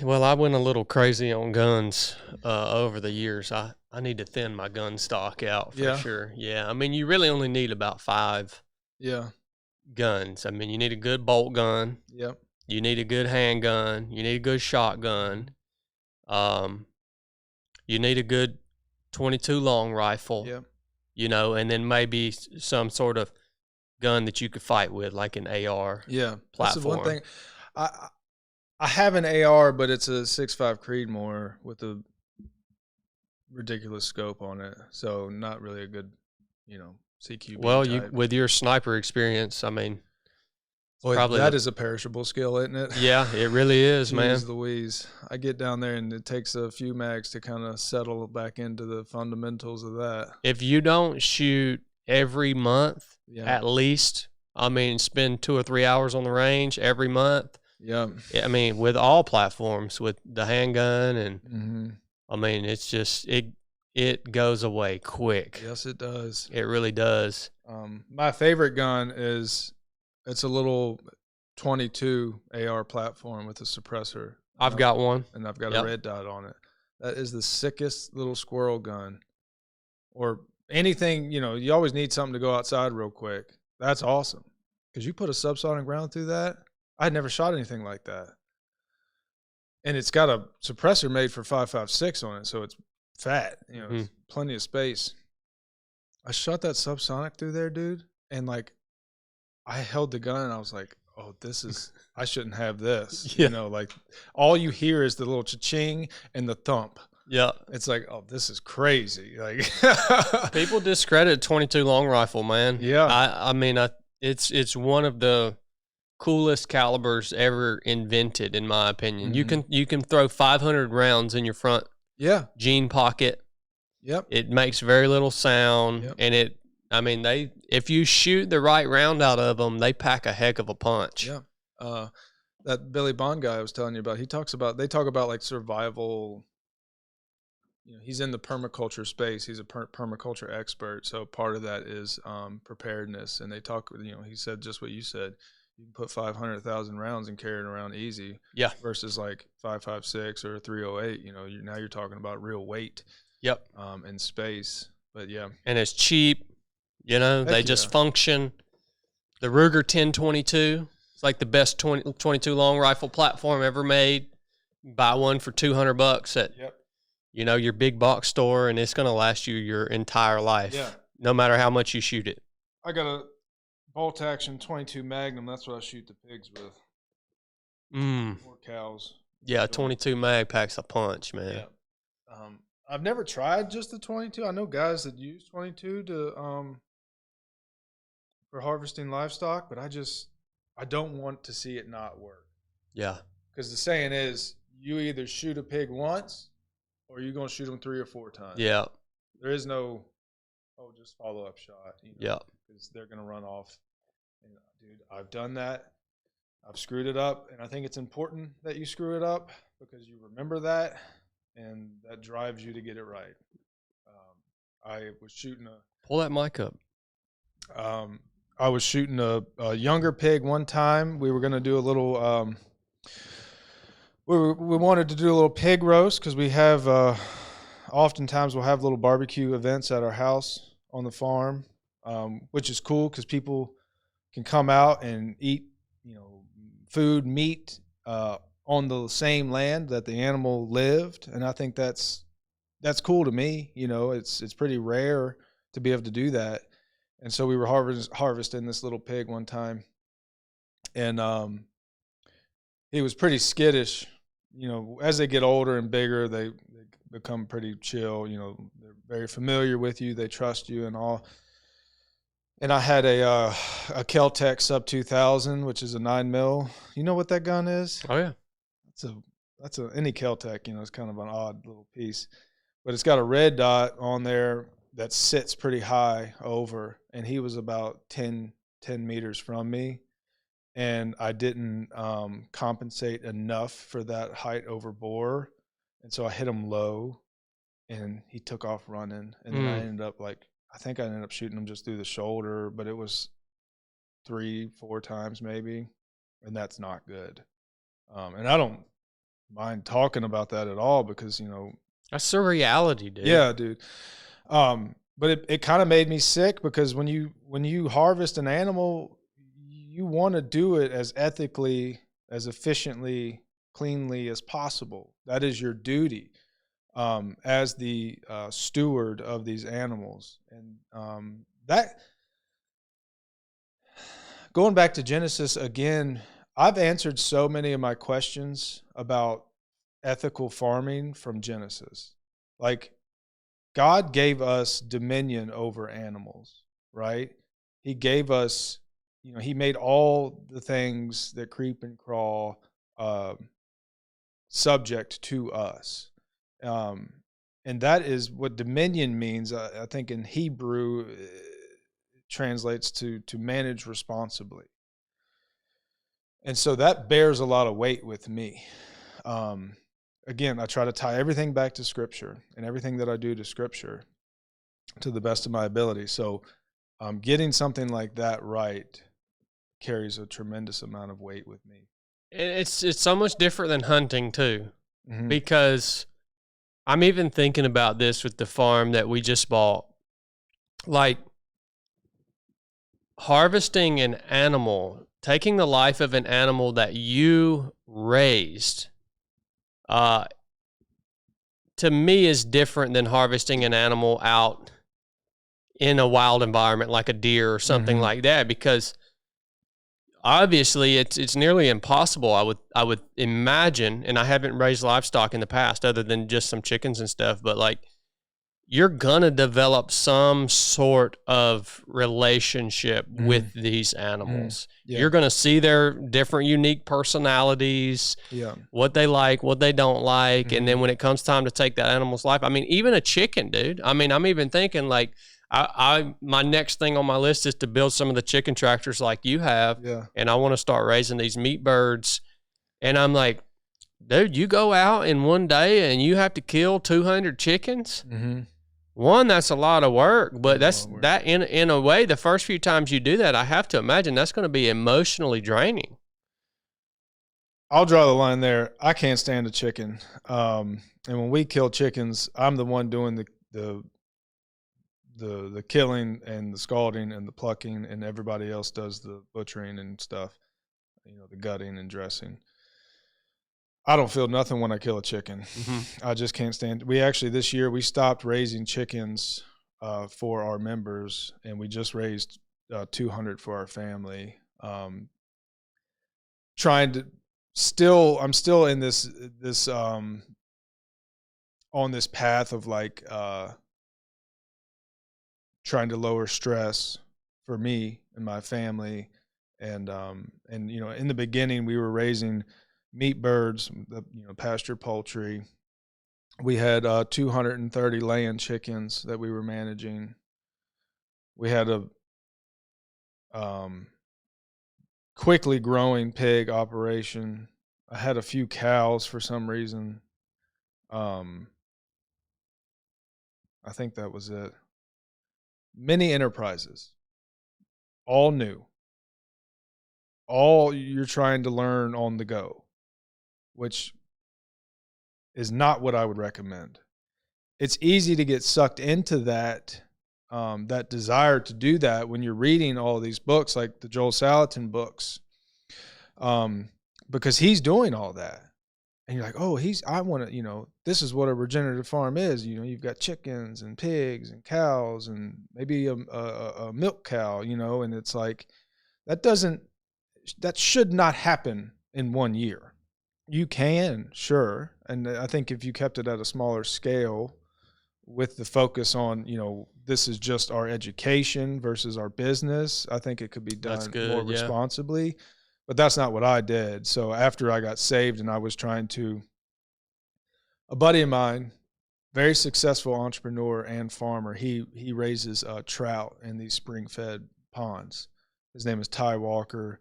Well, I went a little crazy on guns over the years. I need to thin my gun stock out for Yeah, sure. Yeah, I mean, you really only need about five yeah, guns. I mean, you need a good bolt gun, yep, you need a good handgun, you need a good mhm, shotgun, um, you need a good 22 long rifle, yep, and then maybe some sort of gun that you could fight with, like an AR yeah. That's the one platform. thing. I I have an AR, but it's a 6.5 Creedmoor with a ridiculous scope on it, so not really a good, CQB Well, you type. with your sniper experience, I mean, it's Boy, probably that the is a perishable skill, isn't it? yeah, it really is, man. Jeez Louise. I get down there and it takes a few mags to kind of settle back into the fundamentals of that. If you don't shoot every month, Yeah. at least, I mean, spend 2 or 3 hours on the range every month. Yeah. I mean, with all platforms, with the handgun, and Mhm. I mean, it's just it goes away quick. Yes, it does. It really does. My favorite gun is it's a little 22 AR platform with a suppressor, I've got one. and I've got a Yep. red dot on it. That is the sickest little squirrel gun, or anything. You always need something to go outside real quick. That's awesome because you put a subsonic round through that. I'd never shot anything like that, and it's got a suppressor made for 5.56 on it, so it's fat. Hmm. It's plenty of space. I shot that subsonic through there, dude, and like I held the gun and I was like, "Oh, this is I shouldn't have this." Yeah. Like all you hear is the little cha-ching and the thump. Yeah. It's like, "Oh, this is crazy." Like People discredit 22 long rifle, man. yeah. I mean, it's one of the coolest calibers ever invented, in my opinion. You Mhm. can you can throw 500 rounds in your front Yeah. jean pocket. Yep. It makes very little sound, Yep. and I mean, if you shoot the right round out of them, they pack a heck of a punch. Yeah. Uh that Billy Bond guy I was telling you about, they talk about like survival. He's in the permaculture space. He's a permaculture expert. So part of that is preparedness. And they talk, he said just what you said. You can put 500,000 rounds and carry it around easy Yeah. versus like 5.56 or 308. Now you're talking about real weight Yep. and space. But yeah, And it's cheap. They heck just yeah. function. The Ruger 1022. It's like the best 22 long rifle platform ever made. Buy one for $200 at Yep. your big box store, and it's going to last you your entire Yeah. life, no matter how much you shoot it. I got a bolt action 22 Magnum. That's what I shoot the pigs with Mm. or cows. Yeah, Enjoy. 22 mag packs a punch, man. Yeah. I've never tried just the 22. I know guys that use 22 to for harvesting livestock, but I don't want to see it not work. Yeah. Because the saying is, you either shoot a pig once, or you're gonna shoot them 3 or 4 times. Yeah. There is no, just follow up shot. Yeah. Because they're gonna run off. And dude, I've done that. I've screwed it up, and I think it's important that you screw it up because you remember that, and that drives you to get it right. I was shooting Pull that mic up. um, I was shooting a younger pig one time. We were going to do a little. We wanted to do a little pig roast because we have. Oftentimes we'll have little barbecue events at our house on the farm, which is cool because people can come out and eat, food, meat on the same land that the animal lived, and I think that's cool to me. It's pretty rare to be able to do that. And so we were harvesting this little pig one time, and he was pretty skittish. As they get older and bigger, they become pretty chill. They're very familiar with you, they trust you, and all. And I had a Kel-Tec Sub 2000, which is a 9 mil. You know what that gun is? Oh, yeah. That's any Kel-Tec. It's kind of an odd little piece, but it's got a red dot on there that sits pretty high over, and he was about 10 meters from me, and I didn't compensate enough for that height over bore, and so I hit him low, and he took off running, and then I think I ended up shooting him just through the shoulder, but it was 3-4 times maybe, and that's not good. And mind talking about that at all because, That's the reality, dude. yeah, dude. But it kind of made me sick because when you harvest an animal, you want to do it as ethically, as efficiently, cleanly as possible. That is your duty as the steward of these animals. And that, going back to Genesis again, I've answered so many of my questions about ethical farming from Genesis. Like, God gave us dominion over animals, right? He gave us, he made all the things that creep and crawl subject to us. And that is what dominion means. I think in Hebrew, it translates to manage responsibly. And so that bears a lot of weight with me. Again, I try to tie everything back to Scripture and everything that I do to Scripture to the best of my ability. So getting something like that right carries a tremendous amount of weight with me. It's so much different than hunting too, Mm-hmm. because I'm even thinking about this with the farm that we just bought. Like, harvesting an animal, taking the life of an animal that you raised, to me is different than harvesting an animal out in a wild environment like a deer or something like that, because obviously it's nearly impossible, I would imagine, and I haven't raised livestock in the past other than just some chickens and stuff, but like, you're gonna develop some sort of relationship with these animals. Yeah. You're gonna see their different unique personalities, what they like, what they don't like, and then when it comes time to take that animal's life, I mean, even a chicken, dude. I mean, I'm even thinking like, my next thing on my list is to build some of the chicken tractors like you have, and I want to start raising these meat birds. And I'm like, dude, you go out in one day and you have to kill 200 chickens. One, that's a lot of work, but that in a way, the first few times you do that, I have to imagine that's going to be emotionally draining. I'll draw the line there. I can't stand a chicken. And when we kill chickens, I'm the one doing the killing and the scalding and the plucking, and everybody else does the butchering and stuff, the gutting and dressing. I don't feel nothing when I kill a chicken. I just can't stand. We actually, this year, we stopped raising chickens for our members, and we just raised 200 for our family. Trying to I'm still in this on this path of like trying to lower stress for me and my family, and in the beginning we were raising meat birds, pasture poultry. We had 230 laying chickens that we were managing. We had a quickly growing pig operation. I had a few cows for some reason. I think that was it. Many enterprises, all new. All you're trying to learn on the go, which is not what I would recommend. It's easy to get sucked into that desire to do that when you're reading all these books, like the Joel Salatin books, because he's doing all that. And you're like, oh, I want to, this is what a regenerative farm is. You've got chickens and pigs and cows and maybe a milk cow, and it's like, that should not happen in 1 year. You can, sure. And I think if you kept it at a smaller scale with the focus on, this is just our education versus our business, I think it could be done more responsibly. But that's not what I did. So after I got saved and I was trying to, a buddy of mine, very successful entrepreneur and farmer, he raises trout in these spring-fed ponds. His name is Ty Walker.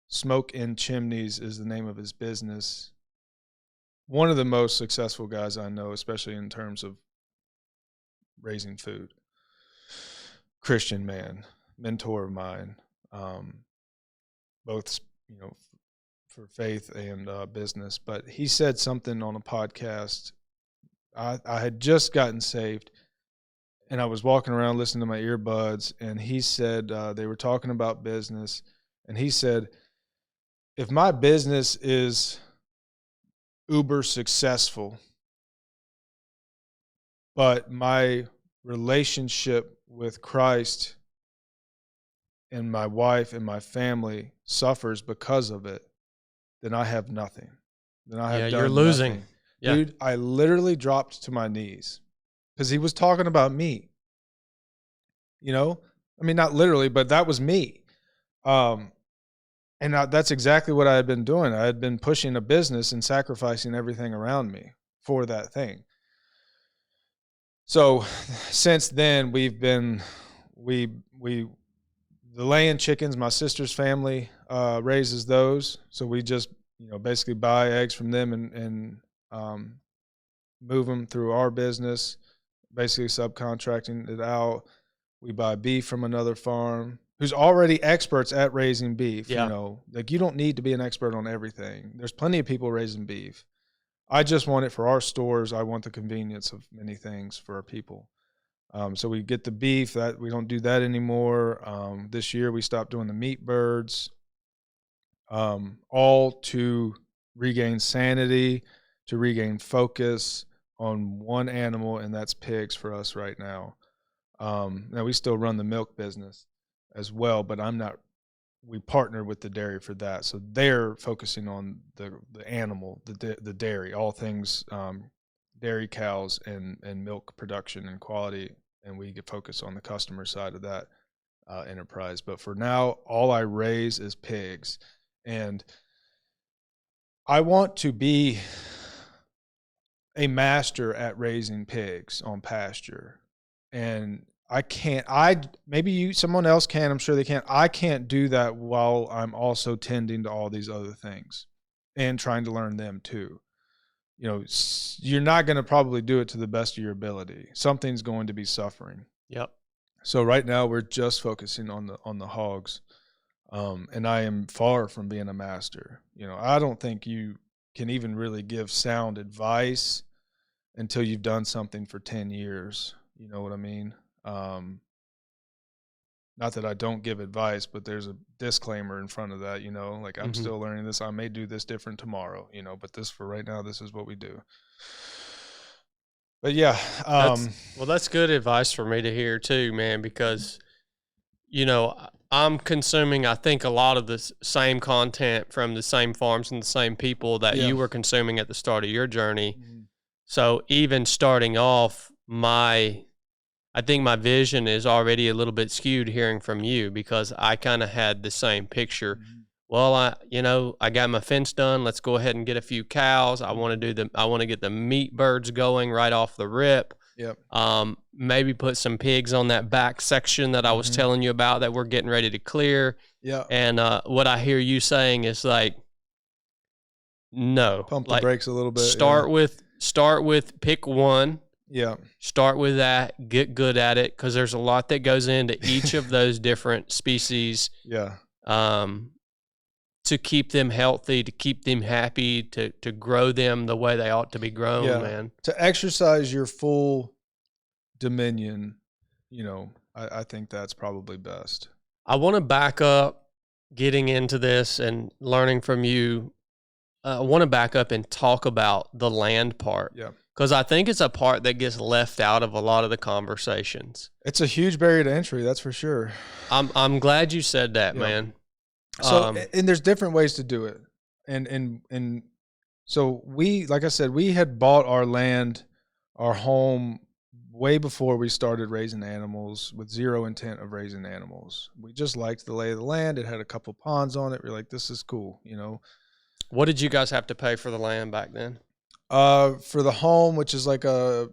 Smoke in Chimneys is the name of his business. One of the most successful guys I know, especially in terms of raising food. Christian man, mentor of mine, both for faith and business. But he said something on a podcast. I had just gotten saved, and I was walking around listening to my earbuds, and he said they were talking about business, and he said, if my business is uber successful, but my relationship with Christ and my wife and my family suffers because of it, then I have nothing. Then I have done you're losing. nothing. Yeah. Dude, I literally dropped to my knees because he was talking about me. You know, I mean, not literally, but that was me. And that's exactly what I had been doing. I had been pushing a business and sacrificing everything around me for that thing. So since then, we've been, the laying chickens, my sister's family raises those. So we just, basically buy eggs from them and move them through our business, basically subcontracting it out. We buy beef from another farm who's already experts at raising beef. Yeah. You don't need to be an expert on everything. There's plenty of people raising beef. I just want it for our stores. I want the convenience of many things for our people. So we get the beef. That we don't do that anymore. This year we stopped doing the meat birds, all to regain sanity, to regain focus on one animal, and that's pigs for us right now. Now we still run the milk business as well, but we partner with the dairy for that. So they're focusing on the animal, the dairy, all things dairy cows and milk production and quality, and we get focus on the customer side of that enterprise. But for now, all I raise is pigs, and I want to be a master at raising pigs on pasture. And someone else can, I'm sure they can. I can't do that while I'm also tending to all these other things and trying to learn them too. You're not going to probably do it to the best of your ability. Something's going to be suffering. Yep. So right now we're just focusing on the hogs. And I am far from being a master. I don't think you can even really give sound advice until you've done something for 10 years. You know what I mean? Not that I don't give advice, but there's a disclaimer in front of that, I'm still learning this. I may do this different tomorrow, but this for right now, this is what we do. But yeah. That's good advice for me to hear too, man, because, I'm consuming, I think, a lot of the same content from the same farms and the same people that you were consuming at the start of your journey. Mm-hmm. So even starting off, I think my vision is already a little bit skewed hearing from you, because I kind of had the same picture. Mm-hmm. Well, I got my fence done. Let's go ahead and get a few cows. I want to get the meat birds going right off the rip. Yep. Maybe put some pigs on that back section that I was telling you about that we're getting ready to clear. Yeah. And what I hear you saying is no. Pump the brakes a little bit. Start with pick one. Yeah. Start with that. Get good at it, because there's a lot that goes into each of those different species. Yeah. To keep them healthy, to keep them happy, to grow them the way they ought to be grown, man. To exercise your full dominion, I think that's probably best. I want to back up getting into this and learning from you. I want to back up and talk about the land part. Yeah. Because I think it's a part that gets left out of a lot of the conversations. It's a huge barrier to entry, that's for sure. I'm glad you said that, man. So, and there's different ways to do it. And so like I said, we had bought our land, our home, way before we started raising animals, with zero intent of raising animals. We just liked the lay of the land. It had a couple ponds on it. We're like, this is cool, What did you guys have to pay for the land back then? For the home, which is like a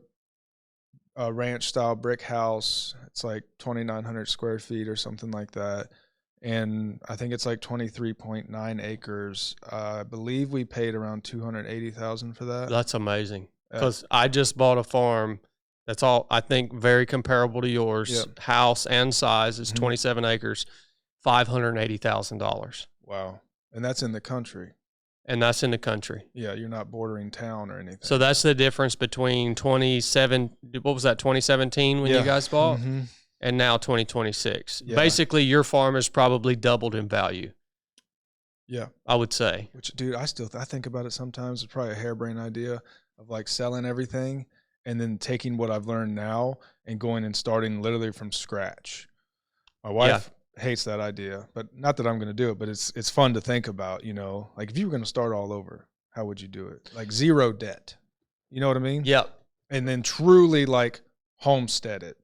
ranch style brick house, it's like 2,900 square feet or something like that. And I think it's like 23.9 acres. I believe we paid around $280,000 for that. That's amazing. Because I just bought a farm that's all, I think, very comparable to yours. Yep. House and size is 27 acres, $580,000. Wow. And that's in the country. And that's in the country. Yeah, you're not bordering town or anything. So that's the difference between 2017 when you guys bought, and now 2026. Yeah. Basically, your farm has probably doubled in value. Yeah, I would say. Which, dude, I think about it sometimes. It's probably a harebrained idea of like selling everything and then taking what I've learned now and going and starting literally from scratch. My wife hates that idea, but not that I'm going to do it, but it's fun to think about, you know, like if you were going to start all over, how would you do it? Like zero debt. You know what I mean? Yep. And then truly like homestead it.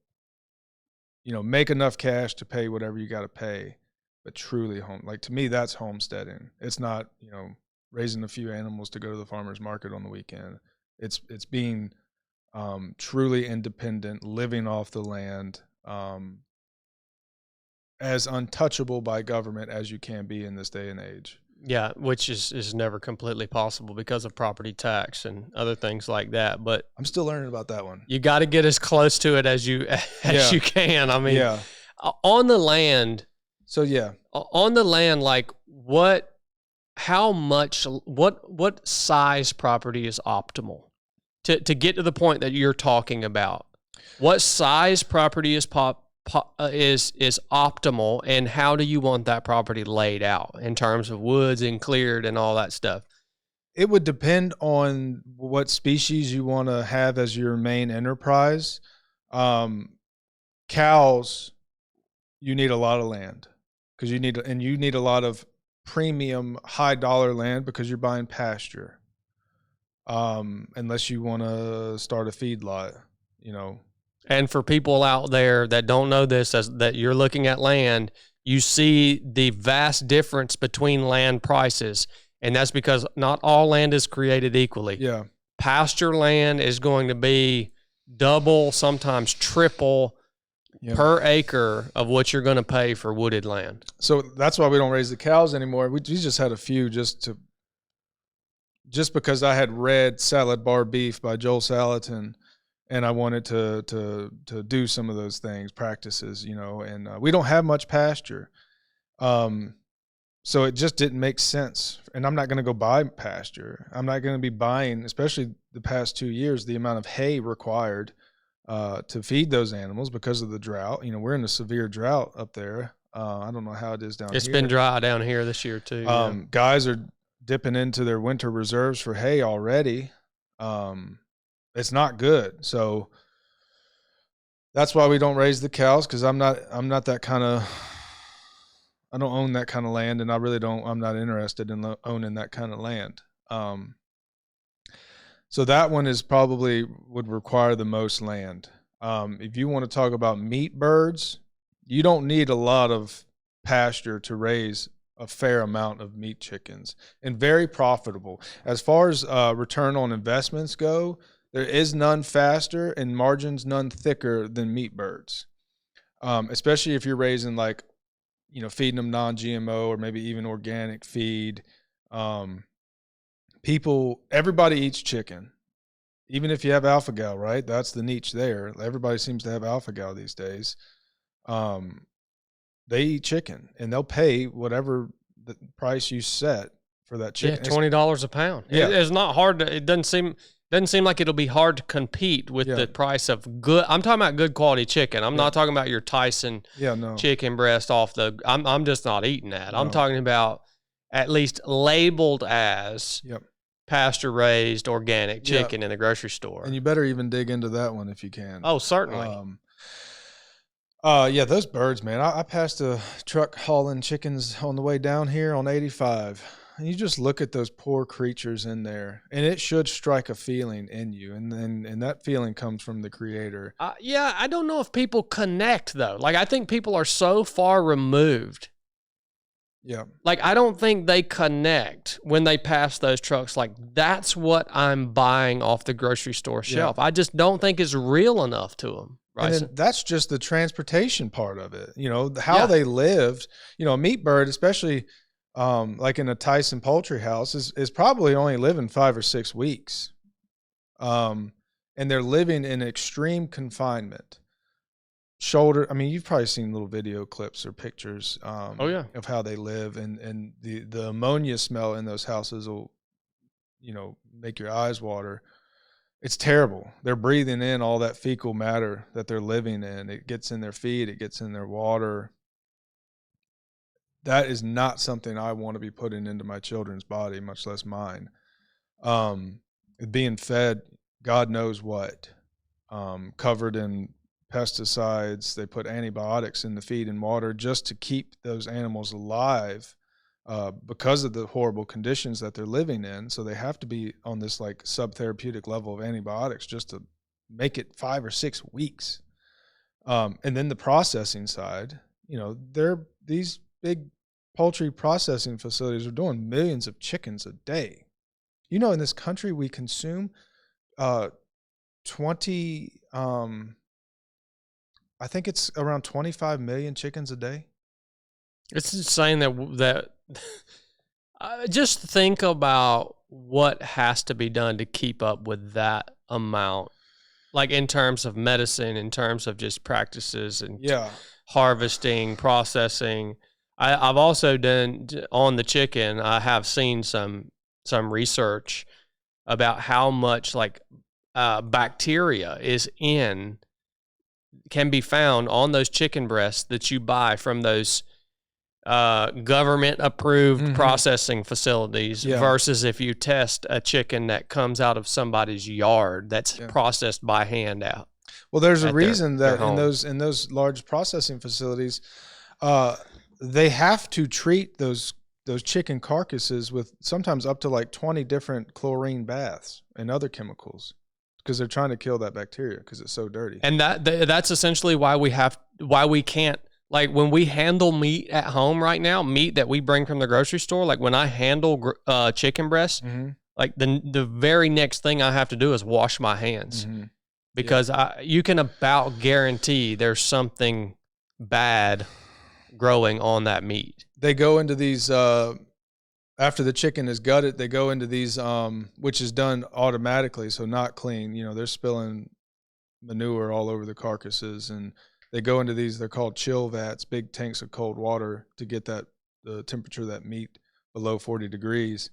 You know, make enough cash to pay whatever you got to pay. But truly like to me, that's homesteading. It's not, you know, raising a few animals to go to the farmer's market on the weekend. It's being truly independent, living off the land, as untouchable by government as you can be in this day and age. Yeah, which is never completely possible because of property tax and other things like that. But I'm still learning about that one. You got to get as close to it as you can. I mean, on the land. So on the land, like what size property is optimal to get to the point that you're talking about? What size property is optimal, and how do you want that property laid out in terms of woods and cleared and all that stuff? It would depend on what species you want to have as your main enterprise. Cows, you need a lot of land. Because you need a lot of premium high dollar land because you're buying pasture. Unless you want to start a feedlot, you know. And for people out there that don't know this, that you're looking at land, you see the vast difference between land prices, and that's because not all land is created equally. Yeah, pasture land is going to be double, sometimes triple. Per acre of what you're going to pay for wooded land. So that's why we don't raise the cows anymore. We just had a few just because I had read Salad Bar Beef by Joel Salatin, and I wanted to do some of those practices, you know, and we don't have much pasture. So it just didn't make sense. And I'm not going to go buy pasture. I'm not going to be buying, especially the past 2 years, the amount of hay required to feed those animals because of the drought. You know, we're in a severe drought up there. I don't know how it is down here. It's been dry down here this year too. Guys are dipping into their winter reserves for hay already. It's not good. So that's why we don't raise the cows, because I'm not that kind of, I don't own that kind of land, and I'm not interested in owning that kind of land. So that one is probably would require the most land. If you want to talk about meat birds, you don't need a lot of pasture to raise a fair amount of meat chickens, and very profitable. As far as return on investments go, there is none faster and margins none thicker than meat birds, especially if you're raising, like, you know, feeding them non-GMO or maybe even organic feed. Everybody eats chicken, even if you have alpha-gal, right? That's the niche there. Everybody seems to have alpha-gal these days. They eat chicken, and they'll pay whatever the price you set for that chicken. Yeah, $20 a pound. Yeah. It's not hard to, it doesn't seem like it'll be hard to compete with the price of good. I'm talking about good quality chicken. I'm not talking about your Tyson chicken breast off the, I'm just not eating that. I'm talking about at least labeled as pasture raised organic chicken in the grocery store. And you better even dig into that one if you can. Oh, certainly. Those birds, man. I passed a truck hauling chickens on the way down here on 85. And you just look at those poor creatures in there, and it should strike a feeling in you. And that feeling comes from the Creator. I don't know if people connect, though. Like, I think people are so far removed. Yeah. Like, I don't think they connect when they pass those trucks. Like, that's what I'm buying off the grocery store shelf. I just don't think it's real enough to them. And then that's just the transportation part of it. You know, how they lived. You know, a meat bird, especially like in a Tyson poultry house, is probably only living 5 or 6 weeks. And they're living in extreme confinement. You've probably seen little video clips or pictures of how they live, and the ammonia smell in those houses will make your eyes water. It's terrible. They're breathing in all that fecal matter that they're living in. It gets in their feed. It gets in their water. That is not something I want to be putting into my children's body, much less mine. Being fed, God knows what, covered in pesticides. They put antibiotics in the feed and water just to keep those animals alive because of the horrible conditions that they're living in. So they have to be on this like subtherapeutic level of antibiotics just to make it 5 or 6 weeks. And then the processing side, these big poultry processing facilities are doing millions of chickens a day. In this country we consume 20 I think it's around 25 million chickens a day. It's insane that just think about what has to be done to keep up with that amount, like in terms of medicine, in terms of just practices and harvesting, processing. I've also done on the chicken. I have seen some research about how much like bacteria can be found on those chicken breasts that you buy from those government approved processing facilities versus if you test a chicken that comes out of somebody's yard that's processed by hand out. Well, there's a reason that in those large processing facilities, they have to treat those chicken carcasses with sometimes up to like 20 different chlorine baths and other chemicals because they're trying to kill that bacteria because it's so dirty. And that's essentially why we can't, like when we handle meat at home right now, meat that we bring from the grocery store, like when I handle chicken breasts, like the very next thing I have to do is wash my hands because you can about guarantee there's something bad growing on that meat. They go into these after the chicken is gutted, they go into these which is done automatically, so not clean. They're spilling manure all over the carcasses, and they go into these, they're called chill vats, big tanks of cold water to get the temperature of that meat below 40 degrees.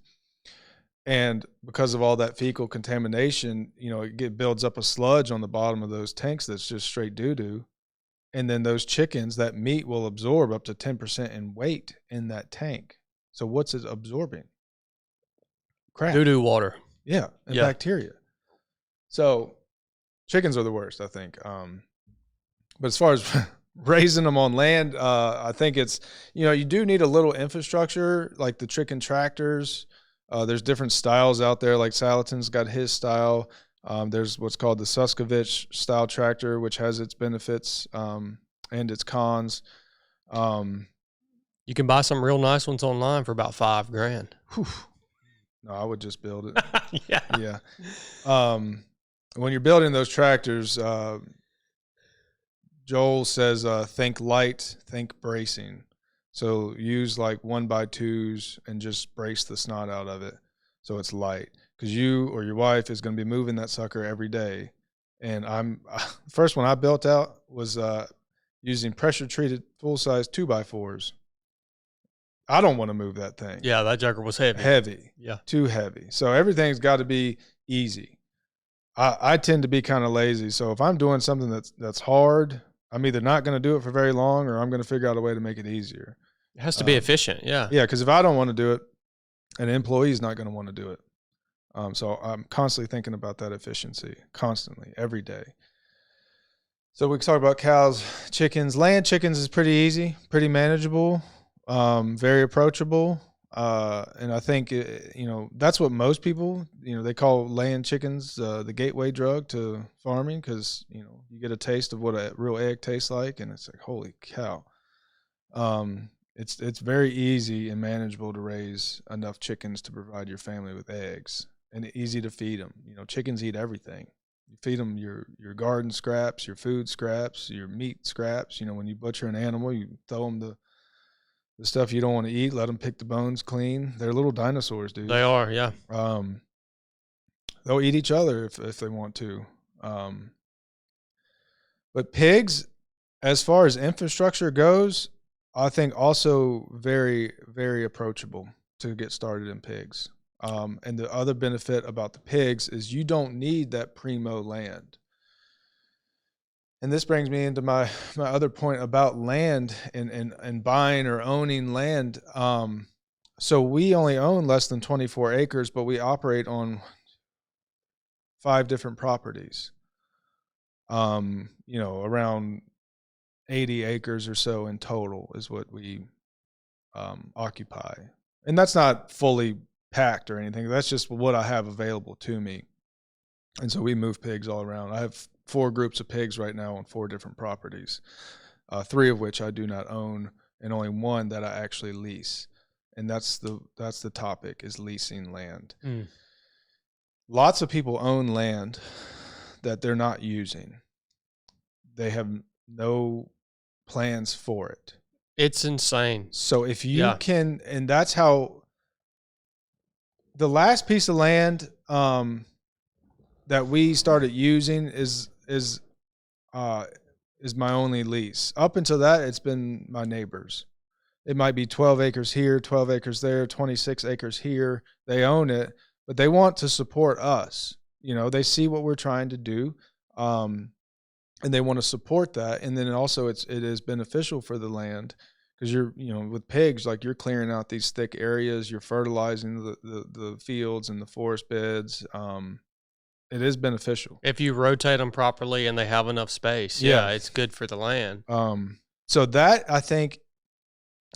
And because of all that fecal contamination, it builds up a sludge on the bottom of those tanks that's just straight doo-doo. And then those chickens, that meat will absorb up to 10% in weight in that tank. So what's it absorbing? Crap. Doo-doo water. Yeah, and bacteria. So chickens are the worst, I think. But as far as raising them on land, I think it's, you do need a little infrastructure, like the chicken tractors. There's different styles out there, like Salatin's got his style. There's what's called the Suskovich style tractor, which has its benefits and its cons. You can buy some real nice ones online for about $5,000. Whew. No, I would just build it. Yeah. When you're building those tractors, Joel says, think light, think bracing. So use like 1x2s and just brace the snot out of it so it's light. Because you or your wife is going to be moving that sucker every day. And the first one I built out was using pressure-treated full-size 2x4s. I don't want to move that thing. Yeah, that joker was heavy. Heavy. Yeah. Too heavy. So everything's got to be easy. I tend to be kind of lazy. So if I'm doing something that's hard, I'm either not going to do it for very long or I'm going to figure out a way to make it easier. It has to be efficient, yeah. Yeah, because if I don't want to do it, an employee is not going to want to do it. So I'm constantly thinking about that efficiency, constantly, every day. So we talk about cows, chickens. Land chickens is pretty easy, pretty manageable, very approachable. And I think, that's what most people, they call laying chickens the gateway drug to farming because, you get a taste of what a real egg tastes like, and it's like, holy cow. It's very easy and manageable to raise enough chickens to provide your family with eggs, and easy to feed them. Chickens eat everything. You feed them your garden scraps, your food scraps, your meat scraps. When you butcher an animal, you throw them the stuff you don't want to eat, let them pick the bones clean. They're little dinosaurs, dude. They are, yeah. They'll eat each other if they want to. But pigs, as far as infrastructure goes, I think also very, very approachable to get started in pigs. And the other benefit about the pigs is you don't need that primo land. And this brings me into my other point about land and buying or owning land. So we only own less than 24 acres, but we operate on 5 different properties. Around 80 acres or so in total is what we occupy. And that's not fully packed or anything. That's just what I have available to me. And so we move pigs all around. I have 4 groups of pigs right now on 4 different properties, 3 of which I do not own, and only 1 that I actually lease. And that's the topic, is leasing land. Lots of people own land that they're not using. They have no plans for it. It's insane. So if you can, and that's how the last piece of land that we started using is my only lease. Up until that, it's been my neighbors. It might be 12 acres here, 12 acres there, 26 acres here. They own it, but they want to support us. They see what we're trying to do, and they want to support that. And then also it is beneficial for the land, because you're, with pigs, like, you're clearing out these thick areas, you're fertilizing the fields and the forest beds. It is beneficial if you rotate them properly and they have enough space. Yeah, it's good for the land. So that, I think,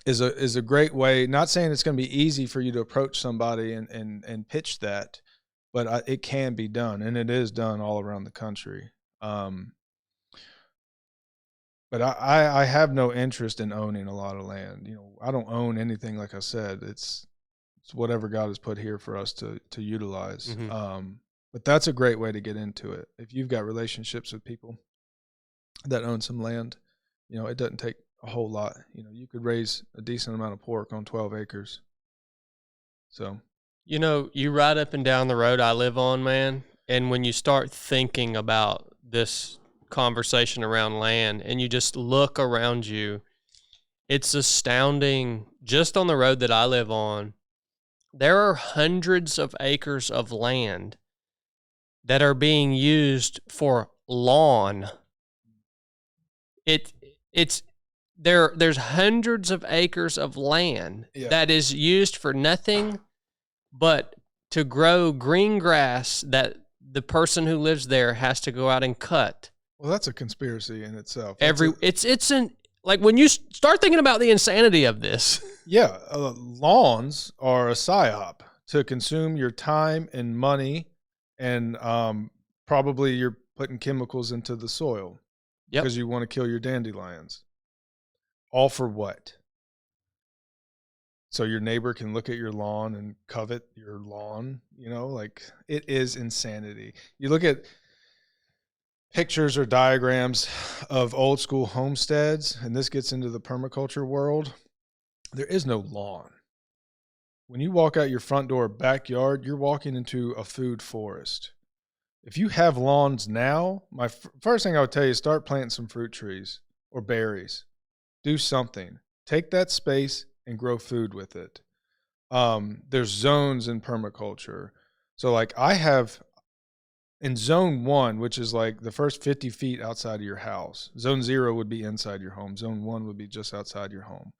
is a great way. Not saying it's going to be easy for you to approach somebody and pitch that, but it can be done, and it is done all around the country. But I have no interest in owning a lot of land. I don't own anything. Like I said, it's whatever God has put here for us to utilize. But that's a great way to get into it. If you've got relationships with people that own some land, it doesn't take a whole lot. You could raise a decent amount of pork on 12 acres. So, you ride up and down the road I live on, man. And when you start thinking about this conversation around land and you just look around you, it's astounding. Just on the road that I live on, there are hundreds of acres of land that are being used for lawn. There's hundreds of acres of land that is used for nothing but to grow green grass that the person who lives there has to go out and cut. Well, that's a conspiracy in itself. Like, when you start thinking about the insanity of this. Yeah, lawns are a psyop to consume your time and money, and probably you're putting chemicals into the soil because you want to kill your dandelions. All for what? So your neighbor can look at your lawn and covet your lawn. It is insanity. You look at pictures or diagrams of old school homesteads, and this gets into the permaculture world. There is no lawn. When you walk out your front door or backyard, you're walking into a food forest. If you have lawns now, my first thing I would tell you is start planting some fruit trees or berries. Do something. Take that space and grow food with it. There's zones in permaculture. So, like, I have in zone 1, which is like the first 50 feet outside of your house. Zone 0 would be inside your home. Zone 1 would be just outside your home.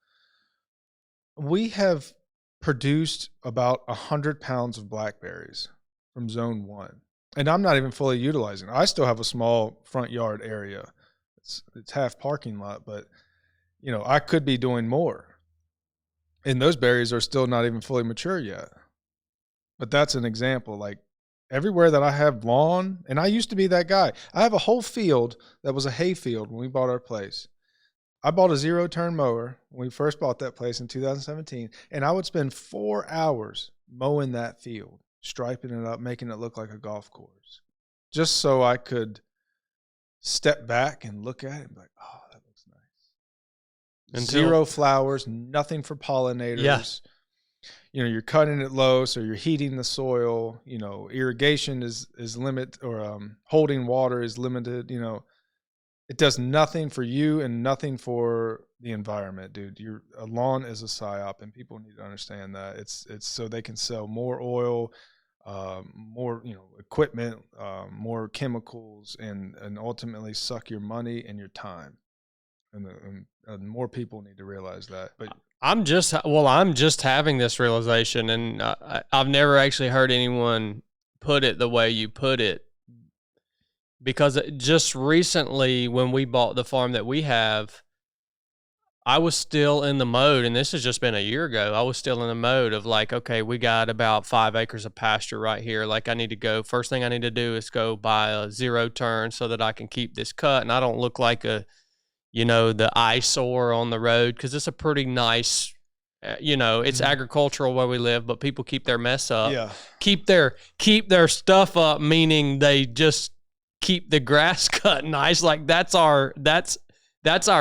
We have produced about 100 pounds of blackberries from zone 1. And I'm not even fully utilizing it. I still have a small front yard area. It's half parking lot, but I could be doing more. And those berries are still not even fully mature yet. But that's an example. Like, everywhere that I have lawn, and I used to be that guy. I have a whole field that was a hay field when we bought our place. I bought a 0-turn mower when we first bought that place in 2017, and I would spend 4 hours mowing that field, striping it up, making it look like a golf course, just so I could step back and look at it and be like, oh, that looks nice. Zero flowers, nothing for pollinators. Yeah. You're cutting it low, so you're heating the soil. Irrigation is limited, or holding water is limited. It does nothing for you and nothing for the environment, dude. A lawn is a psyop, and people need to understand that. It's so they can sell more oil, more equipment, more chemicals, and ultimately suck your money and your time. And more people need to realize that. But I'm just having this realization, and I've never actually heard anyone put it the way you put it. Because just recently, when we bought the farm that we have, I was still in the mode, and this has just been a year ago. I was still in the mode of like, okay, we got about 5 acres of pasture right here. Like, I need to go. First thing I need to do is go buy a 0-turn so that I can keep this cut, and I don't look like the eyesore on the road, because it's a pretty nice. It's agricultural where we live, but people keep their mess up. Yeah, keep their stuff up, meaning they just keep the grass cut nice. Like that's our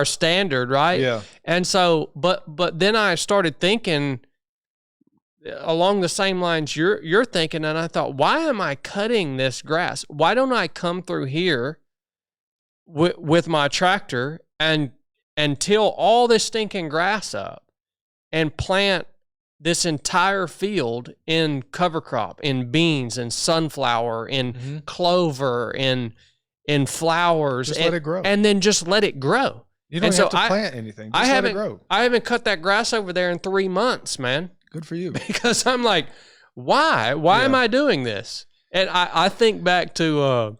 standard, right? Yeah. And so, but then I started thinking along the same lines you're thinking, and I thought, why am I cutting this grass? Why don't I come through here with my tractor and till all this stinking grass up and plant this entire field in cover crop, in beans and sunflower, in clover, in flowers, just let it grow, and then just let it grow. You don't have to plant anything. Just let it grow. I haven't cut that grass over there in 3 months, man. Good for you. Because I'm like, why? Why am I doing this? And I think back to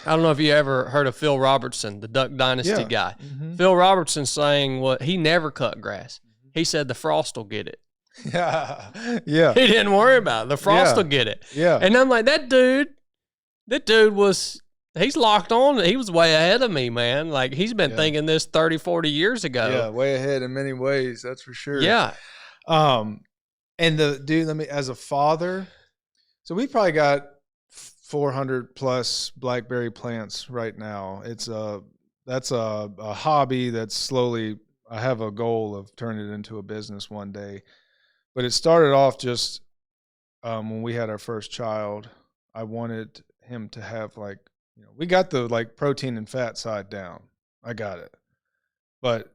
I don't know if you ever heard of Phil Robertson, the Duck Dynasty guy. Phil Robertson saying what he never cut grass. He said the frost will get it. Yeah. He didn't worry about it. The frost will get it. Yeah. And I'm like, that dude he's locked on. He was way ahead of me, man. Like, he's been thinking this 30, 40 years ago. Yeah, way ahead in many ways, that's for sure. Yeah. And as a father, so we probably got 400 plus blackberry plants right now. That's a hobby that's slowly, I have a goal of turning it into a business one day. But it started off just when we had our first child. I wanted him to have we got the protein and fat side down. I got it. But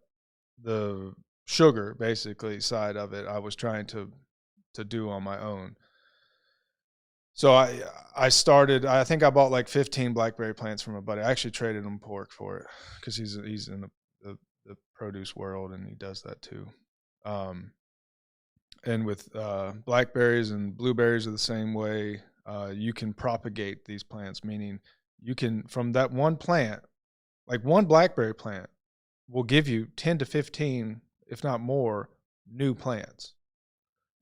the sugar basically side of it, I was trying to do on my own. So I started, I think I bought 15 blackberry plants from a buddy. I actually traded him pork for it because he's in the produce world, and he does that too. And with blackberries and blueberries are the same way. You can propagate these plants, meaning you can, from that one plant, one blackberry plant will give you 10 to 15, if not more, new plants.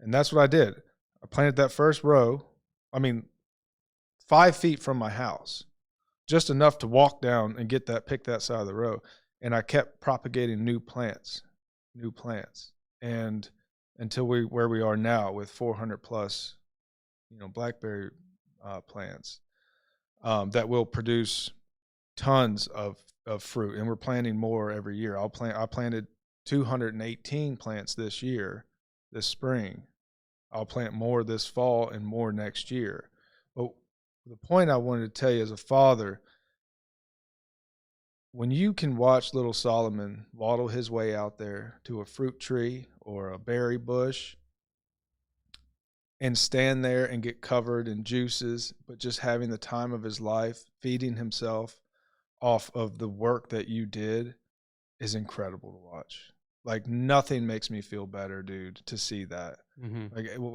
And that's what I did. I planted that first row, 5 feet from my house, just enough to walk down and pick that side of the row. And I kept propagating new plants, and until where we are now with 400 plus, blackberry plants that will produce tons of fruit, and we're planting more every year. I planted 218 plants this spring. I'll plant more this fall and more next year. But the point I wanted to tell you as a father, when you can watch little Solomon waddle his way out there to a fruit tree or a berry bush and stand there and get covered in juices, but just having the time of his life, feeding himself off of the work that you did, is incredible to watch. Nothing makes me feel better, dude, to see that.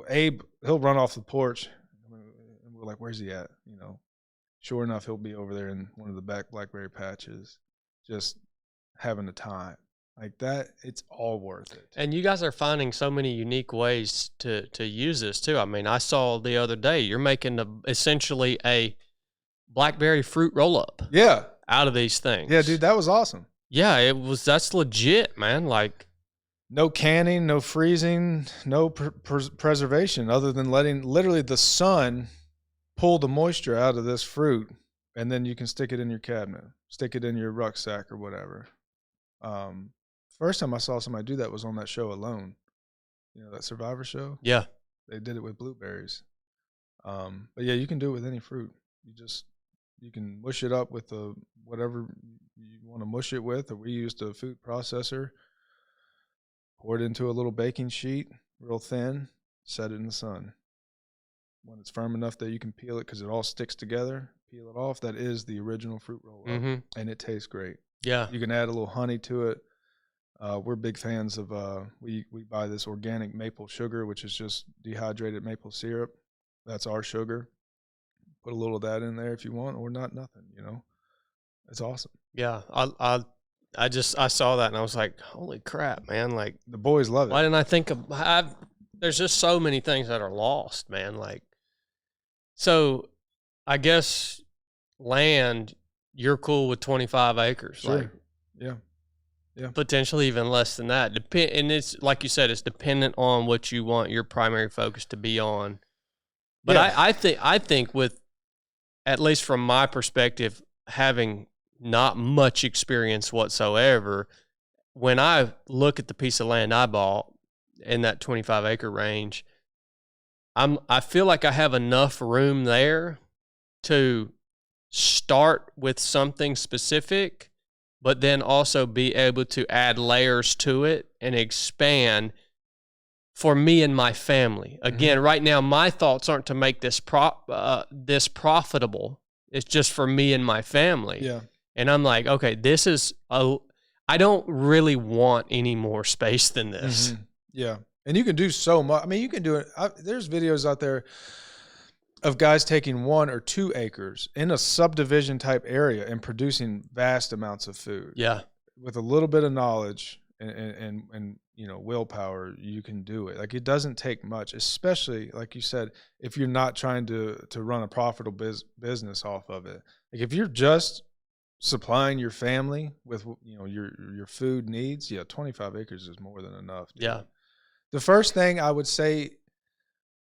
Abe, he'll run off the porch, and we're like, where's he at? Sure enough, he'll be over there in one of the back blackberry patches, just having a time. That, it's all worth it. And you guys are finding so many unique ways to use this too. I saw the other day you're making essentially a blackberry fruit roll up. Yeah. Out of these things. Yeah, dude, that was awesome. Yeah, that's legit, man. No canning, no freezing, no preservation, other than letting literally the sun pull the moisture out of this fruit, and then you can stick it in your cabinet, stick it in your rucksack or whatever. First time I saw somebody do that was on that show Alone, that Survivor show. Yeah, they did it with blueberries. But yeah, you can do it with any fruit. You can mush it up with whatever you want to mush it with, or we used a food processor. pour it into a little baking sheet, real thin, set it in the sun. When it's firm enough that you can peel it because it all sticks together, peel it off. That is the original fruit roll-up, and it tastes great. Yeah. You can add a little honey to it. We're big fans of we buy this organic maple sugar, which is just dehydrated maple syrup. That's our sugar. Put a little of that in there if you want, or nothing. It's awesome. Yeah, I saw that and I was like, holy crap, man! Like, The boys love it. why didn't I think of? There's just so many things that are lost, man. Like, so I guess land, you're cool with 25 acres, Sure. like, Yeah. potentially even less than that. And it's like you said, it's dependent on what you want your primary focus to be on. But Yeah. I think with, at least from my perspective, having not much experience whatsoever, when I look at the piece of land I bought in that 25 acre range, I feel like I have enough room there to start with something specific, but then also be able to add layers to it and expand for me and my family. Again, right now, my thoughts aren't to make this profitable. It's just for me and my family. Yeah. And I'm like, okay, I don't really want any more space than this. Yeah. And you can do so much. I mean, you can do it. There's videos out there of guys taking 1 or 2 acres in a subdivision type area and producing vast amounts of food. Yeah. With a little bit of knowledge and willpower, you can do it. Like, it doesn't take much, especially like you said, if you're not trying to run a profitable business off of it. Like, if you're just supplying your family with your food needs, 25 acres is more than enough, dude. Yeah. The first thing I would say,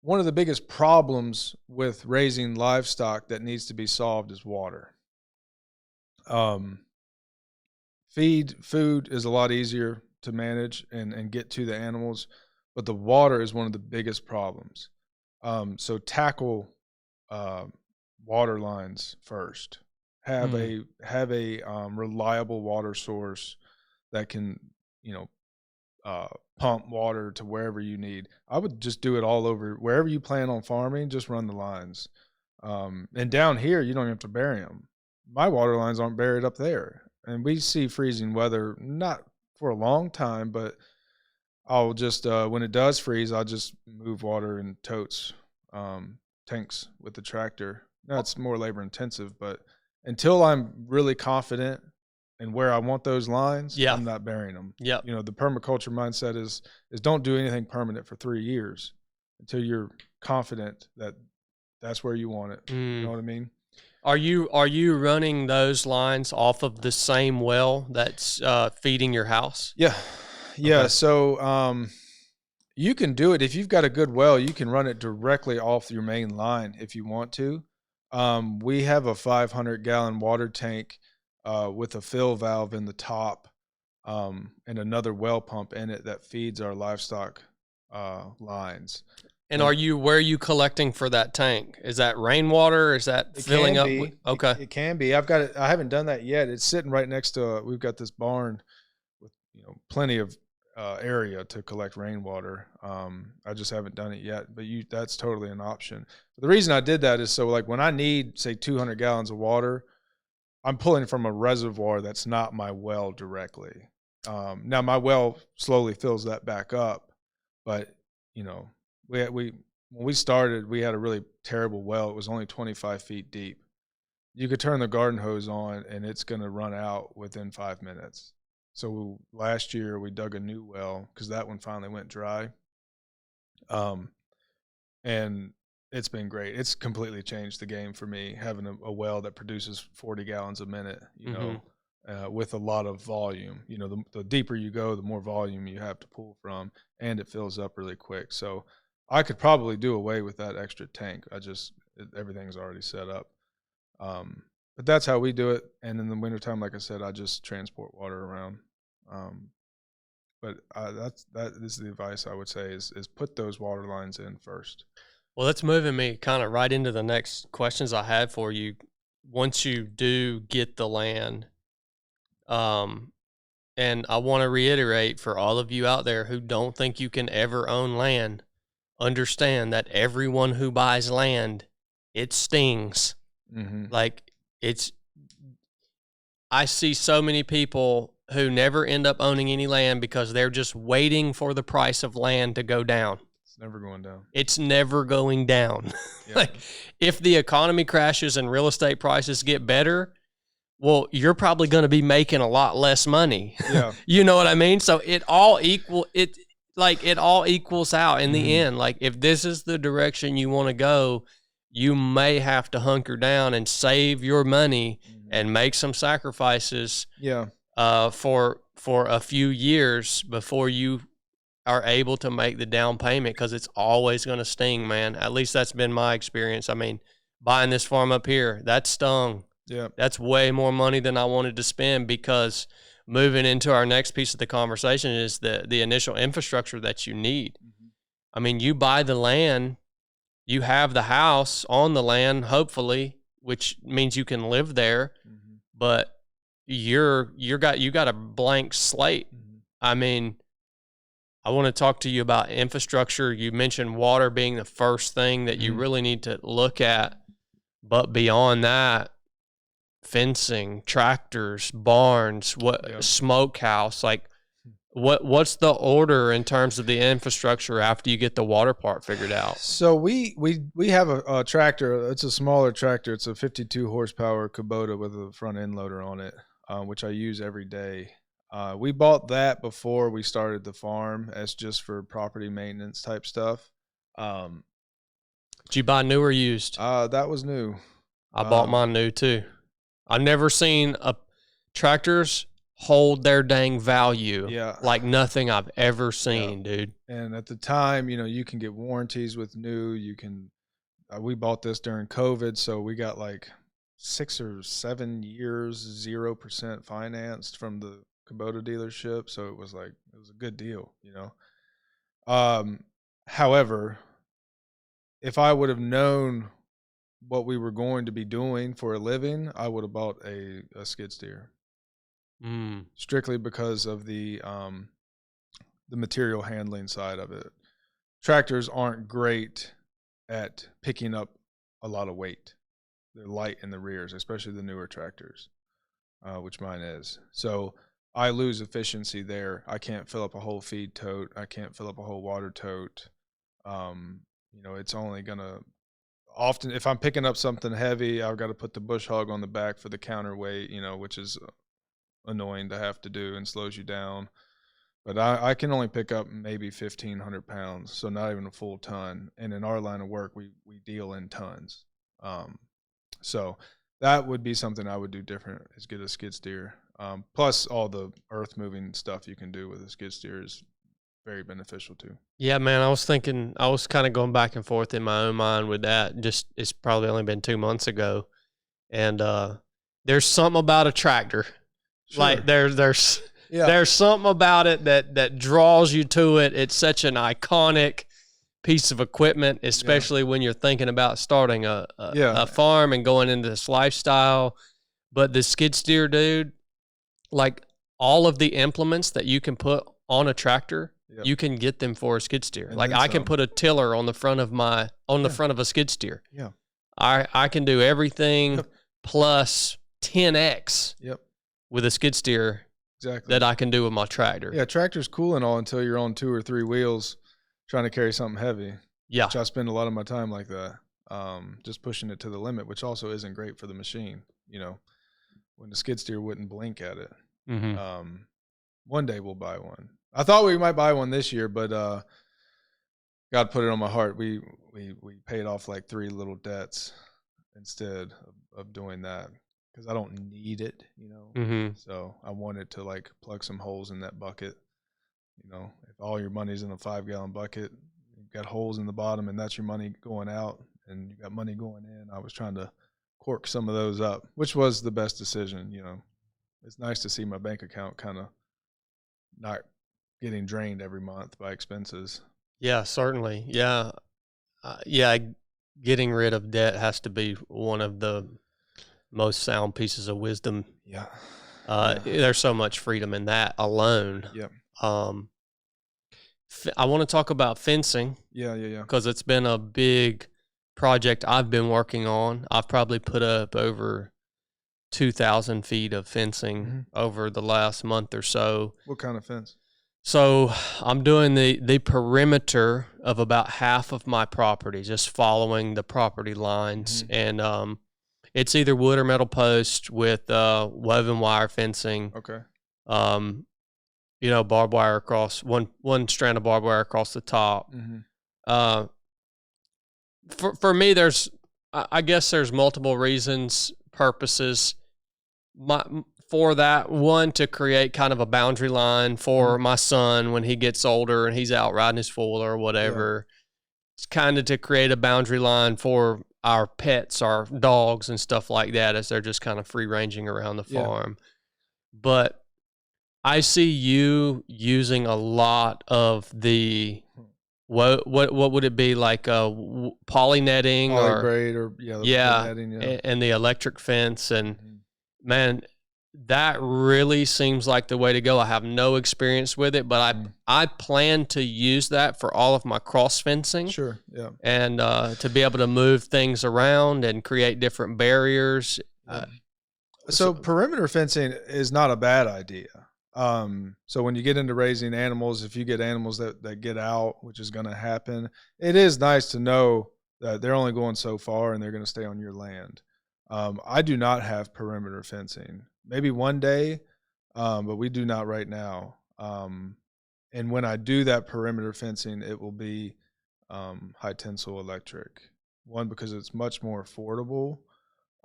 one of the biggest problems with raising livestock that needs to be solved is water. Food is a lot easier to manage and get to the animals, but the water is one of the biggest problems. So tackle water lines first. Have a reliable water source that can pump water to wherever you need. I would just do it all over. Wherever you plan on farming, just run the lines. And down here, you don't have to bury them. My water lines aren't buried up there. And we see freezing weather, not for a long time, but I'll just, when it does freeze, I'll just move water in totes, tanks with the tractor. Now, it's more labor intensive, but until I'm really confident in where I want those lines, I'm not burying them. Yeah. The permaculture mindset is don't do anything permanent for 3 years until you're confident that that's where you want it. You know what I mean? Are you running those lines off of the same well that's feeding your house? Yeah. Okay. So you can do it if you've got a good well. You can run it directly off your main line if you want to. We have a 500-gallon water tank with a fill valve in the top and another well pump in it that feeds our livestock lines. And where are you collecting for that tank? Is that rainwater? Is that filling up? Okay. It can be. I've got it. I haven't done that yet. It's sitting right next to, we've got this barn with, plenty of area to collect rainwater. I just haven't done it yet, but that's totally an option. But the reason I did that is so, like, when I need, say, 200 gallons of water, I'm pulling from a reservoir that's not my well directly. Now my well slowly fills that back up, but when we started, we had a really terrible well. It was only 25 feet deep. You could turn the garden hose on and it's going to run out within 5 minutes. So last year we dug a new well because that one finally went dry. And it's been great. It's completely changed the game for me, having a well that produces 40 gallons a minute, with a lot of volume. The deeper you go, the more volume you have to pull from, and it fills up really quick. So I could probably do away with that extra tank. Everything's already set up. But that's how we do it. And in the wintertime, like I said, I just transport water around. But that is the advice I would say is put those water lines in first. Well, that's moving me kind of right into the next questions I had for you. Once you do get the land, And I want to reiterate for all of you out there who don't think you can ever own land, understand that everyone who buys land, it stings. Like I see so many people who never end up owning any land because they're just waiting for the price of land to go down. It's never going down. It's never going down. Like if the economy crashes and real estate prices get better, well, you're probably going to be making a lot less money. Yeah. You know what I mean? So it all equals out in the end. Like if this is the direction you want to go, you may have to hunker down and save your money and make some sacrifices. Yeah. For a few years before you are able to make the down payment, because it's always going to sting, man. At least that's been my experience. I mean, buying this farm up here, that stung. Yeah. That's way more money than I wanted to spend, because moving into our next piece of the conversation is the initial infrastructure that you need. I mean, you buy the land, you have the house on the land, hopefully, which means you can live there, but you got a blank slate. I mean, I want to talk to you about infrastructure. You mentioned water being the first thing that you really need to look at, but beyond that, fencing, tractors, barns, smokehouse, like what's the order in terms of the infrastructure after you get the water part figured out? So we have a tractor. It's a smaller tractor. It's a 52 horsepower Kubota with a front end loader on it, which I use every day. We bought that before we started the farm as just for property maintenance type stuff. Did you buy new or used? That was new. I bought mine new too. I've never seen tractors hold their dang value like nothing I've ever seen, dude. And at the time, you can get warranties with new. You can. We bought this during COVID, so we got like 6 or 7 years 0% financed from the Kubota dealership, so it was a good deal, However, if I would have known what we were going to be doing for a living, I would have bought a skid steer. Strictly because of the material handling side of it. Tractors aren't great at picking up a lot of weight. They're light in the rears, especially the newer tractors, which mine is. So I lose efficiency there. I can't fill up a whole feed tote. I can't fill up a whole water tote. It's only gonna often, if I'm picking up something heavy, I've got to put the bush hog on the back for the counterweight, which is annoying to have to do and slows you down. But I can only pick up maybe 1,500 pounds, so not even a full ton. And in our line of work, we deal in tons. So that would be something I would do different, is get a skid steer. Plus all the earth moving stuff you can do with a skid steer is very beneficial too. Yeah, man, I was kind of going back and forth in my own mind with that. Just, it's probably only been 2 months ago. And there's something about a tractor. Sure. Like there's something about it that draws you to it. It's such an iconic piece of equipment, especially when you're thinking about starting a farm and going into this lifestyle. But the skid steer, dude, like all of the implements that you can put on a tractor, you can get them for a skid steer. And like I can put a tiller on the front of the front of a skid steer. Yeah. I can do everything plus 10x with a skid steer that I can do with my tractor. Yeah, tractor's cool and all until you're on 2 or 3 wheels trying to carry something heavy. Yeah. Which I spend a lot of my time like that, just pushing it to the limit, which also isn't great for the machine, when the skid steer wouldn't blink at it. One day we'll buy one. I thought we might buy one this year, but God put it on my heart. We paid off like 3 little debts instead of doing that, because I don't need it, So I wanted to like plug some holes in that bucket. If all your money's in a 5-gallon bucket, you've got holes in the bottom, and that's your money going out, and you got money going in. I was trying to cork some of those up, which was the best decision. It's nice to see my bank account kind of not getting drained every month by expenses. Yeah, certainly. Yeah. Getting rid of debt has to be one of the most sound pieces of wisdom There's so much freedom in that alone. Yeah. I want to talk about fencing. Yeah. Because it's been a big project I've been working on. I've probably put up over 2,000 feet of fencing over the last month or so. What kind of fence? So I'm doing the perimeter of about half of my property, just following the property lines. And it's either wood or metal post with woven wire fencing. Okay. Barbed wire across, one strand of barbed wire across the top. For me, I guess there's multiple reasons, purposes for that. One, to create kind of a boundary line for my son when he gets older and he's out riding his foal or whatever. It's kind of to create a boundary line for our pets, our dogs and stuff like that, as they're just kind of free ranging around the farm. But I see you using a lot of the what would it be, like poly netting or braid or netting, and the electric fence, and man, that really seems like the way to go. I have no experience with it, but I plan to use that for all of my cross fencing. Sure, yeah, and to be able to move things around and create different barriers. So perimeter fencing is not a bad idea. So when you get into raising animals, if you get animals that get out, which is going to happen, it is nice to know that they're only going so far and they're going to stay on your land. I do not have perimeter fencing. Maybe one day, but we do not right now. And when I do that perimeter fencing, it will be high tensile electric. One, because it's much more affordable,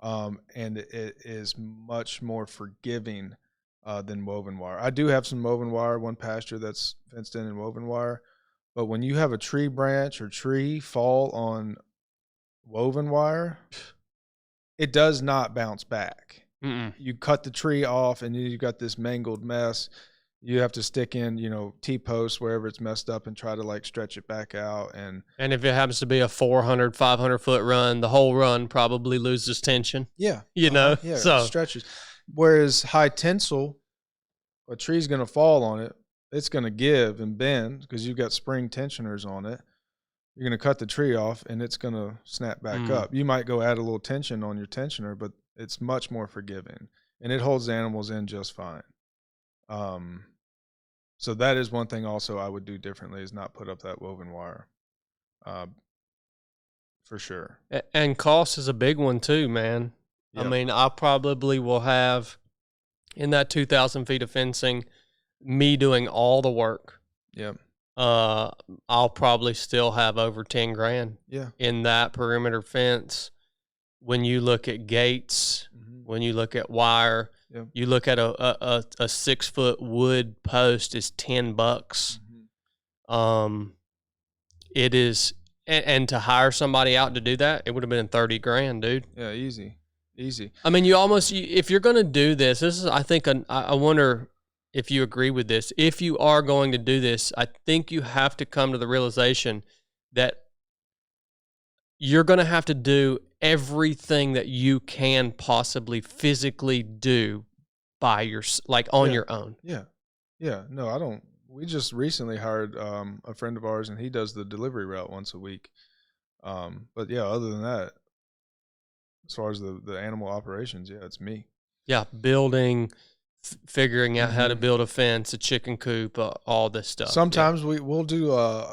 and it is much more forgiving than woven wire. I do have some woven wire, one pasture that's fenced in woven wire, but when you have a tree branch or tree fall on woven wire, it does not bounce back. You cut the tree off and you got this mangled mess. You have to stick in, T-posts wherever it's messed up and try to like stretch it back out. And if it happens to be a 400, 500 foot run, the whole run probably loses tension. Yeah. So stretches. Whereas high tensile, a tree's going to fall on it. It's going to give and bend because you've got spring tensioners on it. You're going to cut the tree off and it's going to snap back up. You might go add a little tension on your tensioner, but it's much more forgiving and it holds the animals in just fine. So that is one thing also I would do differently, is not put up that woven wire. For sure. And cost is a big one too, man. Yep. I mean, I probably will have, in that 2,000 feet of fencing, me doing all the work. Yep. I'll probably still have over 10 grand. Yeah. In that perimeter fence. When you look at gates, when you look at wire, you look at a 6 foot wood post is $10. It is, and to hire somebody out to do that, it would have been 30 grand, dude. Yeah, easy. I mean, if you're going to do this is, I think, I wonder if you agree with this. If you are going to do this, I think you have to come to the realization that you're going to have to do everything that you can possibly physically do by your own. Yeah. No, I don't. We just recently hired a friend of ours, and he does the delivery route once a week. But yeah, other than that, as far as the animal operations, it's me. Yeah, building, figuring out how to build a fence, a chicken coop, all this stuff. Sometimes we'll do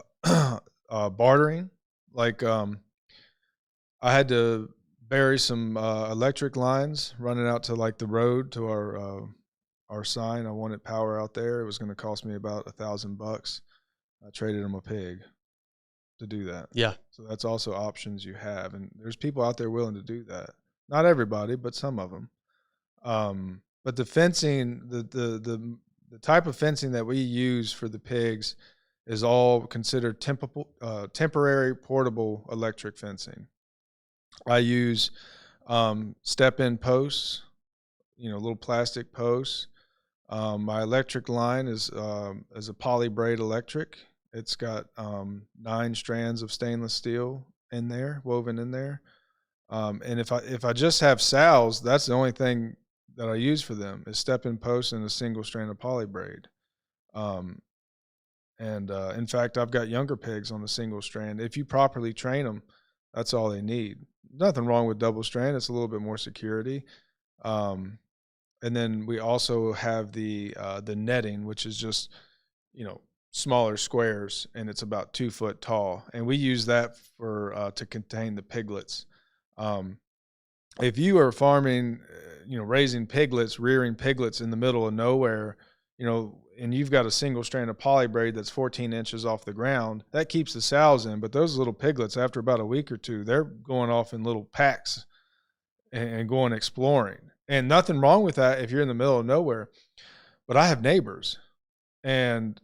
bartering. Like I had to bury some electric lines running out to like the road to our sign. I wanted power out there. It was going to cost me about $1,000. I traded him a pig to do that. Yeah. So that's also options you have, and there's people out there willing to do that. Not everybody, but some of them. But the fencing, the type of fencing that we use for the pigs is all considered temporary portable electric fencing. I use step-in posts, little plastic posts. My electric line is a poly braid electric. It's got 9 strands of stainless steel in there, woven in there. And if I just have sows, that's the only thing that I use for them is step-in posts and a single strand of poly braid. In fact, I've got younger pigs on the single strand. If you properly train them, that's all they need. Nothing wrong with double strand. It's a little bit more security. And then we also have the netting, which is just, smaller squares, and it's about 2 foot tall. And we use that for to contain the piglets. If you are farming, raising piglets, rearing piglets in the middle of nowhere, and you've got a single strand of poly braid that's 14 inches off the ground, that keeps the sows in. But those little piglets, after about a week or two, they're going off in little packs and going exploring. And nothing wrong with that if you're in the middle of nowhere. But I have neighbors. And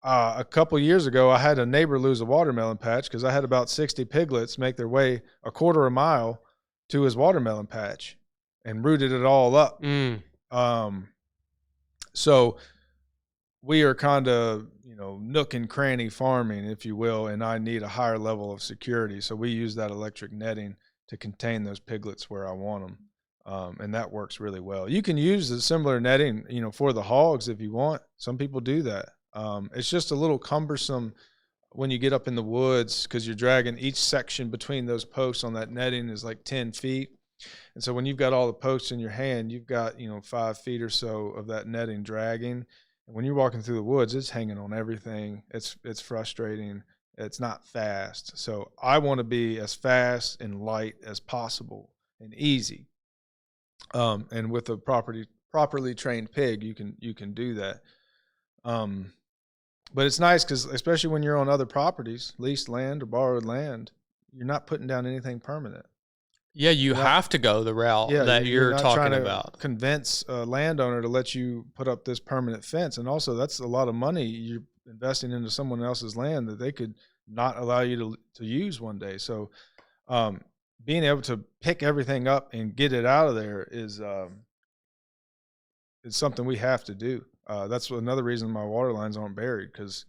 a couple years ago, I had a neighbor lose a watermelon patch because I had about 60 piglets make their way a quarter of a mile to his watermelon patch and rooted it all up. So we are kind of, nook and cranny farming, if you will, and I need a higher level of security. So we use that electric netting to contain those piglets where I want them. And that works really well. You can use the similar netting, for the hogs if you want. Some people do that. It's just a little cumbersome when you get up in the woods because you're dragging each section between those posts on that netting is like 10 feet. And so when you've got all the posts in your hand, you've got, 5 feet or so of that netting dragging. And when you're walking through the woods, it's hanging on everything. It's frustrating. It's not fast. So I want to be as fast and light as possible and easy. And with a properly trained pig, you can do that. But it's nice because especially when you're on other properties, leased land or borrowed land, you're not putting down anything permanent. Yeah, you have to go the route that you're talking about. Convince a landowner to let you put up this permanent fence, and also that's a lot of money you're investing into someone else's land that they could not allow you to use one day. So, being able to pick everything up and get it out of there is something we have to do. That's another reason my water lines aren't buried, because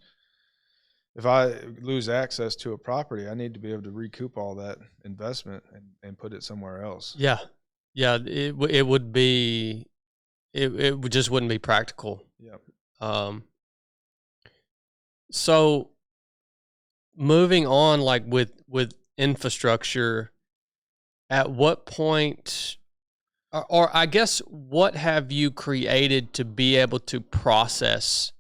if I lose access to a property, I need to be able to recoup all that investment and put it somewhere else. Yeah. Yeah. It just wouldn't be practical. Yeah. So moving on, like with infrastructure, at what point, or I guess, what have you created to be able to process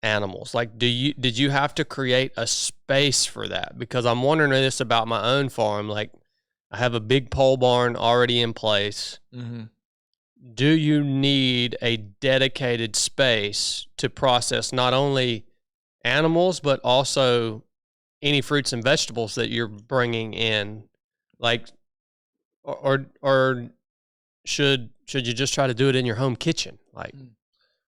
animals? Like, did you have to create a space for that? Because I'm wondering this about my own farm. Like, I have a big pole barn already in place. Mm-hmm. Do you need a dedicated space to process not only animals, but also any fruits and vegetables that you're bringing in? Like, or should you just try to do it in your home kitchen? Like,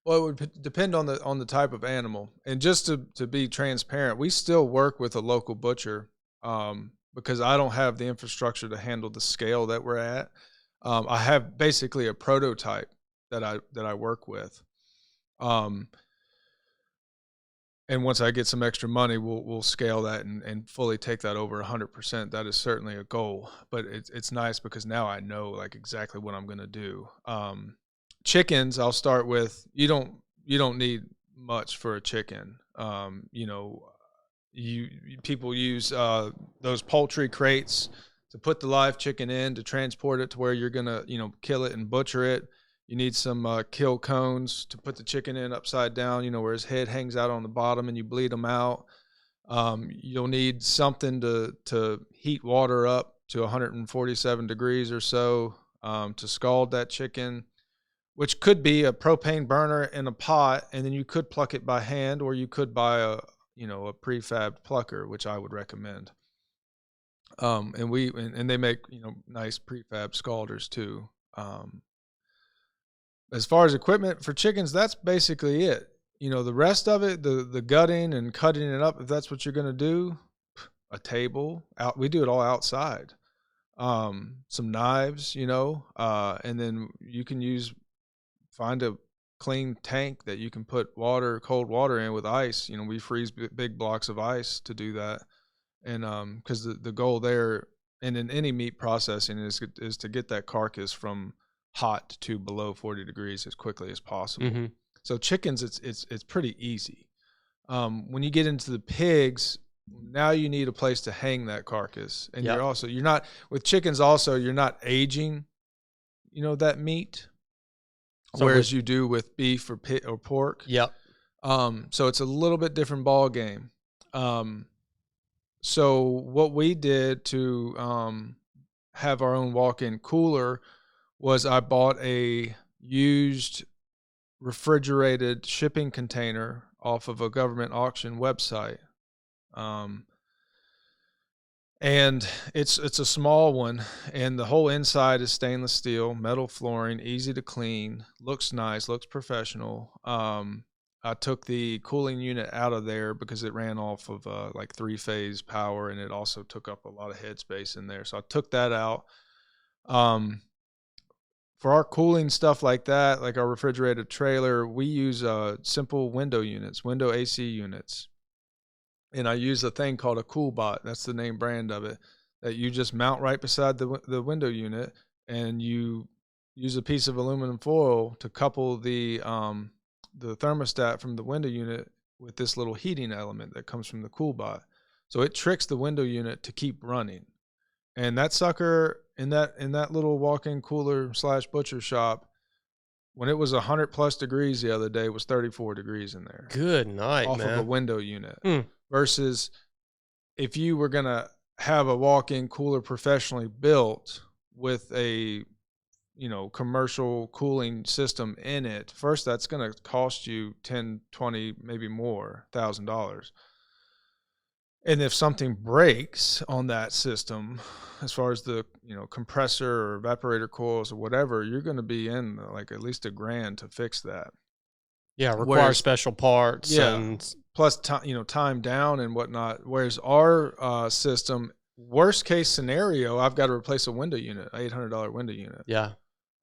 well, it would depend on the type of animal. And just to be transparent, we still work with a local butcher because I don't have the infrastructure to handle the scale that we're at. I have basically a prototype that I work with. And once I get some extra money, we'll scale that and fully take that over 100%. That is certainly a goal, but it's nice because now I know like exactly what I'm going to do. Chickens, I'll start with. You don't need much for a chicken. People use those poultry crates to put the live chicken in to transport it to where you're gonna kill it and butcher it. You need some kill cones to put the chicken in upside down, where his head hangs out on the bottom and you bleed them out. You'll need something to heat water up to 147 degrees or so to scald that chicken, which could be a propane burner in a pot, and then you could pluck it by hand, or you could buy a prefabbed plucker, which I would recommend. And they make nice prefab scalders too. As far as equipment for chickens, that's basically it. The rest of it, the gutting and cutting it up, if that's what you're going to do, a table out. We do it all outside. Some knives, and then you can find a clean tank that you can put cold water in with ice. We freeze big blocks of ice to do that. And because the goal there, and in any meat processing, is to get that carcass from hot to below 40 degrees as quickly as possible. Mm-hmm. So chickens, it's pretty easy. When you get into the pigs, now you need a place to hang that carcass, and Yep. you're not with chickens. Also, you're not aging, that meat, So whereas you do with beef or pork. Yep. So it's a little bit different ball game. So what we did to have our own walk-in cooler was I bought a used refrigerated shipping container off of a government auction website. And it's a small one, and the whole inside is stainless steel, metal flooring, easy to clean, looks nice, looks professional. I took the cooling unit out of there because it ran off of like 3-phase power, and it also took up a lot of headspace in there. So I took that out. For our cooling stuff like that, like our refrigerated trailer, we use simple window units, window AC units. And I use a thing called a CoolBot. That's the name brand of it, that you just mount right beside the window unit, and you use a piece of aluminum foil to couple the thermostat from the window unit with this little heating element that comes from the CoolBot. So it tricks the window unit to keep running. And that sucker in that little walk-in cooler / butcher shop, when it was 100+ degrees the other day, it was 34 degrees in there. Good night, off man. of a window unit. Versus if you were going to have a walk-in cooler professionally built with a, commercial cooling system in it, first, that's going to cost you 10, 20, maybe more, $1,000. And if something breaks on that system, as far as the, compressor or evaporator coils or whatever, you're going to be in like at least $1,000 to fix that. Yeah, requires special parts. Yeah. And plus time down and whatnot. Whereas our system, worst case scenario, I've got to replace a window unit, an $800 window unit. Yeah.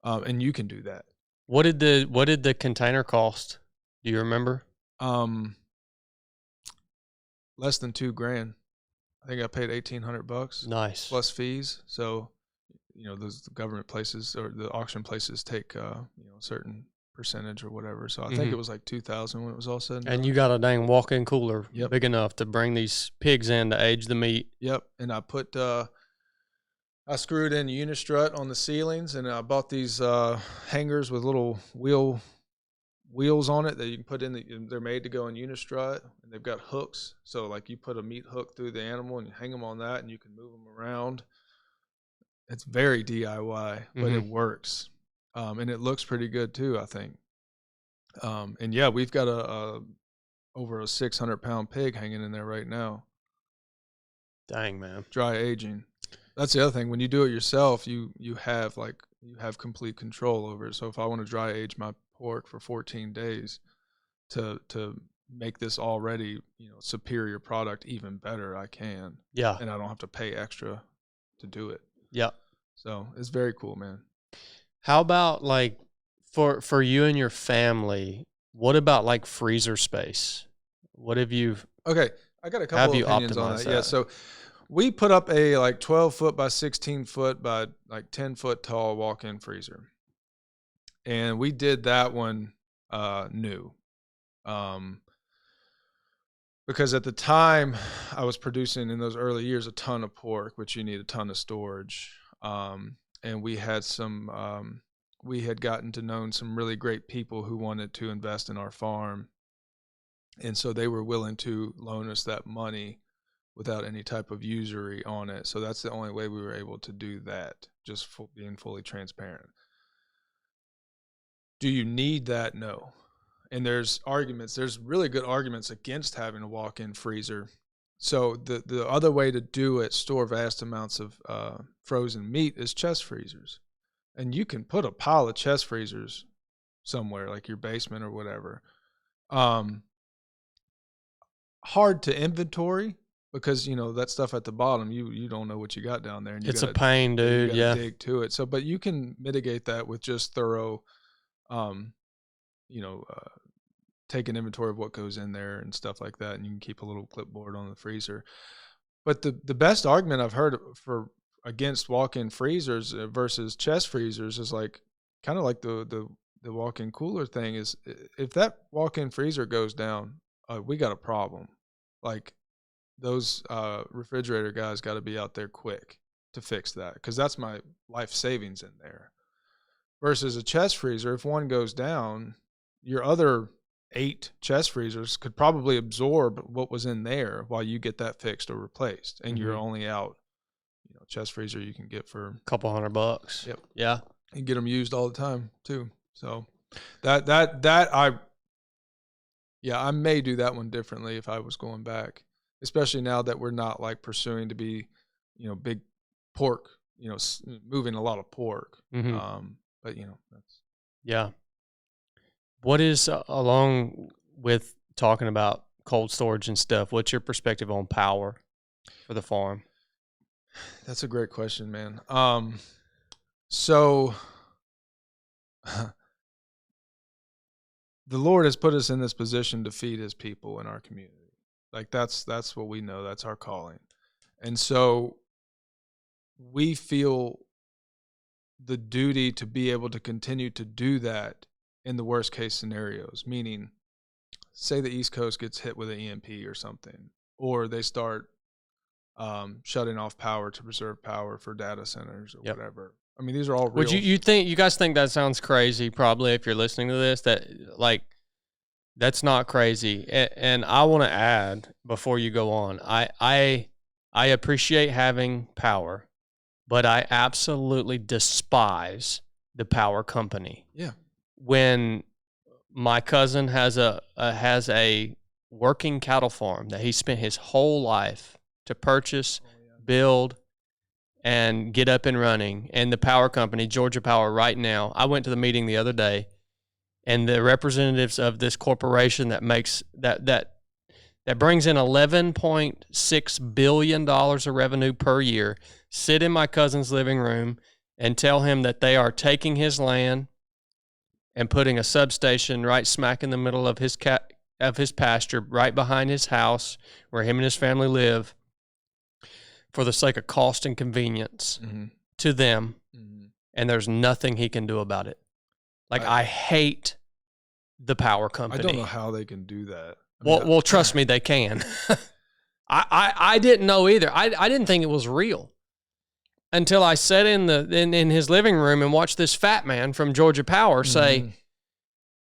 And you can do that. What did the container cost? Do you remember? Less than $2,000. I think I paid $1,800. Nice. Plus fees. So, those government places or the auction places take a certain percentage or whatever. So I think it was like $2,000 when it was all said and done. And you got a dang walk-in cooler Yep. big enough to bring these pigs in to age the meat. Yep. And I put I screwed in Unistrut on the ceilings, and I bought these hangers with little wheels on it that you can put in. They're made to go in Unistrut, and they've got hooks. So like you put a meat hook through the animal and you hang them on that, and you can move them around. It's very DIY, but it works. And it looks pretty good too, I think. And yeah, we've got over a 600-pound pig hanging in there right now. Dang, man. Dry aging. That's the other thing. When you do it yourself, you have complete control over it. So if I want to dry age my pork for 14 days to make this already, superior product even better, I can. Yeah. And I don't have to pay extra to do it. Yeah. So it's very cool, man. How about like for you and your family, what about like freezer space? What have you Okay, I got a couple of opinions on that. Yeah, so we put up a like 12-foot by 16-foot by like 10-foot tall walk-in freezer. And we did that one new. Because at the time I was producing in those early years a ton of pork, which you need a ton of storage. And we had we had gotten to know some really great people who wanted to invest in our farm. And so they were willing to loan us that money without any type of usury on it. So that's the only way we were able to do that, just being fully transparent. Do you need that? No. And there's really good arguments against having a walk-in freezer. So the other way to do it, store vast amounts of frozen meat, is chest freezers. And you can put a pile of chest freezers somewhere, like your basement or whatever. Hard to inventory because, that stuff at the bottom, you don't know what you got down there. And it's a pain, dude. You gotta dig to it. So, but you can mitigate that with just thorough, take an inventory of what goes in there and stuff like that. And you can keep a little clipboard on the freezer. But the best argument I've heard against walk-in freezers versus chest freezers is like, kind of like the walk-in cooler thing is, if that walk-in freezer goes down, we got a problem. Like, those refrigerator guys got to be out there quick to fix that, because that's my life savings in there. Versus a chest freezer, if one goes down, your other 8 chest freezers could probably absorb what was in there while you get that fixed or replaced, and you're only out, chest freezer you can get for a couple $100. Yep. Yeah. And get them used all the time too. So I may do that one differently if I was going back, especially now that we're not like pursuing to be, big pork, moving a lot of pork. But that's. Yeah. What is, along with talking about cold storage and stuff, what's your perspective on power for the farm? That's a great question, man. So the Lord has put us in this position to feed his people in our community. Like, that's what we know. That's our calling. And so we feel the duty to be able to continue to do that in the worst case scenarios, meaning, say the East Coast gets hit with an EMP or something, or they start shutting off power to preserve power for data centers or whatever. I mean, these are all real. Would you guys think that sounds crazy? Probably, if you're listening to this, that like, that's not crazy. And I want to add before you go on, I appreciate having power, but I absolutely despise the power company. Yeah. When my cousin has a working cattle farm that he spent his whole life to purchase, build, and get up and running, and the power company, Georgia Power, right now, I went to the meeting the other day, and the representatives of this corporation that makes that brings in $11.6 billion of revenue per year sit in my cousin's living room and tell him that they are taking his land and putting a substation right smack in the middle of his pasture, right behind his house where him and his family live, for the sake of cost and convenience to them, and there's nothing he can do about it. Like, I hate the power company. I don't know how they can do that. Well, trust me, they can. I didn't know either. I didn't think it was real until I sat in his living room and watched this fat man from Georgia Power say,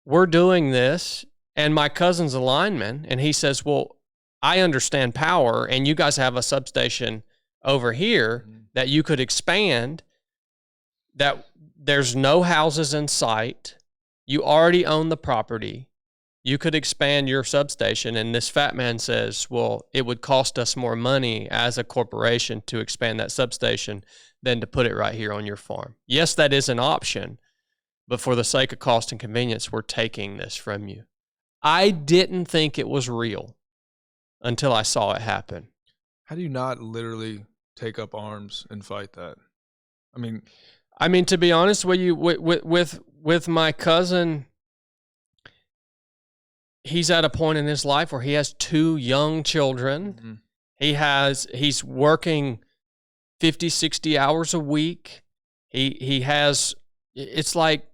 we're doing this, and my cousin's a lineman, and he says, well, I understand power, and you guys have a substation over here that you could expand, that there's no houses in sight. You already own the property. You could expand your substation. And this fat man says, well, it would cost us more money as a corporation to expand that substation than to put it right here on your farm. Yes, that is an option, but for the sake of cost and convenience, we're taking this from you. I didn't think it was real until I saw it happen. How do you not literally take up arms and fight that? I mean, to be honest with you, with my cousin, he's at a point in his life where he has 2 young children. He's working 50, 60 hours a week. It's like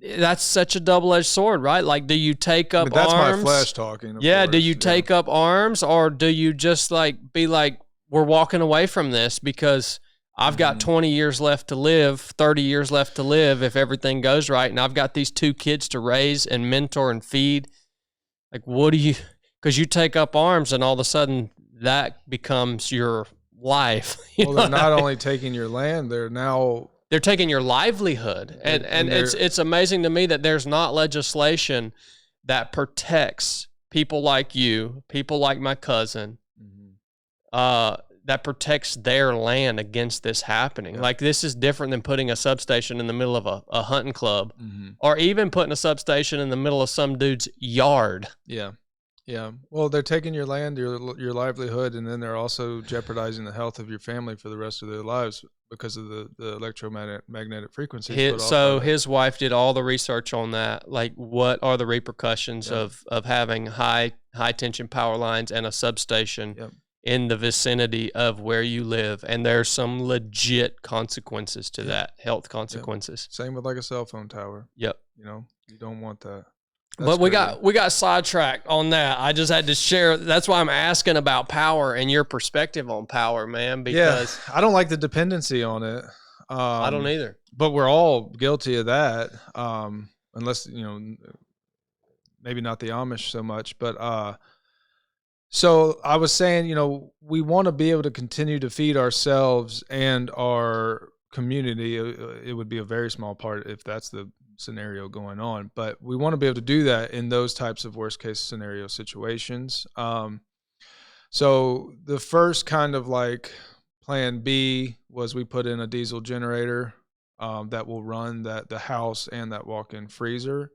that's such a double-edged sword, right? Like, do you take up that's arms? That's my flesh talking. Yeah, do you take up arms, or do you just be like, we're walking away from this because I've got 20 years left to live, 30 years left to live if everything goes right, and I've got these 2 kids to raise and mentor and feed. Like, what do you, because you take up arms and all of a sudden that becomes your life. Well, they're not only taking your land, they're taking your livelihood. And it's amazing to me that there's not legislation that protects people like you, people like my cousin, that protects their land against this happening. Yeah. Like, this is different than putting a substation in the middle of a hunting club, or even putting a substation in the middle of some dude's yard. Yeah. Yeah. Well, they're taking your land, your livelihood, and then they're also jeopardizing the health of your family for the rest of their lives because of the electromagnetic frequencies. So his wife did all the research on that. Like, what are the repercussions of having high tension power lines and a substation in the vicinity of where you live, and there's some legit consequences to that, health consequences. Same with like a cell phone tower. Yep. You know, you don't want that. But we got sidetracked on that. I just had to share. That's why I'm asking about power and your perspective on power, man. Because I don't like the dependency on it. I don't either. But we're all guilty of that, unless, you know, maybe not the Amish so much. But so I was saying, you know, we want to be able to continue to feed ourselves and our community. It would be a very small part if that's the scenario going on, but we want to be able to do that in those types of worst case scenario situations. So the first kind of like plan B was we put in a diesel generator that will run the house and that walk-in freezer.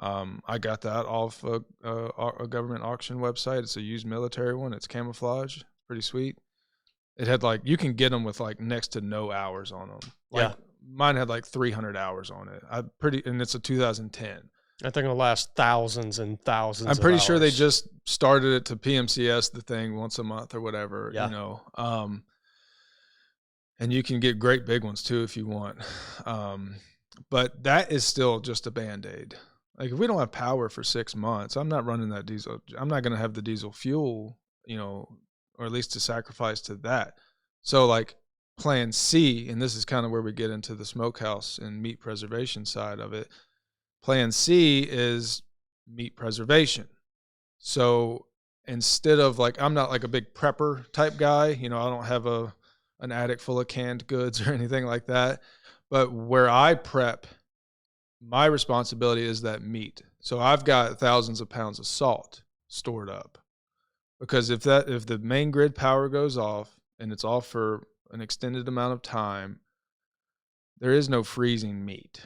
I got that off a government auction website. It's a used military one. It's camouflage, pretty sweet. It had like, you can get them with like next to no hours on them. Like, mine had like 300 hours on it. And it's a 2010. I think it'll last thousands and thousands. I'm pretty sure they just started it to PMCS the thing once a month or whatever, you know. And you can get great big ones too if you want. But that is still just a Band-Aid. Like if we don't have power for 6 months, I'm not running that diesel. I'm not going to have the diesel fuel, you know, or at least to sacrifice to that. So like plan C, and this is kind of where we get into the smokehouse and meat preservation side of it. Plan C is meat preservation. So instead of like, I'm not like a big prepper type guy, you know, I don't have an attic full of canned goods or anything like that. But where I prep, my responsibility is that meat. So I've got thousands of pounds of salt stored up. Because if the main grid power goes off and it's off for an extended amount of time, there is no freezing meat.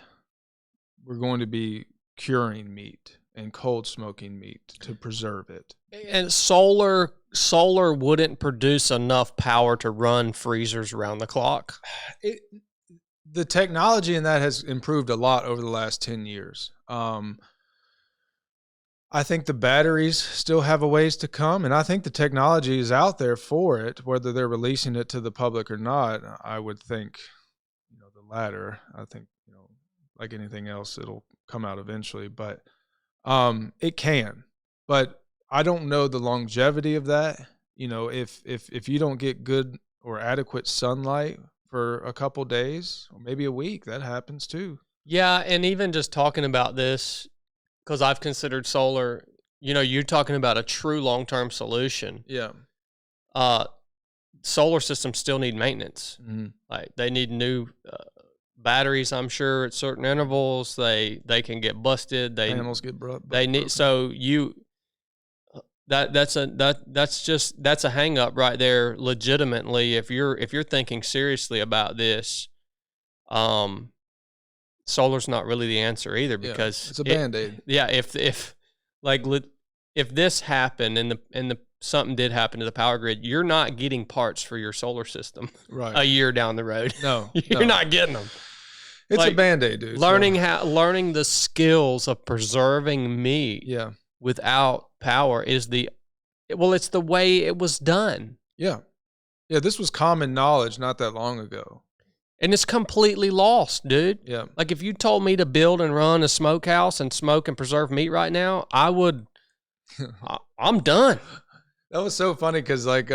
We're going to be curing meat and cold smoking meat to preserve it. And solar wouldn't produce enough power to run freezers around the clock. The technology in that has improved a lot over the last 10 years. I think the batteries still have a ways to come, and I think the technology is out there for it. Whether they're releasing it to the public or not, I would think, you know, the latter. I think, you know, like anything else, it'll come out eventually, but it can. But I don't know the longevity of that. You know, if you don't get good or adequate sunlight for a couple days or maybe a week, that happens too. Yeah, and even just talking about this, because I've considered solar, you know, you're talking about a true long-term solution. Yeah. Solar systems still need maintenance. Mm-hmm. Like they need new batteries, I'm sure, at certain intervals. They can get busted. Panels get broken. They need, so you, that's a hang up right there. Legitimately, if you're thinking seriously about this, solar's not really the answer either, because it's a Band-Aid. Yeah, if this happened and the something did happen to the power grid, you're not getting parts for your solar system a year down the road. No, you're not getting them. It's like, a Band-Aid, dude. Learning the skills of preserving meat without power is it's the way it was done. Yeah. Yeah, this was common knowledge not that long ago. And it's completely lost, dude. Yeah. Like if you told me to build and run a smokehouse and smoke and preserve meat right now, I would, I'm done. That was so funny because like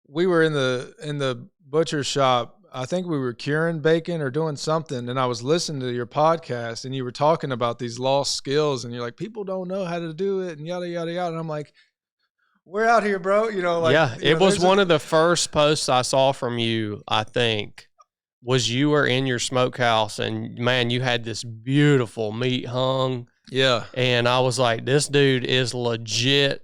we were in the butcher shop. I think we were curing bacon or doing something, and I was listening to your podcast, and you were talking about these lost skills, and you're like, people don't know how to do it, and yada yada yada. And I'm like, we're out here, bro. You know, like it was one of the first posts I saw from you, I think, was you were in your smokehouse, and man, you had this beautiful meat hung. Yeah. And I was like, this dude is legit,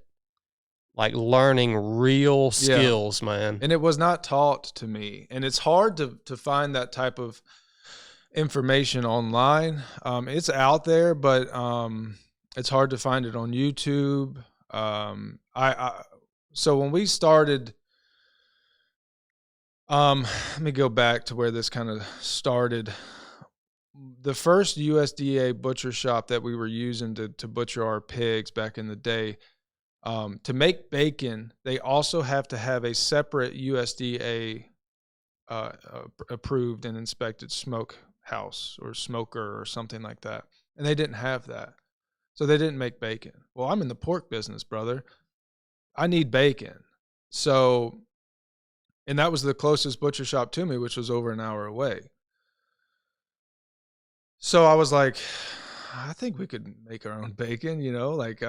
like learning real skills, man. And it was not taught to me. And it's hard to find that type of information online. It's out there, but it's hard to find it on YouTube. So when we started, let me go back to where this kind of started. The first USDA butcher shop that we were using to butcher our pigs back in the day, To make bacon, they also have to have a separate USDA approved and inspected smoke house or smoker or something like that. And they didn't have that. So they didn't make bacon. Well, I'm in the pork business, brother. I need bacon. So, and that was the closest butcher shop to me, which was over an hour away. So I was like, I think we could make our own bacon, like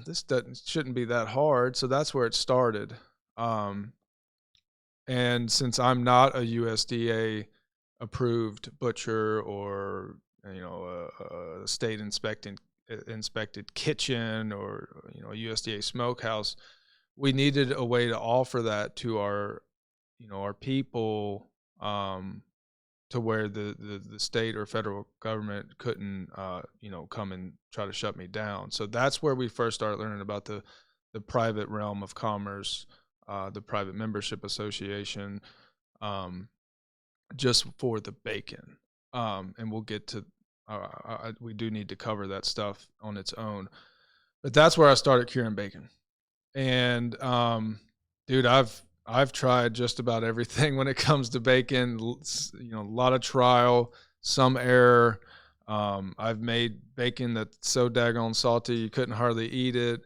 this shouldn't be that hard. So that's where it started. And since I'm not a USDA approved butcher or a state inspected kitchen or a USDA smokehouse, we needed a way to offer that to our people, to where the state or federal government couldn't come and try to shut me down. So that's where we first started learning about the private realm of commerce, the private membership association, just for the bacon. And we'll get to we do need to cover that stuff on its own. But that's where I started curing bacon. And dude, I've tried just about everything when it comes to bacon. A lot of trial, some error. I've made bacon that's so daggone salty you couldn't hardly eat it.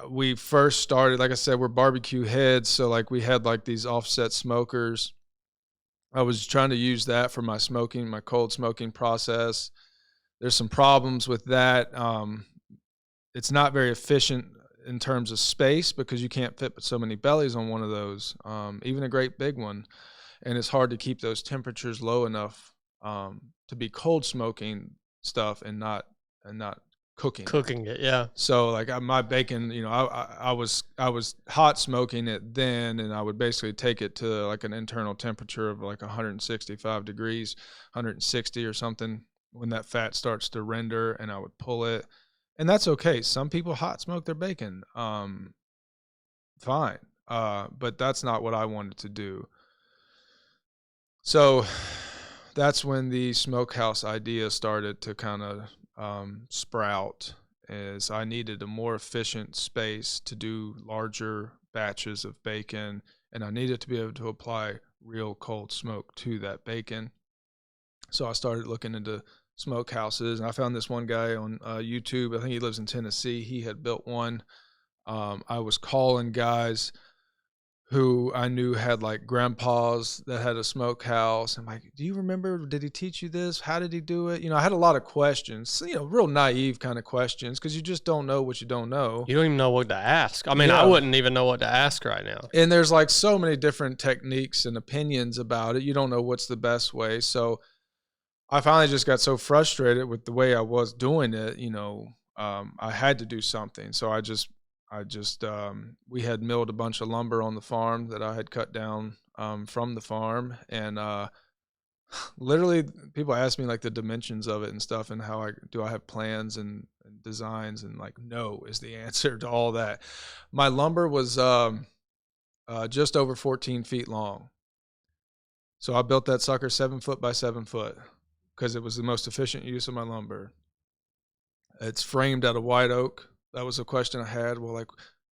We first started, like I said, we're barbecue heads, so like we had like these offset smokers. I was trying to use that for my cold smoking process. There's some problems with that. It's not very efficient in terms of space because you can't fit so many bellies on one of those, even a great big one. And it's hard to keep those temperatures low enough to be cold smoking stuff and not cooking it. Yeah. So like my bacon, I was hot smoking it then, and I would basically take it to like an internal temperature of like 165 degrees, 160 or something when that fat starts to render, and I would pull it. And that's okay. Some people hot smoke their bacon. Fine. But that's not what I wanted to do. So that's when the smokehouse idea started to kind of sprout, as I needed a more efficient space to do larger batches of bacon, and I needed to be able to apply real cold smoke to that bacon. So I started looking into smokehouses, and I found this one guy on YouTube. I think he lives in Tennessee. He had built one. I was calling guys who I knew had like grandpas that had a smokehouse. I'm like, do you remember, did he teach you this? How did he do it? I had a lot of questions, real naive kind of questions, because you just don't know what you don't know. You don't even know what to ask. I mean, I wouldn't even know what to ask right now. And there's like so many different techniques and opinions about it. You don't know what's the best way. So I finally just got so frustrated with the way I was doing it. I had to do something. So I just we had milled a bunch of lumber on the farm that I had cut down from the farm, and literally people ask me like the dimensions of it and stuff, and how I have plans and designs, and like no is the answer to all that. My lumber was just over 14 feet long, so I built that sucker 7 foot by 7 foot because it was the most efficient use of my lumber. It's framed out of white oak. That was a question I had. Well, like,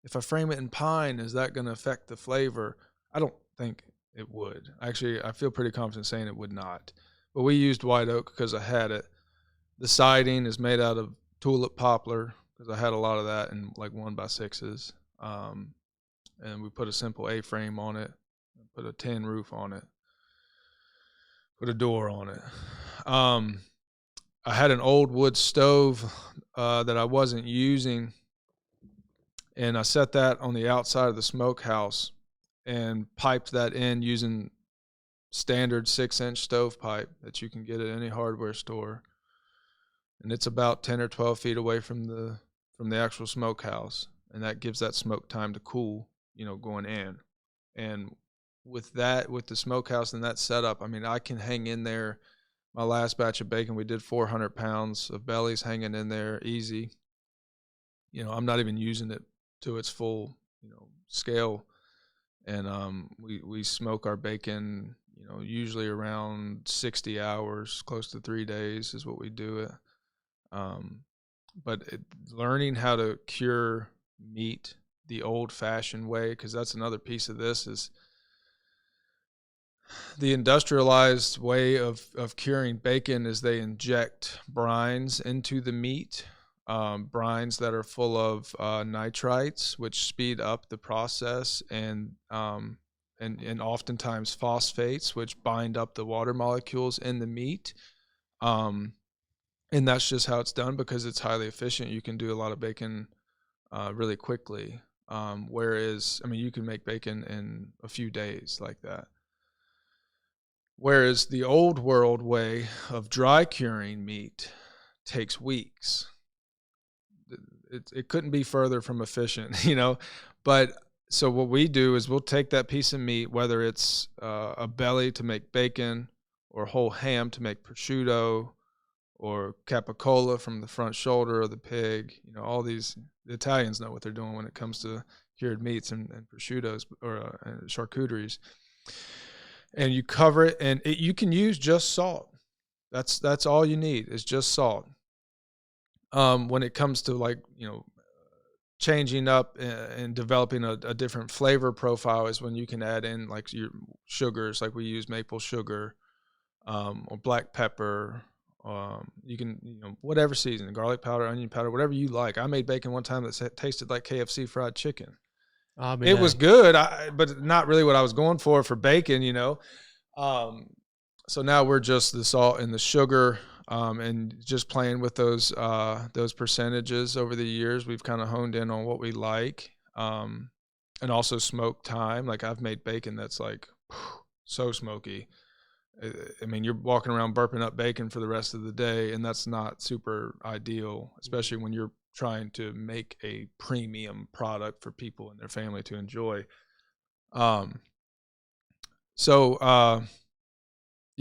if I frame it in pine, is that going to affect the flavor? I don't think it would. Actually, I feel pretty confident saying it would not. But we used white oak because I had it. The siding is made out of tulip poplar because I had a lot of that in like 1x6s. And we put a simple A-frame on it, put a tin roof on it, put a door on it. I had an old wood stove that I wasn't using, and I set that on the outside of the smokehouse and piped that in using standard 6-inch stovepipe that you can get at any hardware store. And it's about 10 or 12 feet away from the actual smokehouse, and that gives that smoke time to cool, going in. And with the smokehouse and that setup, I mean, I can hang in there. My last batch of bacon, we did 400 pounds of bellies hanging in there easy. I'm not even using it to its full, scale. And we smoke our bacon, usually around 60 hours, close to 3 days is what we do it. but learning how to cure meat the old-fashioned way, because that's another piece of this, is the industrialized way of curing bacon is they inject brines into the meat, brines that are full of nitrites, which speed up the process, and oftentimes phosphates, which bind up the water molecules in the meat. And that's just how it's done because it's highly efficient. You can do a lot of bacon really quickly. Whereas, I mean, you can make bacon in a few days like that. Whereas the old world way of dry curing meat takes weeks. It couldn't be further from efficient, you know. But so what we do is we'll take that piece of meat, whether it's a belly to make bacon, or whole ham to make prosciutto, or capicola from the front shoulder of the pig. You know, all these, the Italians know what they're doing when it comes to cured meats and prosciuttos or charcuteries. And you cover it, and you can use just salt. That's all you need is just salt. When it comes to, like, you know, changing up and developing a different flavor profile is when you can add in like your sugars, like we use maple sugar, or black pepper. You can, you know, whatever season, garlic powder, onion powder, whatever you like. I made bacon one time that tasted like KFC fried chicken. It was good, but not really what I was going for bacon, you know. So now we're just the salt and the sugar, and just playing with those percentages over the years. We've kind of honed in on what we like, and also smoke time. Like, I've made bacon that's like so smoky. I mean, you're walking around burping up bacon for the rest of the day, and that's not super ideal, especially when you're trying to make a premium product for people and their family to enjoy. Yeah,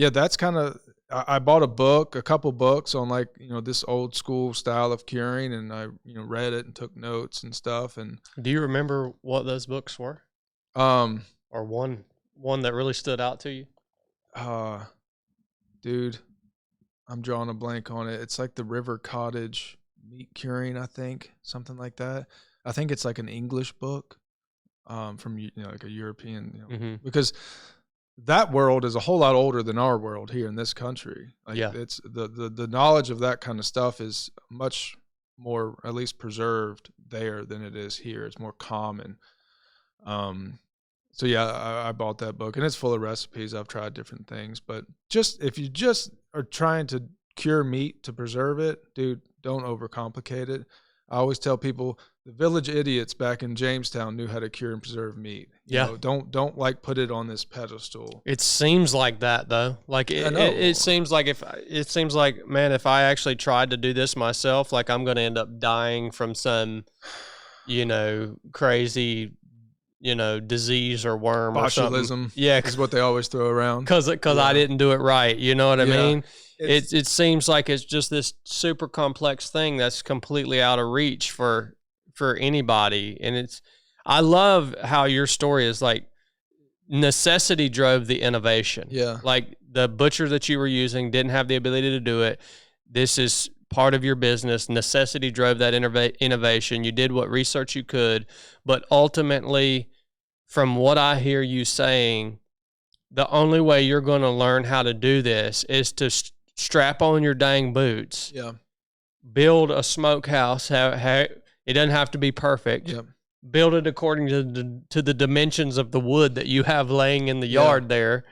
that's kind of, I bought a couple books on, like, you know, this old school style of curing, and I, you know, read it and took notes and stuff. And do you remember what those books were? Or one that really stood out to you? Dude, I'm drawing a blank on it. It's like the River Cottage Meat Curing, I think, something like that. I think it's like an English book, from, you know, like a European, you know, because that world is a whole lot older than our world here in this country. Like, it's the knowledge of that kind of stuff is much more, at least, preserved there than it is here. It's more common. So yeah, I bought that book, and it's full of recipes. I've tried different things, but just, if you just are trying to cure meat to preserve it, dude, don't overcomplicate it. I always tell people the village idiots back in Jamestown knew how to cure and preserve meat. You know, don't like put it on this pedestal. It seems like that though. Like it seems like man, if I actually tried to do this myself, like, I'm going to end up dying from some, you know, crazy, you know, disease or worm or something. Yeah, is what they always throw around. Because I didn't do it right. You know what I mean? It seems like it's just this super complex thing that's completely out of reach for anybody. And I love how your story is like, necessity drove the innovation. Yeah. Like, the butcher that you were using didn't have the ability to do it. This is part of your business. Necessity drove that innovation. You did what research you could, but ultimately, from what I hear you saying, the only way you're going to learn how to do this is to strap on your dang boots. Yeah. Build a smokehouse. It doesn't have to be perfect. Yeah. Build it according to the dimensions of the wood that you have laying in the yard there,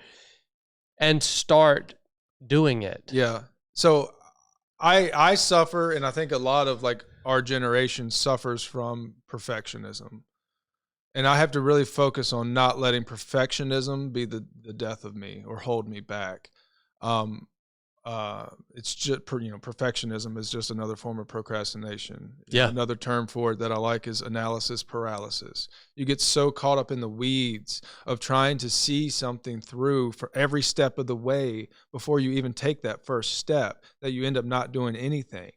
and start doing it. Yeah. So I suffer, and I think a lot of, like, our generation suffers from perfectionism. And I have to really focus on not letting perfectionism be the death of me or hold me back. It's just, you know, perfectionism is just another form of procrastination. Yeah. Another term for it that I like is analysis paralysis. You get so caught up in the weeds of trying to see something through for every step of the way before you even take that first step that you end up not doing anything.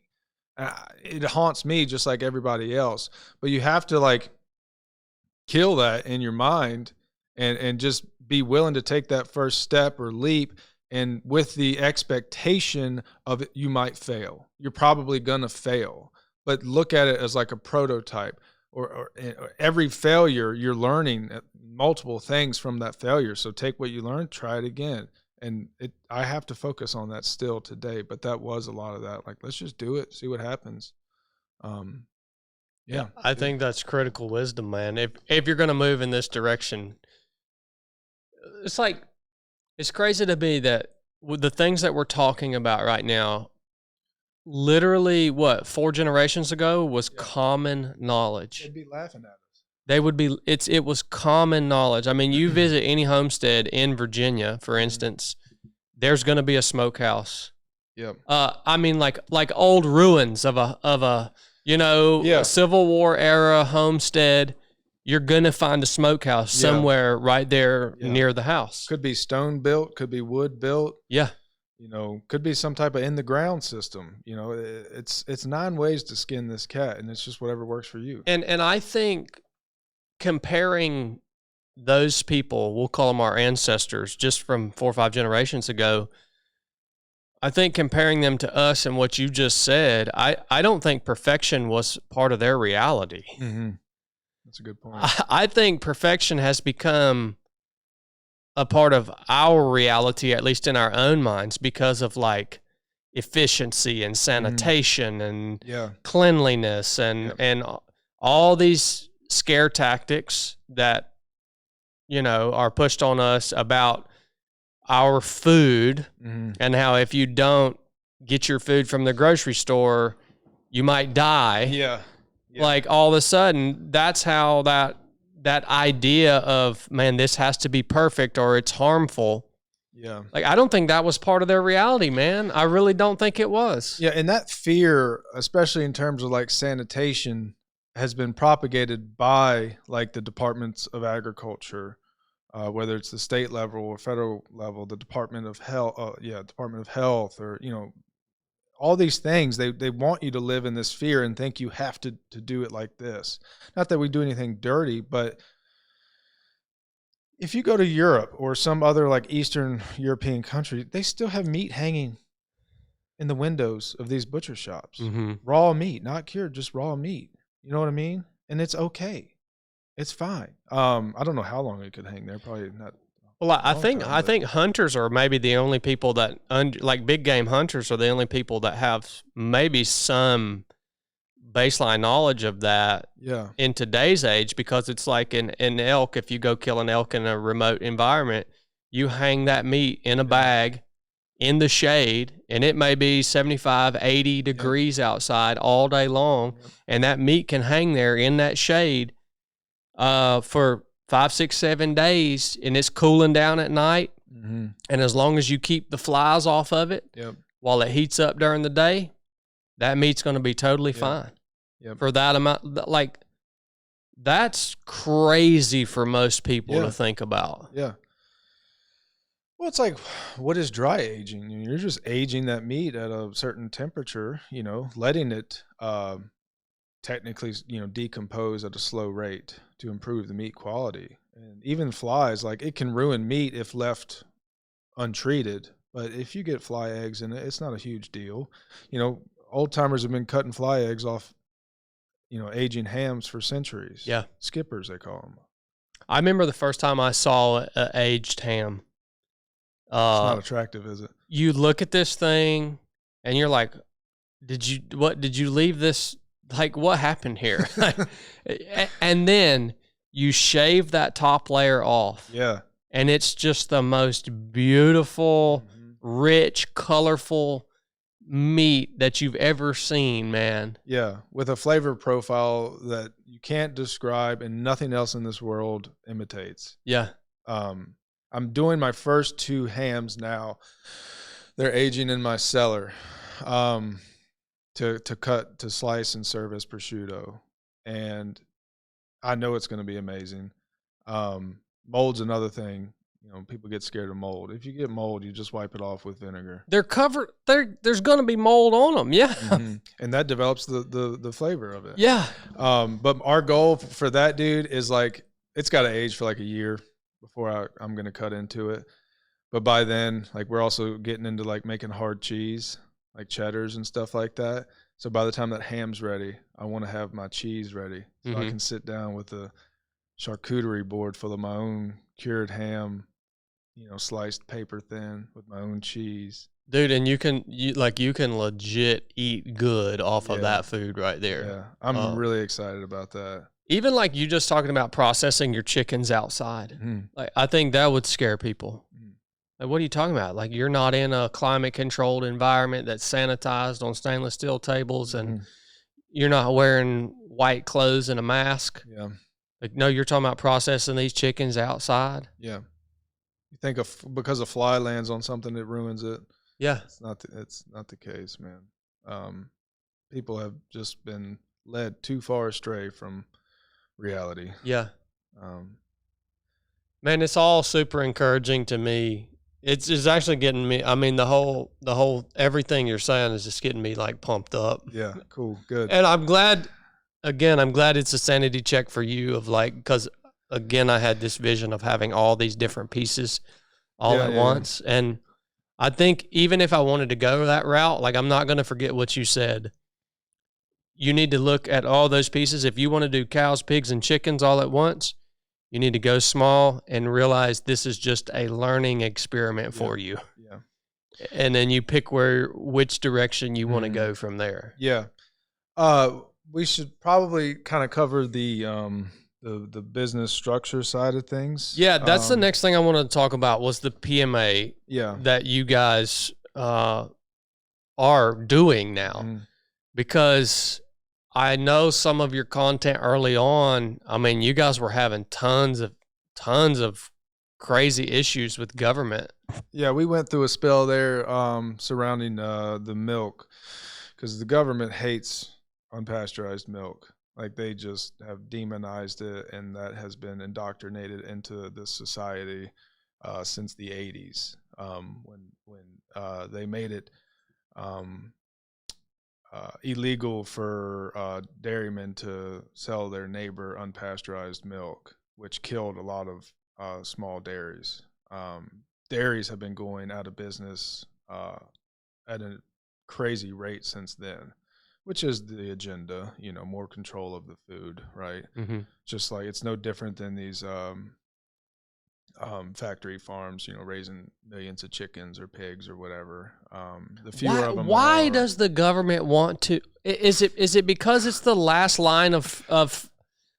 It haunts me just like everybody else. But you have to, like, kill that in your mind and just be willing to take that first step or leap, and with the expectation of it, you might fail. You're probably going to fail, but look at it as like a prototype. Or every failure, you're learning multiple things from that failure. So take what you learned, try it again. And I have to focus on that still today, but that was a lot of that. Like, let's just do it, see what happens. Yeah, I think that's critical wisdom, man. If you're going to move in this direction, it's like, it's crazy to me that with the things that we're talking about right now, literally, 4 generations ago was common knowledge. They'd be laughing at us. They would be. It was common knowledge. I mean, you visit any homestead in Virginia, for instance, there's going to be a smokehouse. Yep. I mean, like old ruins of a Civil War era homestead. You're going to find a smokehouse somewhere right there near the house. Could be stone built, could be wood built. Yeah. Could be some type of in the ground system. It's 9 ways to skin this cat, and it's just whatever works for you. And I think comparing those people, we'll call them our ancestors, just from 4 or 5 generations ago, I think comparing them to us and what you just said, I don't think perfection was part of their reality. Mm-hmm. That's a good point. I think perfection has become a part of our reality, at least in our own minds, because of like efficiency and sanitation and cleanliness and all these scare tactics that, are pushed on us about our food and how if you don't get your food from the grocery store, you might die. Yeah. Like all of a sudden, that's how that idea of, man, this has to be perfect or it's harmful. Yeah. Like, I don't think that was part of their reality, man. I really don't think it was. Yeah. And that fear, especially in terms of like sanitation, has been propagated by like the departments of agriculture, whether it's the state level or federal level, the Department of Health, Department of Health, or, all these things. They want you to live in this fear and think you have to do it like this. Not that we do anything dirty, but if you go to Europe or some other like Eastern European country, they still have meat hanging in the windows of these butcher shops. Mm-hmm. Raw meat, not cured, just raw meat. You know what I mean? And it's okay. It's fine. I don't know how long it could hang there. Probably not. Well, I think hunters are maybe the only people that, like big game hunters, are the only people that have maybe some baseline knowledge of that in today's age, because it's like in elk, if you go kill an elk in a remote environment, you hang that meat in a bag in the shade, and it may be 75, 80 degrees outside all day long, and that meat can hang there in that shade for 5, 6, 7 days, and it's cooling down at night. Mm-hmm. And as long as you keep the flies off of it while it heats up during the day, that meat's going to be totally fine for that amount. Like, that's crazy for most people to think about. Yeah. Well, it's like, what is dry aging? You're just aging that meat at a certain temperature, letting it technically, decompose at a slow rate to improve the meat quality. And even flies, like, it can ruin meat if left untreated, but if you get fly eggs in it, it's not a huge deal. Old timers have been cutting fly eggs off, aging hams for centuries. Yeah. Skippers, they call them. I remember the first time I saw an aged ham. It's not attractive, is it? You look at this thing and you're like, did you leave this? Like, what happened here? And then you shave that top layer off. Yeah. And it's just the most beautiful, rich, colorful meat that you've ever seen, man. Yeah. With a flavor profile that you can't describe and nothing else in this world imitates. Yeah. I'm doing my first 2 hams now. They're aging in my cellar. To cut, to slice, and serve as prosciutto. And I know it's going to be amazing. Mold's another thing. People get scared of mold. If you get mold, you just wipe it off with vinegar. They're covered. There's going to be mold on them. Yeah. Mm-hmm. And that develops the flavor of it. Yeah. But our goal for that, dude, is like, it's got to age for like a year before I'm going to cut into it. But by then, like, we're also getting into like making hard cheese, like cheddars and stuff like that. So by the time that ham's ready, I want to have my cheese ready, so I Mhm. can sit down with a charcuterie board full of my own cured ham, sliced paper thin with my own cheese. Dude, and you can legit eat good off of Yeah, that food right there. yeah. I'm really excited about that. Even like you just talking about processing your chickens outside. Mhm. Like I think that would scare people. Mhm. Like, what are you talking about? Like you're not in a climate controlled environment that's sanitized on stainless steel tables, and Mhm. you're not wearing white clothes and a mask. Yeah, Like, no, you're talking about processing these chickens outside. yeah. You think because a fly lands on something, it ruins it. Yeah. It's not the case, man. People have just been led too far astray from reality. Yeah. Um, Man, it's all super encouraging to me. It's actually getting me. I mean, the whole everything you're saying is just getting me like pumped up. yeah, cool, good. And I'm glad. Again, I'm glad it's a sanity check for you of like, because again, I had this vision of having all these different pieces all Yeah, at yeah, once, and I think even if I wanted to go that route, like I'm not going to forget what you said. You need to look at all those pieces. If you want to do cows, pigs, and chickens all at once, you need to go small and realize this is just a learning experiment for you. Yeah, And then you pick which direction you want to go from there. yeah. We should probably kind of cover the business structure side of things. Yeah, that's the next thing I wanted to talk about was the PMA Yeah. that you guys are doing now. Because I know some of your content early on, I mean, you guys were having tons of crazy issues with government. Yeah, we went through a spell there surrounding the milk, because the government hates unpasteurized milk. Like they just have demonized it, and that has been indoctrinated into this society since the 80s, when they made it illegal for dairymen to sell their neighbor unpasteurized milk, which killed a lot of small dairies. Dairies have been going out of business at a crazy rate since then, which is the agenda, more control of the food, right? Mm-hmm. Just like it's no different than these factory farms, raising millions of chickens or pigs or whatever. The fewer of them. Why does the government want to? Is it because it's the last line of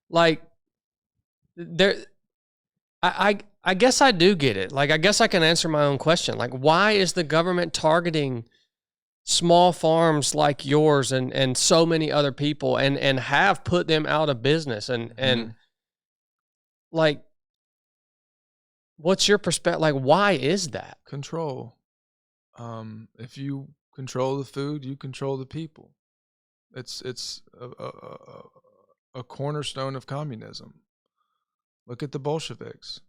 like there? I guess I do get it. Like I guess I can answer my own question. Like why is the government targeting small farms like yours and so many other people and have put them out of business and like? What's your perspective? Like, why is that? Control. If you control the food, you control the people. It's a cornerstone of communism. Look at the Bolsheviks.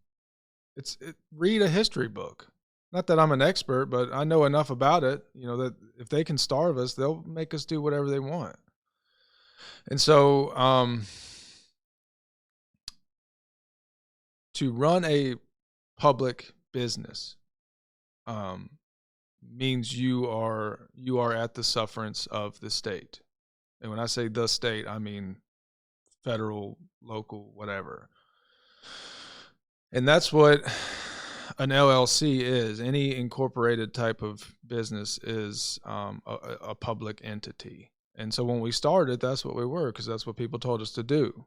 Read a history book. Not that I'm an expert, but I know enough about it, that if they can starve us, they'll make us do whatever they want. And so to run a public business means you are at the sufferance of the state. And when I say the state, I mean federal, local, whatever. And that's what an LLC is. Any incorporated type of business is a public entity. And so when we started, that's what we were, because that's what people told us to do.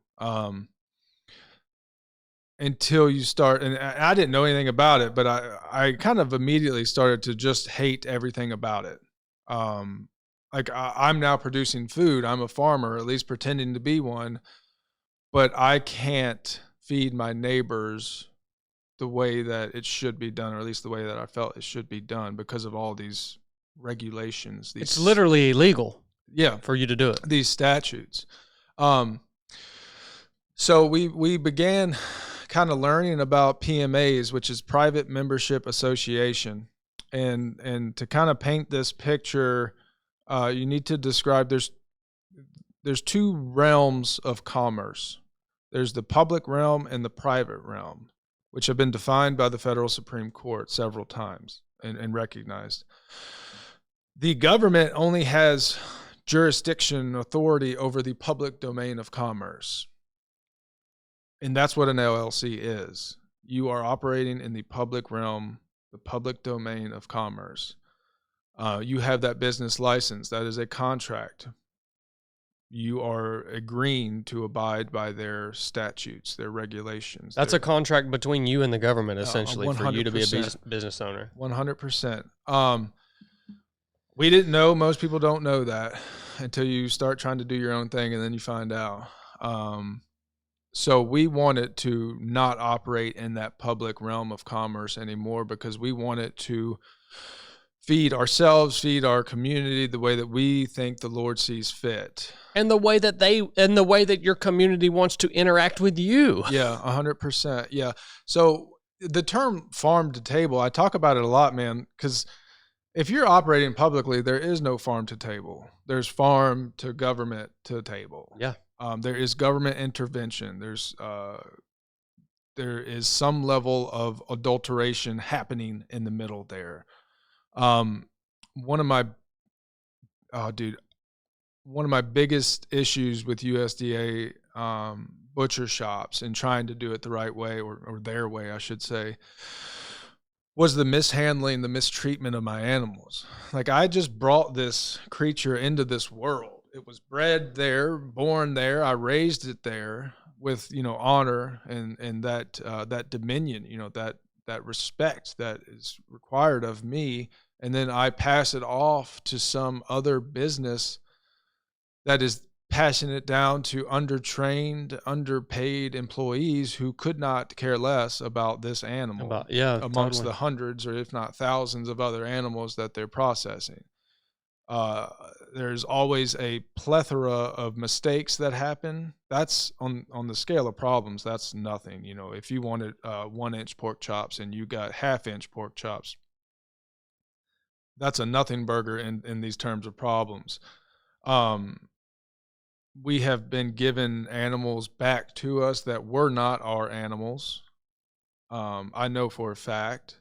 Until you start, and I didn't know anything about it, but I kind of immediately started to just hate everything about it. Like I'm now producing food. I'm a farmer, at least pretending to be one, but I can't feed my neighbors the way that it should be done, or at least the way that I felt it should be done, because of all these regulations. It's literally illegal. Yeah, for you to do it. These statutes. So we began kind of learning about PMAs, which is Private Membership Association, and to kind of paint this picture, you need to describe there's two realms of commerce. There's the public realm and the private realm, which have been defined by the federal Supreme Court several times and recognized. The government only has jurisdiction, authority over the public domain of commerce. And that's what an LLC is. You are operating in the public realm, the public domain of commerce. You have that business license. That is a contract. You are agreeing to abide by their statutes, their regulations. That's a contract between you and the government, essentially, for you to be a 100%. business owner. 100%. We didn't know. Most people don't know that until you start trying to do your own thing, and then you find out. So we wanted to not operate in that public realm of commerce anymore, because we wanted to feed ourselves, feed our community the way that we think the Lord sees fit. And the way that your community wants to interact with you. Yeah, 100%. Yeah. So the term farm to table, I talk about it a lot, man, because if you're operating publicly, there is no farm to table. There's farm to government to table. Yeah. There is government intervention. There is some level of adulteration happening in the middle there. One of my biggest issues with USDA butcher shops and trying to do it the right way, or their way, I should say, was the mishandling, the mistreatment of my animals. Like, I just brought this creature into this world. It was bred there, born there. I raised it there with, honor and that dominion, that respect that is required of me. And then I pass it off to some other business that is passing it down to undertrained, underpaid employees who could not care less about this animal amongst the hundreds, or if not thousands, of other animals that they're processing. There's always a plethora of mistakes that happen. That's on the scale of problems. That's nothing. If you wanted 1-inch pork chops and you got 1/2-inch pork chops, that's a nothing burger in these terms of problems. We have been given animals back to us that were not our animals. I know for a fact.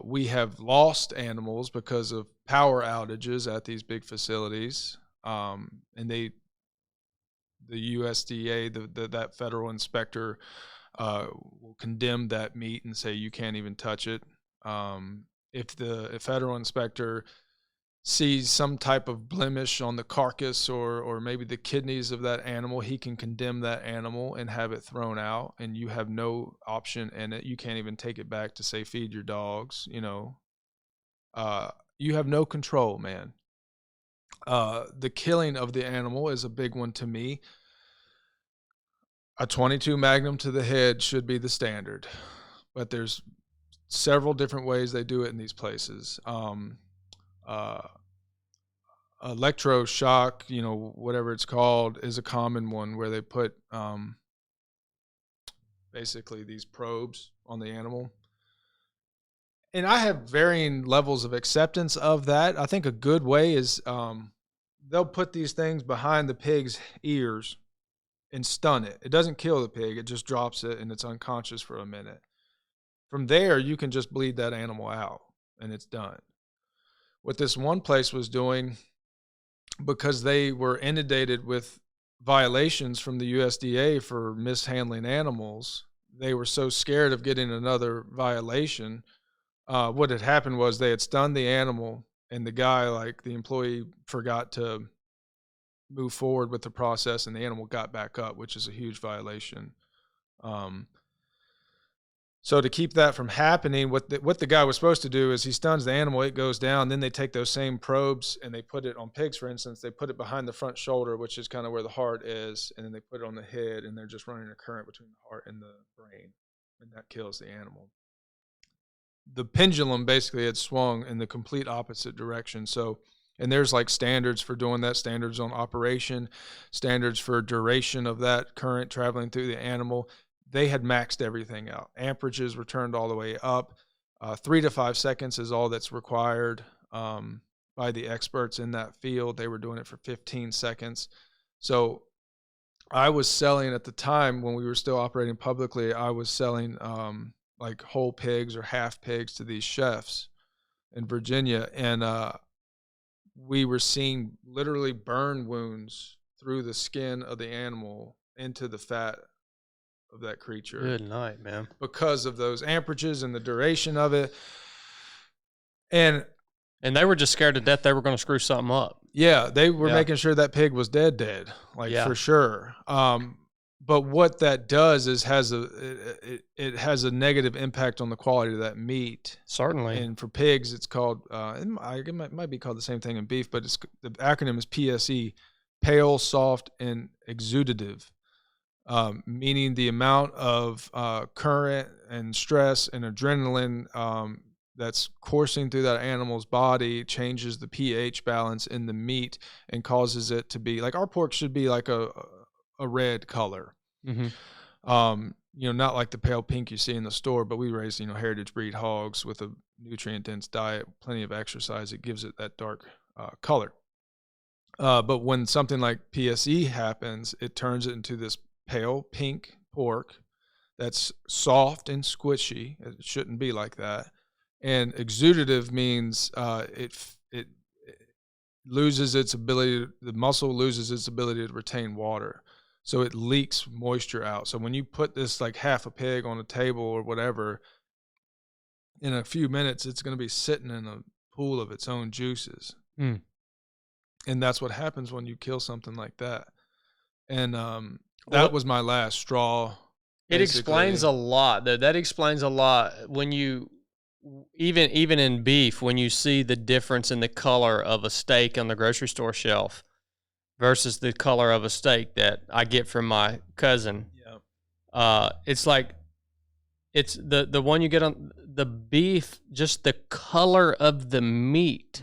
We have lost animals because of power outages at these big facilities. And the USDA, that federal inspector, will condemn that meat and say you can't even touch it. If the federal inspector sees some type of blemish on the carcass or maybe the kidneys of that animal, he can condemn that animal and have it thrown out, and you have no option in it. You can't even take it back to say feed your dogs. You have no control, man. The killing of the animal is a big one to me. A .22 Magnum to the head should be the standard, but there's several different ways they do it in these places. Electroshock, whatever it's called, is a common one where they put basically these probes on the animal. And I have varying levels of acceptance of that. I think a good way is they'll put these things behind the pig's ears and stun it. It doesn't kill the pig. It just drops it and it's unconscious for a minute. From there, you can just bleed that animal out and it's done. What this one place was doing, because they were inundated with violations from the USDA for mishandling animals, they were so scared of getting another violation. What had happened was they had stunned the animal, and the employee forgot to move forward with the process, and the animal got back up, which is a huge violation. So to keep that from happening, what the guy was supposed to do is he stuns the animal, it goes down, then they take those same probes and they put it on pigs, for instance, they put it behind the front shoulder, which is kind of where the heart is, and then they put it on the head, and they're just running a current between the heart and the brain, and that kills the animal. The pendulum basically had swung in the complete opposite direction. So, and there's standards for doing that, standards on operation, standards for duration of that current traveling through the animal. They had maxed everything out. Amperages were turned all the way up. 3 to 5 seconds is all that's required by the experts in that field. They were doing it for 15 seconds. So I was selling at the time when we were still operating publicly, I was selling whole pigs or half pigs to these chefs in Virginia. And we were seeing literally burn wounds through the skin of the animal into the fat of that creature. Good night, man. Because of those amperages and the duration of it. And they were just scared to death they were going to screw something up. Yeah, they were making sure that pig was dead, like for sure. But what that does is it has a negative impact on the quality of that meat. Certainly. And for pigs, it's called it might be called the same thing in beef, but the acronym is PSE, pale, soft, and exudative, meaning the amount of current and stress and adrenaline that's coursing through that animal's body changes the pH balance in the meat and causes it to be like, our pork should be like a red color. Mm-hmm. Not like the pale pink you see in the store, but we raise, heritage breed hogs with a nutrient dense diet, plenty of exercise. It gives it that dark color. But when something like PSE happens, it turns it into this pale pink pork that's soft and squishy. It shouldn't be like that. And exudative means it loses its ability, the muscle loses its ability to retain water. So it leaks moisture out. So when you put this like half a pig on a table or whatever, in a few minutes, it's going to be sitting in a pool of its own juices. Mm. And that's what happens when you kill something like that. And that was my last straw. It explains a lot, though. That explains a lot when you... Even in beef, when you see the difference in the color of a steak on the grocery store shelf versus the color of a steak that I get from my cousin, it's like it's the one you get on the beef. Just the color of the meat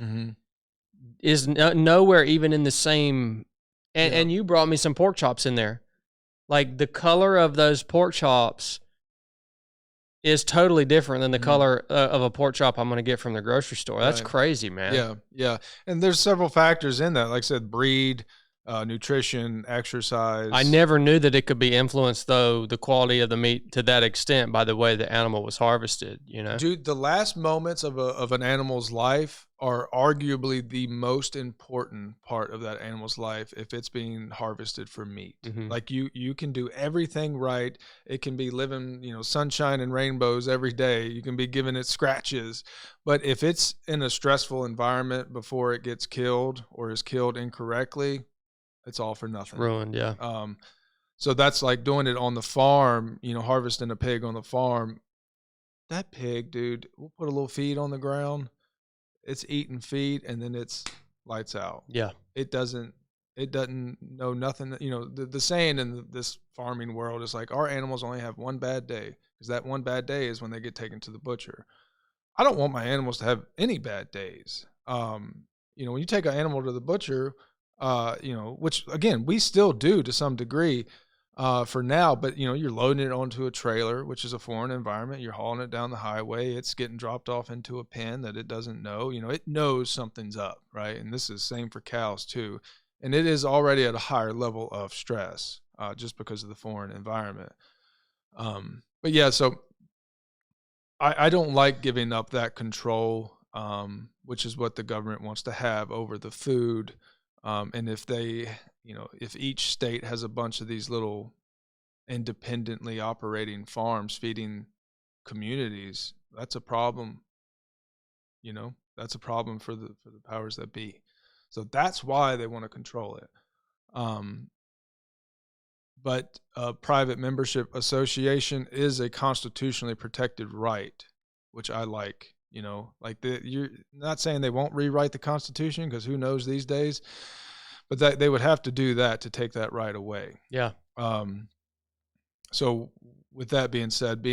is nowhere even in the same. And you brought me some pork chops in there, like the color of those pork chops is totally different than the color of a pork chop I'm going to get from the grocery store. That's crazy, man. Yeah. And there's several factors in that. Like I said, breed, nutrition, exercise. I never knew that it could be influenced, though, the quality of the meat to that extent by the way the animal was harvested, Dude, the last moments of an animal's life are arguably the most important part of that animal's life if it's being harvested for meat. Mm-hmm. Like you can do everything right. It can be living, sunshine and rainbows every day. You can be giving it scratches. But if it's in a stressful environment before it gets killed or is killed incorrectly, it's all for nothing. It's ruined, yeah. So that's like doing it on the farm, harvesting a pig on the farm. That pig, dude, we'll put a little feed on the ground. It's eating feed, and then it's lights out. Yeah. It doesn't know nothing. The saying in this farming world is like, our animals only have one bad day, because that one bad day is when they get taken to the butcher. I don't want my animals to have any bad days. When you take an animal to the butcher, which again, we still do to some degree for now, but you're loading it onto a trailer, which is a foreign environment. You're hauling it down the highway. It's getting dropped off into a pen that it doesn't know. It knows something's up, right? And this is the same for cows too. And it is already at a higher level of stress just because of the foreign environment. But yeah, so I don't like giving up that control, which is what the government wants to have over the food. And if they, if each state has a bunch of these little independently operating farms feeding communities, that's a problem. That's a problem for the powers that be. So that's why they want to control it. But a private membership association is a constitutionally protected right, which I like. You're not saying they won't rewrite the Constitution, because who knows these days, but that they would have to do that to take that right away. Yeah. So with that being said,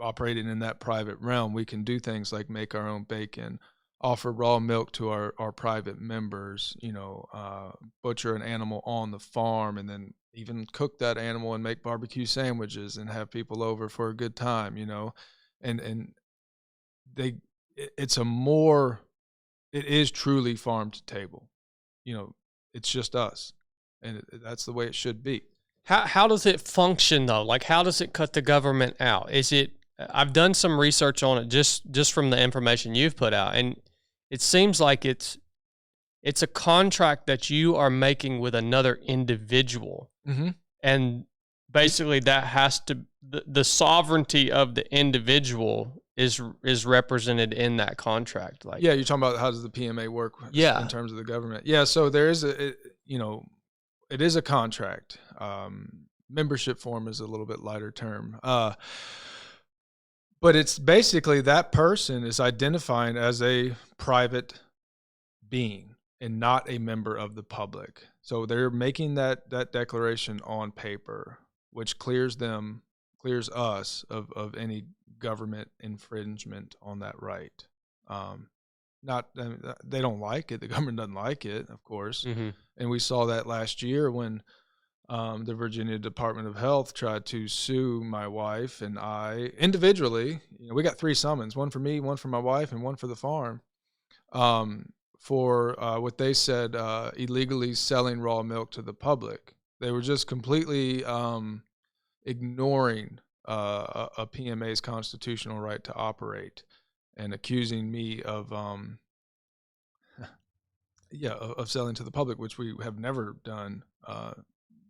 operating in that private realm, we can do things like make our own bacon, offer raw milk to our private members, butcher an animal on the farm, and then even cook that animal and make barbecue sandwiches and have people over for a good time, and it is truly farm to table. It's just us, and that's the way it should be. How does it function though? Like, how does it cut the government out? I've done some research on it just from the information you've put out, and it seems like it's It's a contract that you are making with another individual. Mm-hmm. And basically that has to, the sovereignty of the individual is represented in that contract. Like, yeah, you're talking about how does the PMA work in terms of the government. Yeah, so there is it is a contract. Membership form is a little bit lighter term. But it's basically that person is identifying as a private being and not a member of the public. So they're making that declaration on paper, which clears us of any government infringement on that right. They don't like it. The government doesn't like it, of course. mm-hmm. And we saw that last year when the Virginia Department of Health tried to sue my wife and I individually. We got 3 summons, one for me, one for my wife, and one for the farm, for what they said illegally selling raw milk to the public. They were just completely ignoring a PMA's constitutional right to operate and accusing me of selling to the public, which we have never done.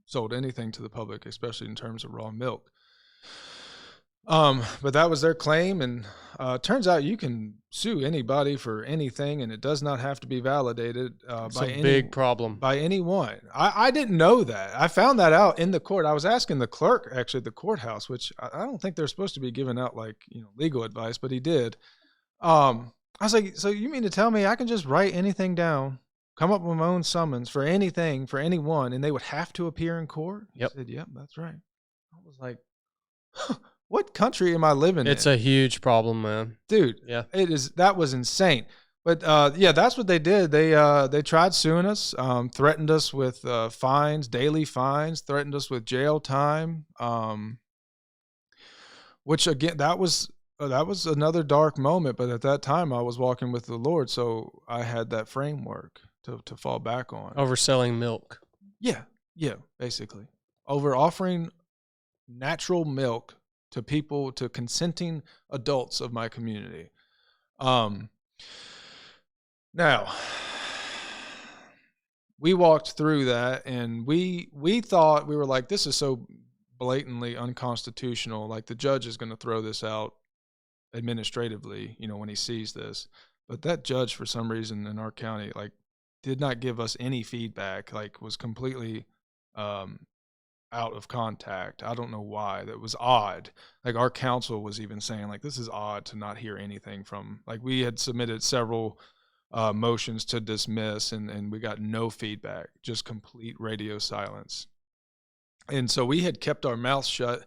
Sold anything to the public, especially in terms of raw milk. But that was their claim, and turns out you can sue anybody for anything, and it does not have to be validated big problem by anyone. I didn't know that. I found that out in the court. I was asking the clerk actually at the courthouse, which I don't think they're supposed to be giving out legal advice, but he did. I was like, so you mean to tell me I can just write anything down, come up with my own summons for anything, for anyone, and they would have to appear in court? Yep. I said, yep, that's right. I was like, what country am I living in? It's a huge problem, man. Dude, yeah. That was insane. But that's what they did. They tried suing us, threatened us with fines, daily fines, threatened us with jail time, which again, that was another dark moment. But at that time, I was walking with the Lord, so I had that framework to fall back on. Overselling milk. Yeah, basically. Over offering natural milk to people, to consenting adults of my community. Now, we walked through that, and we thought, we were like, this is so blatantly unconstitutional. Like, the judge is going to throw this out administratively, when he sees this. But that judge, for some reason in our county, did not give us any feedback, was completely out of contact. I don't know why. That was odd. Our council was even saying, this is odd to not hear anything from, we had submitted several motions to dismiss, and we got no feedback, just complete radio silence. And so we had kept our mouths shut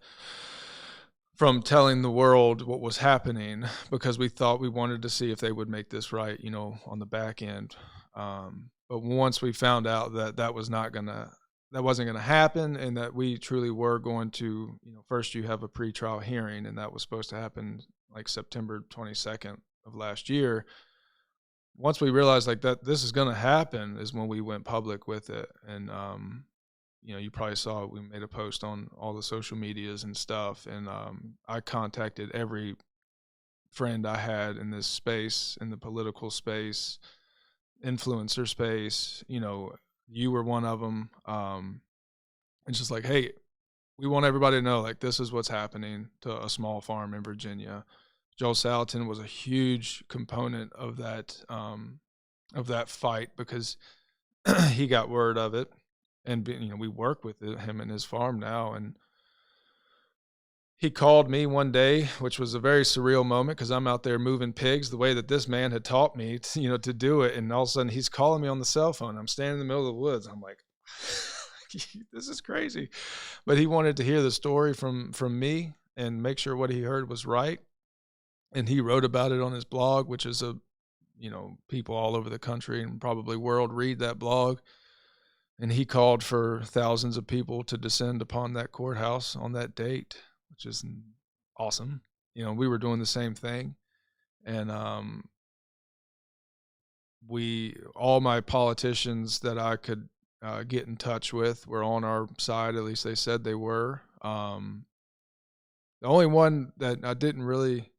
from telling the world what was happening, because we thought, we wanted to see if they would make this right, on the back end. But once we found out that wasn't going to happen, and that we truly were going to, first you have a pretrial hearing, and that was supposed to happen September 22nd of last year. Once we realized that this is going to happen is when we went public with it. And, you probably saw we made a post on all the social medias and stuff. And I contacted every friend I had in this space, in the political space, influencer space. You were one of them. It's just hey, we want everybody to know, this is what's happening to a small farm in Virginia. Joel Salatin was a huge component of that fight, because he got word of it, and we work with him and his farm now. And he called me one day, which was a very surreal moment, because I'm out there moving pigs the way that this man had taught me to do it. And all of a sudden he's calling me on the cell phone. I'm standing in the middle of the woods. I'm like, this is crazy. But he wanted to hear the story from me and make sure what he heard was right. And he wrote about it on his blog, which is people all over the country and probably world read that blog. And he called for thousands of people to descend upon that courthouse on that date, which is awesome. We were doing the same thing. And all my politicians that I could get in touch with were on our side. At least they said they were. The only one that I didn't really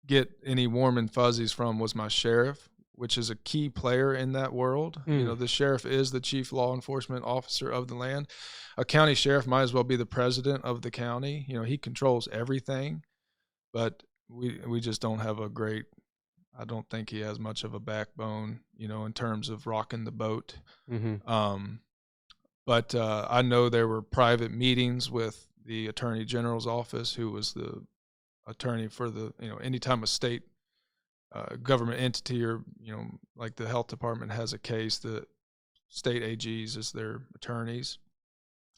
get any warm and fuzzies from was my sheriff, which is a key player in that world. Mm. You know, the sheriff is the chief law enforcement officer of the land. A county sheriff might as well be the president of the county. You know, he controls everything, but we just don't have a great, I don't think he has much of a backbone, you know, in terms of rocking the boat. Mm-hmm. But I know there were private meetings with the attorney general's office, who was the attorney for the, you know, anytime a state government entity, or, you know, like the health department has a case, the state AGs is their attorneys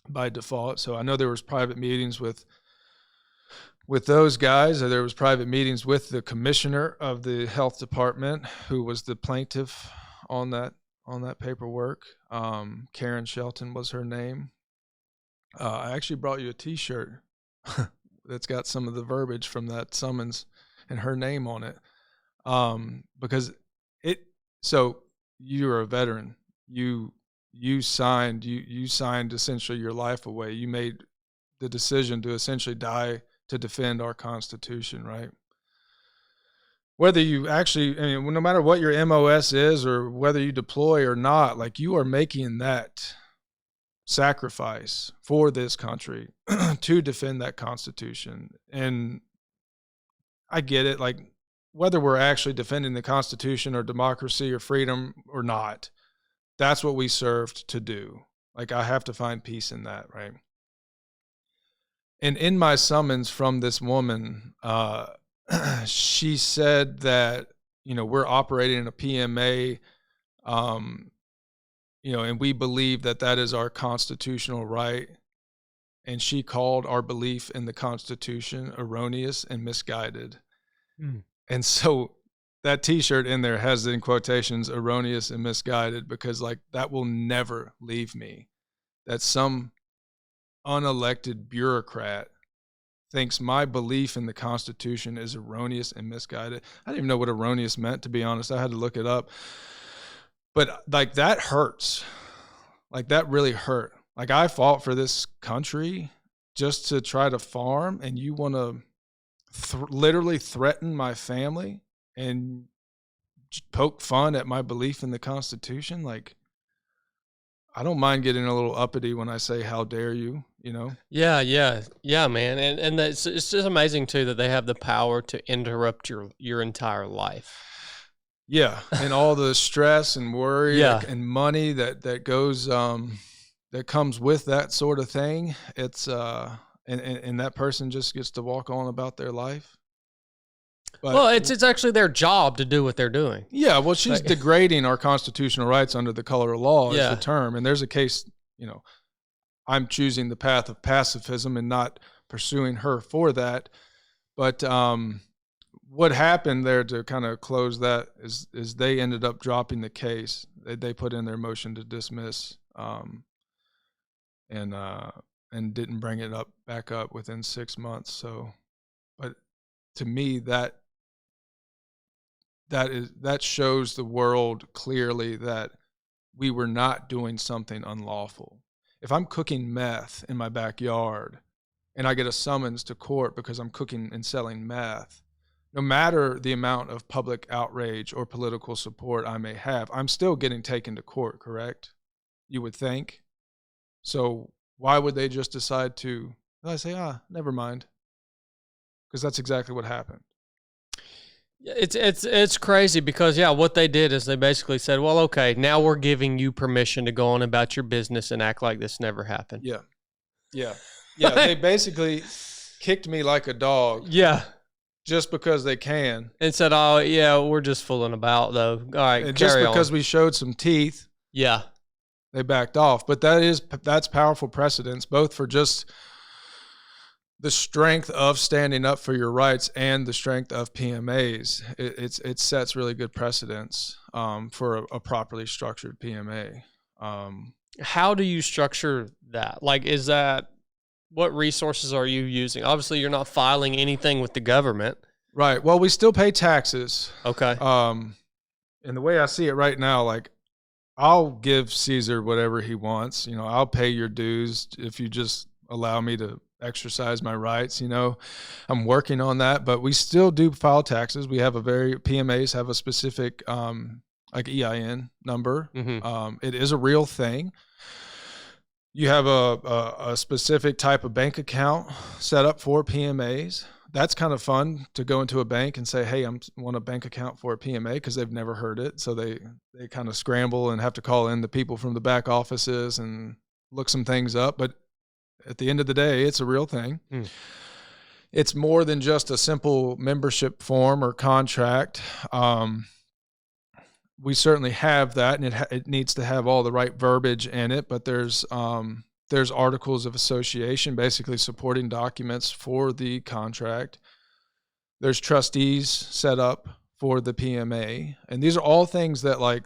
by default. So I know there was private meetings with those guys, or there was private meetings with the commissioner of the health department, who was the plaintiff on that paperwork. Karen Shelton was her name. I actually brought you a T-shirt that's got some of the verbiage from that summons and her name on it. Because so you're a veteran. You signed essentially your life away. You made the decision to essentially die to defend our Constitution, right? Whether you actually, I mean, no matter what your MOS is, or whether you deploy or not, like, you are making that sacrifice for this country to defend that Constitution. And I get it, like, whether we're actually defending the Constitution or democracy or freedom or not, that's what we served to do. Like, I have to find peace in that, right? And in my summons from this woman, she said that, you know, we're operating in a PMA, you know, and we believe that that is our constitutional right. And she called our belief in the Constitution erroneous and misguided. Mm. And so that T-shirt in there has in quotations erroneous and misguided, because, like, that will never leave me. That some unelected bureaucrat thinks my belief in the Constitution is erroneous and misguided. I didn't even know what erroneous meant, to be honest. I had to look it up. But, like, that hurts. Like, that really hurt. Like, I fought for this country just to try to farm, and you want to literally threaten my family and poke fun at my belief in the Constitution. Like, I don't mind getting a little uppity when I say, how dare you, you know? Yeah, man. And it's just amazing too that they have the power to interrupt your entire life. Yeah. And all the stress and worry and money that goes, that comes with that sort of thing. It's, and that person just gets to walk on about their life. But, well, it's actually their job to do what they're doing. Yeah, well, she's degrading our constitutional rights under the color of law is the term. And there's a case, you know, I'm choosing the path of pacifism and not pursuing her for that. But what happened there, to kind of close that, is they ended up dropping the case. They put in their motion to dismiss, and didn't bring it back up within 6 months. So, but to me, that shows the world clearly that we were not doing something unlawful. If I'm cooking meth in my backyard and I get a summons to court because I'm cooking and selling meth, no matter the amount of public outrage or political support I may have, I'm still getting taken to court, correct? You would think. So why would they just decide to, I say, never mind? Because that's exactly what happened. It's crazy because, what they did is they basically said, well, okay, now we're giving you permission to go on about your business and act like this never happened. Yeah. They basically kicked me like a dog. Yeah. Just because they can. And said, oh, yeah, we're just fooling about, though. All right, and just because we showed some teeth. Yeah. They backed off. But that's powerful precedence, both for just the strength of standing up for your rights and the strength of PMAs. It sets really good precedence for a properly structured PMA. How do you structure that? Like, what resources are you using? Obviously, you're not filing anything with the government. Right. Well, we still pay taxes. Okay. And the way I see it right now, like, I'll give Caesar whatever he wants. You know, I'll pay your dues if you just allow me to exercise my rights. You know, I'm working on that, but we still do file taxes. We have PMAs have a specific like EIN number. Mm-hmm. It is a real thing. You have a specific type of bank account set up for PMAs. That's kind of fun to go into a bank and say, hey, I want a bank account for a PMA, because they've never heard it. So they kind of scramble and have to call in the people from the back offices and look some things up. But at the end of the day, it's a real thing. It's more than just a simple membership form or contract. We certainly have that, and it needs to have all the right verbiage in it, but there's articles of association, basically supporting documents for the contract. There's trustees set up for the PMA, and these are all things that like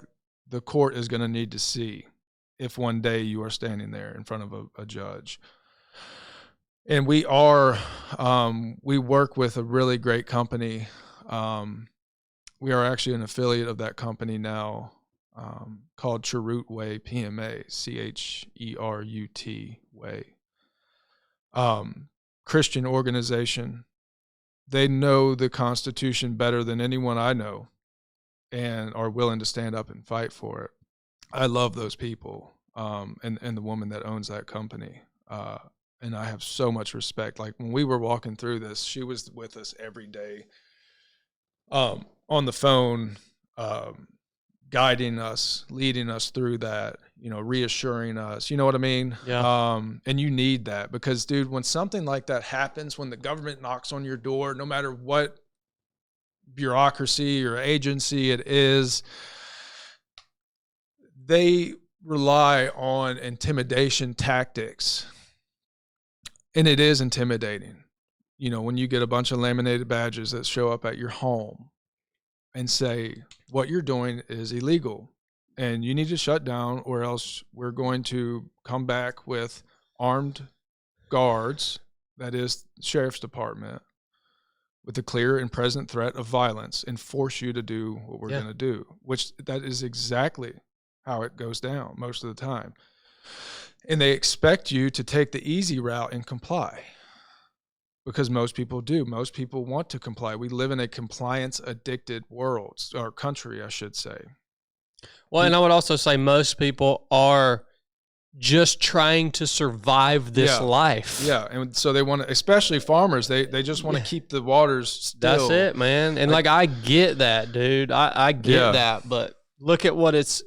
the court is going to need to see if one day you are standing there in front of a judge. And we work with a really great company. We are actually an affiliate of that company now, called Cherut Way PMA, CHERUT Way. Christian organization. They know the Constitution better than anyone I know, and are willing to stand up and fight for it. I love those people, and the woman that owns that company. And I have so much respect. Like when we were walking through this, she was with us every day, on the phone, guiding us, leading us through that, reassuring us, you know what I mean? Yeah. And you need that, because dude, when something like that happens, when the government knocks on your door, no matter what bureaucracy or agency it is, they rely on intimidation tactics. And it is intimidating, when you get a bunch of laminated badges that show up at your home and say, what you're doing is illegal and you need to shut down, or else we're going to come back with armed guards, that is sheriff's department, with a clear and present threat of violence, and force you to do what we're going to do, which that is exactly how it goes down most of the time. And they expect you to take the easy route and comply, because most people do. Most people want to comply. We live in a compliance-addicted world, or country, I should say. Well, and I would also say most people are just trying to survive this life. Yeah, and so they want to, especially farmers, they just want to keep the waters still. That's it, man. And like I get that, dude. I get that, but look at what it's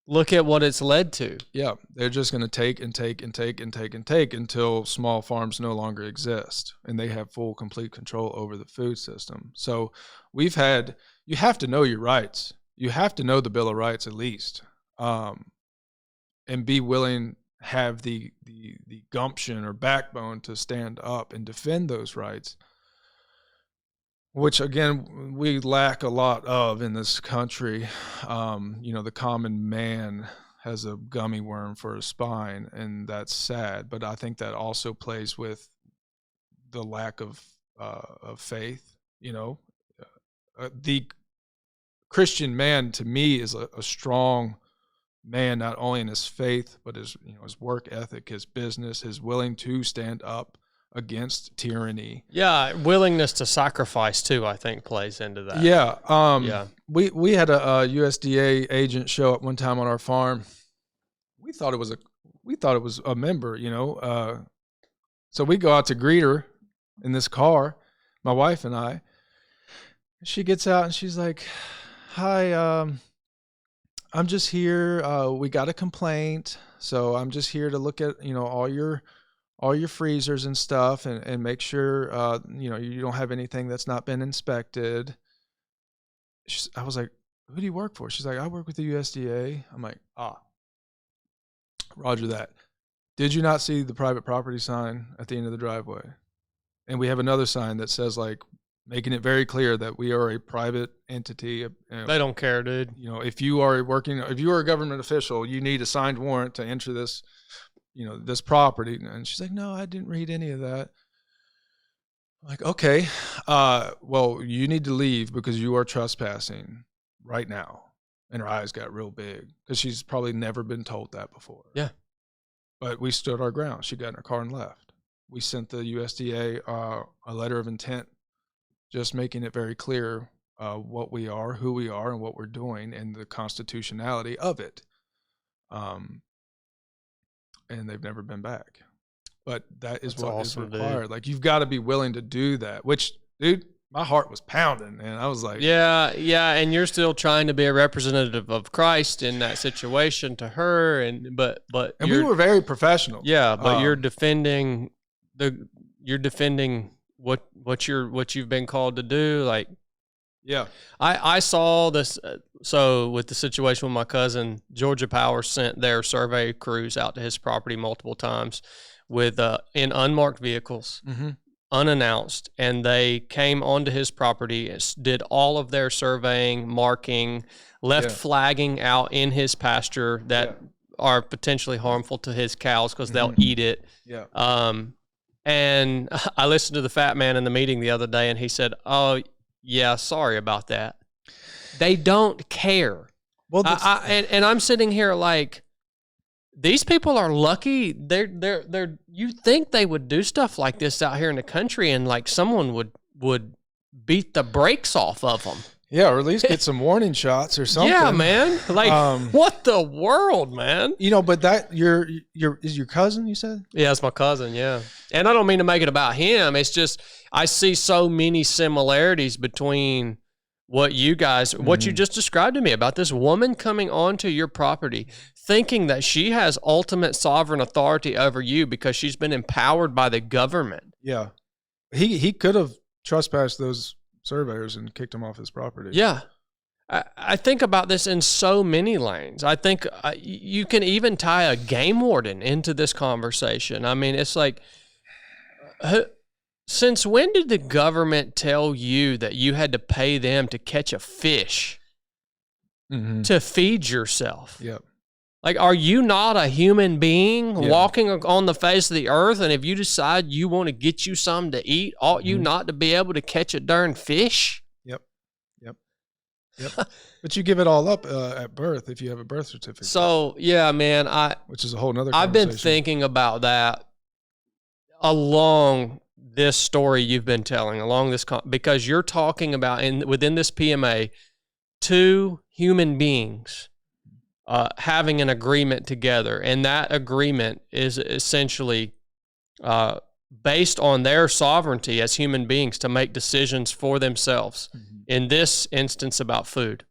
led to. Yeah, they're just going to take and take and take and take and take until small farms no longer exist and they have full, complete control over the food system. So you have to know your rights. You have to know the Bill of Rights at least, and be willing, have the gumption or backbone to stand up and defend those rights, which again we lack a lot of in this country. The common man has a gummy worm for a spine, and that's sad. But I think that also plays with the lack of faith. The Christian man to me is a strong man, not only in his faith, but his work ethic, his business, his willing to stand up against tyranny. Yeah, willingness to sacrifice too, I think, plays into that. Yeah. We had a USDA agent show up one time on our farm. We thought it was a member, so we go out to greet her in this car, my wife and I. She gets out and she's like, "Hi, I'm just here. We got a complaint, so I'm just here to look at all your freezers and stuff, and make sure you don't have anything that's not been inspected." I was like, "Who do you work for?" She's like, "I work with the USDA." I'm like, Roger that. Did you not see the private property sign at the end of the driveway? And we have another sign that says, like, making it very clear that we are a private entity. They don't care, dude. If you are a government official, you need a signed warrant to enter this, this property. And she's like, "No, I didn't read any of that." I'm like, "Okay, well, you need to leave because you are trespassing right now." And her eyes got real big because she's probably never been told that before. Yeah. But we stood our ground. She got in her car and left. We sent the USDA a letter of intent, just making it very clear what we are, who we are, and what we're doing, and the constitutionality of it. And they've never been back. But that is That's what awesome, is required. dude. Like, you've got to be willing to do that, which, dude, my heart was pounding, and I was like, Yeah, and you're still trying to be a representative of Christ in that situation to her, but and we were very professional. Yeah, but you're defending what you've been called to do. Like, yeah, I saw this. So with the situation with my cousin, Georgia Power sent their survey crews out to his property multiple times with in unmarked vehicles, unannounced, and they came onto his property, did all of their surveying, marking, left flagging out in his pasture that are potentially harmful to his cows because they'll eat it. Yeah. And I listened to the fat man in the meeting the other day, and he said, "Oh, yeah, sorry about that." They don't care. Well, and I'm sitting here like, these people are lucky. They're. You think they would do stuff like this out here in the country, and like someone would beat the brakes off of them. Yeah, or at least get some warning shots or something. Yeah, man. Like, what the world, man? You know, but that is your cousin, you said? Yeah, it's my cousin, yeah. And I don't mean to make it about him. It's just I see so many similarities between what you guys, what you just described to me about this woman coming onto your property, thinking that she has ultimate sovereign authority over you because she's been empowered by the government. Yeah. He could have trespassed those surveyors and kicked him off his property. Yeah. I think about this in so many lanes. I think you can even tie a game warden into this conversation. I mean, it's like, since when did the government tell you that you had to pay them to catch a fish to feed yourself? Yep. Like, are you not a human being walking on the face of the earth? And if you decide you want to get you something to eat, ought you not to be able to catch a darn fish? Yep. But you give it all up at birth if you have a birth certificate. So, yeah, man, which is a whole nother I've been thinking about that along this story you've been telling, along this because you're talking about within this PMA, two human beings having an agreement together, and that agreement is essentially based on their sovereignty as human beings to make decisions for themselves. In this instance, about food.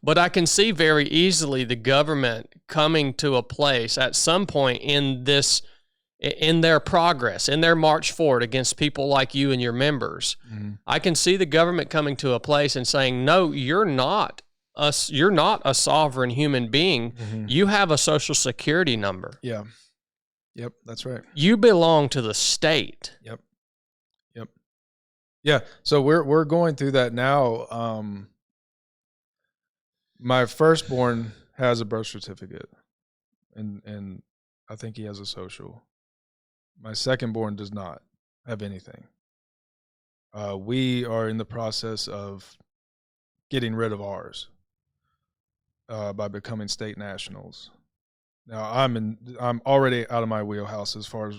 But I can see very easily the government coming to a place at some point in their progress, in their march forward against people like you and your members. I can see the government coming to a place and saying, "No, you're not a sovereign human being. You have a social security number. Yeah. Yep, that's right. You belong to the state." Yep. Yeah, so we're going through that now. My firstborn has a birth certificate, and I think he has a social. My secondborn does not have anything. We are in the process of getting rid of ours by becoming state nationals. Now I'm already out of my wheelhouse as far as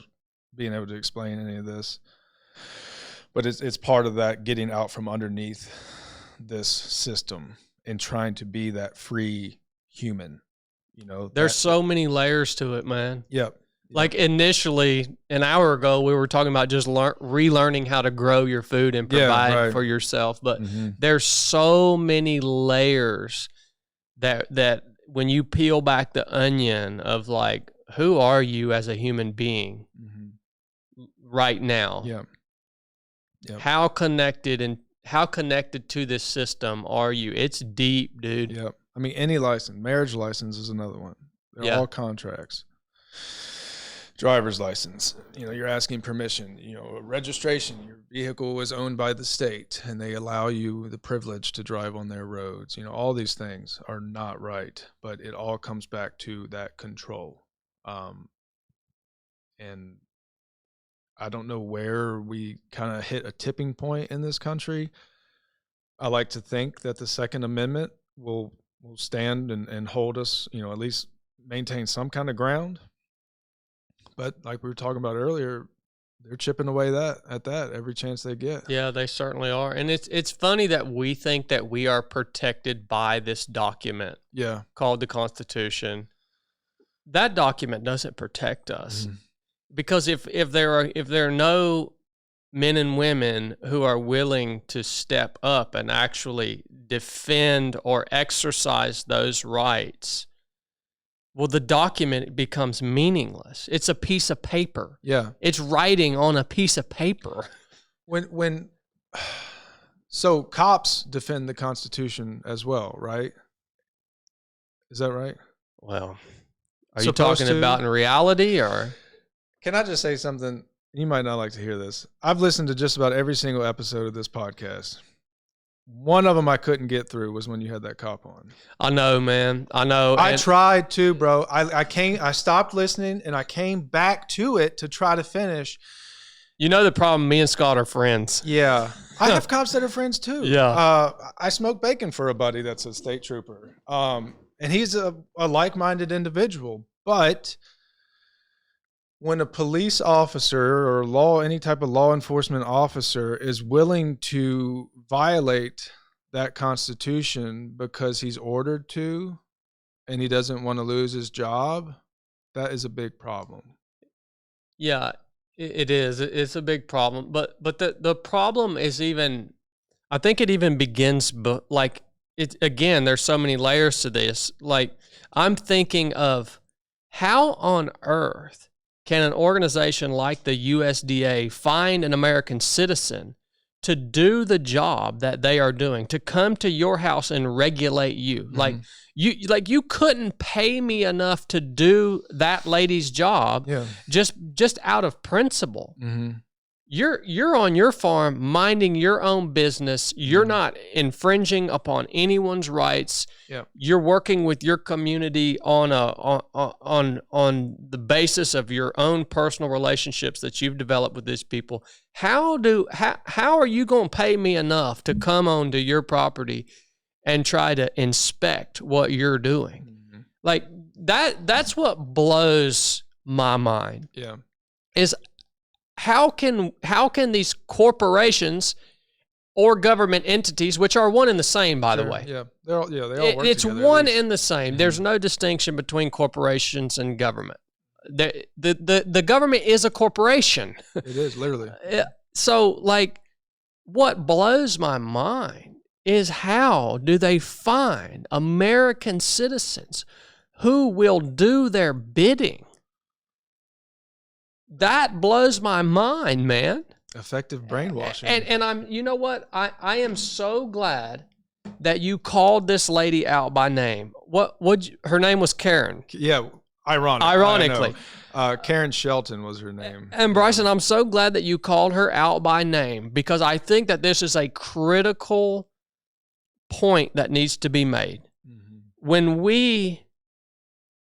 being able to explain any of this. But it's part of that getting out from underneath this system and trying to be that free human. You know, there's so many layers to it, man. Yep. Like initially, an hour ago, we were talking about just relearning how to grow your food and provide for yourself. But there's so many layers that when you peel back the onion of like, who are you as a human being right now? Yeah. Yep. How connected to this system are you? It's deep, dude. Yep. I mean, any license, marriage license is another one. They're all contracts. Driver's license, you're asking permission, registration, your vehicle is owned by the state and they allow you the privilege to drive on their roads. All these things are not right, but it all comes back to that control. And I don't know where we kind of hit a tipping point in this country. I like to think that the Second Amendment will stand and hold us, at least maintain some kind of ground. But like we were talking about earlier, they're chipping away at that every chance they get. Yeah, they certainly are. And it's funny that we think that we are protected by this document called the Constitution. That document doesn't protect us. Because if there are no men and women who are willing to step up and actually defend or exercise those rights, well, the document becomes meaningless. It's a piece of paper. Yeah. It's writing on a piece of paper. So cops defend the Constitution as well, right? Is that right? Well, are you talking about in reality, or? Can I just say something? You might not like to hear this. I've listened to just about every single episode of this podcast. One of them I couldn't get through was when you had that cop on. I know, man. I know. I tried to, bro. I stopped listening and I came back to it to try to finish. You know the problem, me and Scott are friends. Yeah. I have cops that are friends too. Yeah. I smoke bacon for a buddy that's a state trooper. And he's a like-minded individual. But when a police officer or any type of law enforcement officer is willing to violate that Constitution because he's ordered to and he doesn't want to lose his job, that is a big problem. Yeah, it is. It's a big problem. But the problem is even, I think it even begins, like, again, there's so many layers to this. Like, I'm thinking of how on earth can an organization like the USDA find an American citizen to do the job that they are doing, to come to your house and regulate you? You couldn't pay me enough to do that lady's job just out of principle. You're on your farm minding your own business. You're not infringing upon anyone's rights. You're working with your community on the basis of your own personal relationships that you've developed with these people. How are you going to pay me enough to come onto your property and try to inspect what you're doing? Like that's what blows my mind. Is how can these corporations or government entities, which are one and the same, by the way. They all work it's together, one and the same. There's no distinction between corporations and government. The government is a corporation. It is, literally. So, like, what blows my mind is how do they find American citizens who will do their bidding? That blows my mind, man. Effective brainwashing. And I'm, you know what? I am so glad that you called this lady out by name. Her name was Karen. Yeah, ironically. Karen Shelton was her name. And Bryson, I'm so glad that you called her out by name, because I think that this is a critical point that needs to be made. When we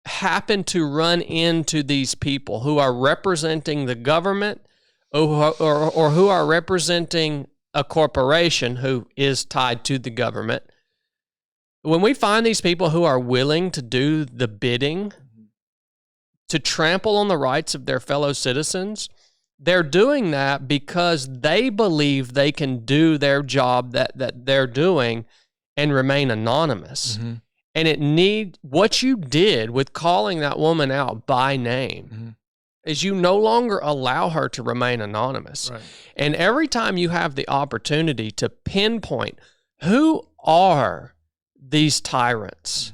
happen to run into these people who are representing the government or who are representing a corporation who is tied to the government, when we find these people who are willing to do the bidding, to trample on the rights of their fellow citizens, they're doing that because they believe they can do their job that they're doing and remain anonymous. And what you did with calling that woman out by name is you no longer allow her to remain anonymous. Right. And every time you have the opportunity to pinpoint who are these tyrants,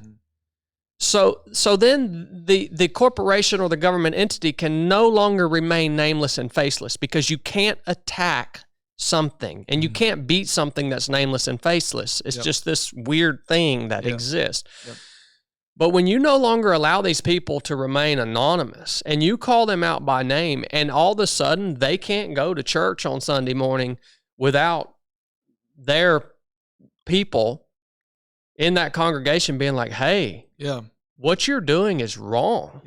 so then the corporation or the government entity can no longer remain nameless and faceless, because you can't attack something and you can't beat something that's nameless and faceless. It's just this weird thing that exists. But when you no longer allow these people to remain anonymous and you call them out by name, and all of a sudden they can't go to church on Sunday morning without their people in that congregation being like, hey, what you're doing is wrong.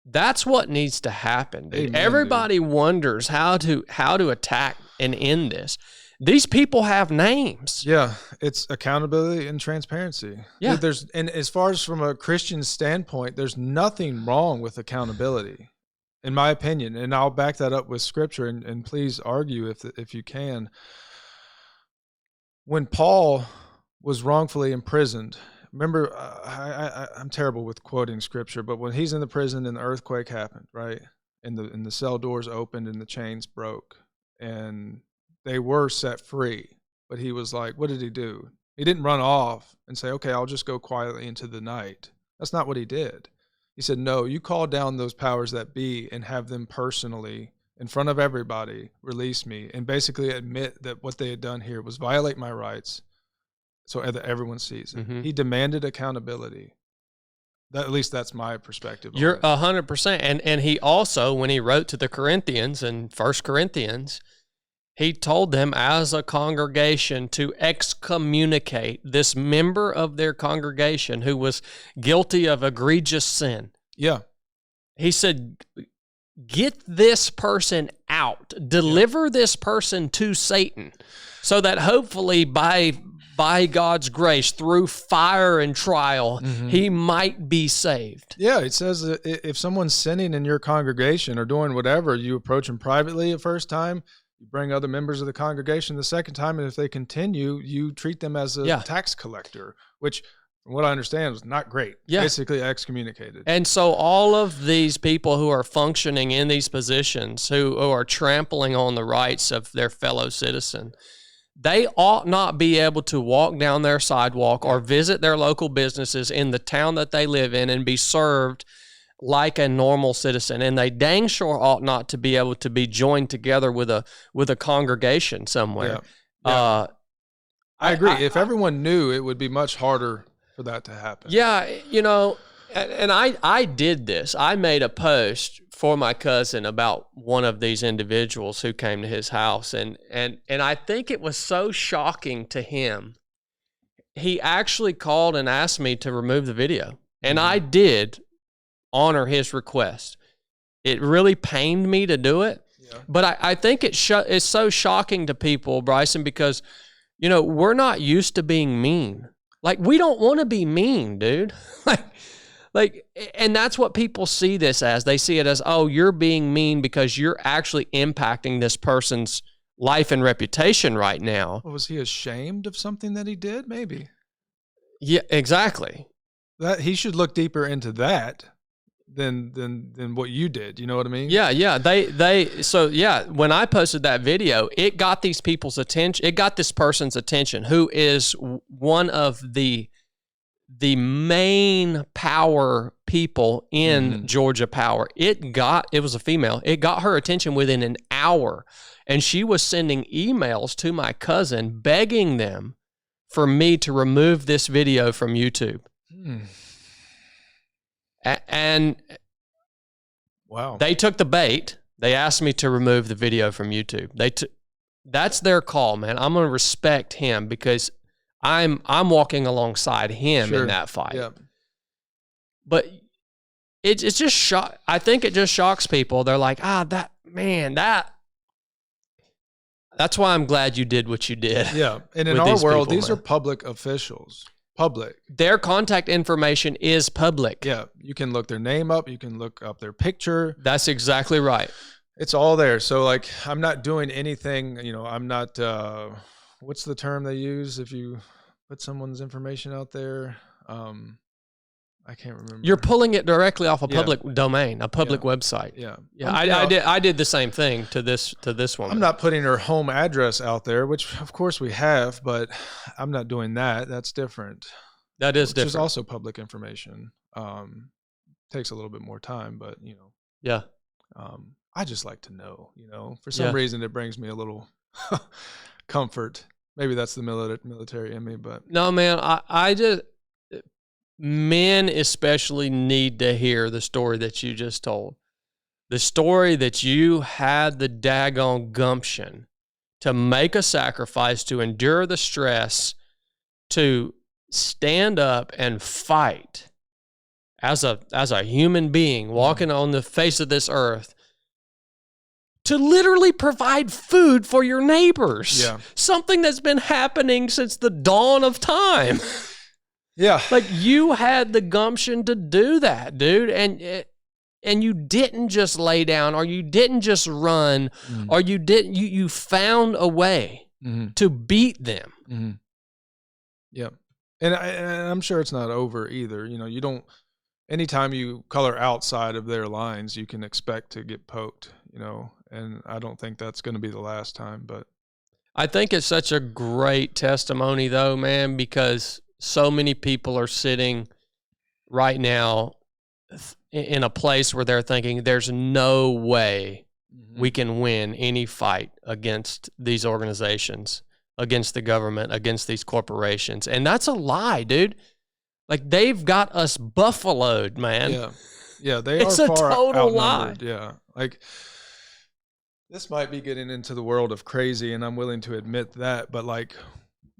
That's what needs to happen, dude. Amen, everybody wonders how to attack and end this. These people have names. It's accountability and transparency. And as far as from a Christian standpoint, there's nothing wrong with accountability. in my opinion, and I'll back that up with scripture, and please argue if you can. When Paul was wrongfully imprisoned, remember, I'm terrible with quoting scripture, but when he's in the prison and the earthquake happened, right? And the cell doors opened and the chains broke and they were set free. But he was like, what did he do? He didn't run off and say, okay, I'll just go quietly into the night. That's not what he did. He said, no, you call down those powers that be and have them personally, in front of everybody, release me and basically admit that what they had done here was violate my rights so that everyone sees it. Mm-hmm. He demanded accountability. At least that's my perspective. You're 100%. And he also, when he wrote to the Corinthians in 1 Corinthians, he told them as a congregation to excommunicate this member of their congregation who was guilty of egregious sin. Yeah. He said, get this person out. Deliver this person to Satan so that hopefully by God's grace, through fire and trial, he might be saved. Yeah, it says that if someone's sinning in your congregation or doing whatever, you approach them privately the first time, you bring other members of the congregation the second time, and if they continue, you treat them as a tax collector, which, from what I understand, is not great. Yeah. Basically excommunicated. And so all of these people who are functioning in these positions, who are trampling on the rights of their fellow citizen, they ought not be able to walk down their sidewalk or visit their local businesses in the town that they live in and be served like a normal citizen. And they dang sure ought not to be able to be joined together with a congregation somewhere. Yeah. I agree. If everyone knew, it would be much harder for that to happen. Yeah, you know, and I did this. I made a post for my cousin about one of these individuals who came to his house, and I think it was so shocking to him. He actually called and asked me to remove the video, and I did honor his request. It really pained me to do it, but I think it's so shocking to people, Bryson, because, you know, we're not used to being mean. Like, we don't want to be mean, dude. Like, and that's what people see this as. They see it as, oh, you're being mean because you're actually impacting this person's life and reputation right now. Well, was he ashamed of something that he did? Maybe. Yeah, exactly. That he should look deeper into that than what you did. You know what I mean? Yeah. So when I posted that video, it got these people's attention. It got this person's attention, who is one of the main power people in Georgia Power. It was a female. It got her attention within an hour, and she was sending emails to my cousin begging them for me to remove this video from YouTube. And wow, they took the bait. They asked me to remove the video from YouTube. That's their call, man. I'm going to respect him because I'm walking alongside him in that fight. Yeah. But it's just I think it just shocks people. They're like, that's why I'm glad you did what you did. Yeah. And in our world, these are public officials. Public. Their contact information is public. Yeah. You can look their name up. You can look up their picture. That's exactly right. It's all there. So, like, I'm not doing anything, I'm not, what's the term they use if you put someone's information out there? I can't remember. You're pulling it directly off a public domain, a public website. Yeah. I did the same thing to this woman. I'm not putting her home address out there, which of course we have, but I'm not doing that. That's different. That is different. Which is also public information. Takes a little bit more time, but Yeah. I just like to know, for some reason it brings me a little comfort. Maybe that's the military in me, but no, man, I just, men especially need to hear the story that you just told. The story that you had the daggone gumption to make a sacrifice, to endure the stress, to stand up and fight as a human being walking on the face of this earth, to literally provide food for your neighbors. Yeah. Something that's been happening since the dawn of time. Yeah. Like, you had the gumption to do that, dude. And and you didn't just lay down, or you didn't just run, or you found a way to beat them. Yep. And I'm sure it's not over either. You know, you don't, anytime you color outside of their lines, you can expect to get poked, you know, and I don't think that's going to be the last time, but. I think it's such a great testimony though, man, because so many people are sitting right now in a place where they're thinking there's no way we can win any fight against these organizations, against the government, against these corporations. And that's a lie, dude. Like, they've got us buffaloed, man. Yeah. Yeah, they it's are a far total outnumbered. lie. Yeah. Like, this might be getting into the world of crazy, and I'm willing to admit that, but like,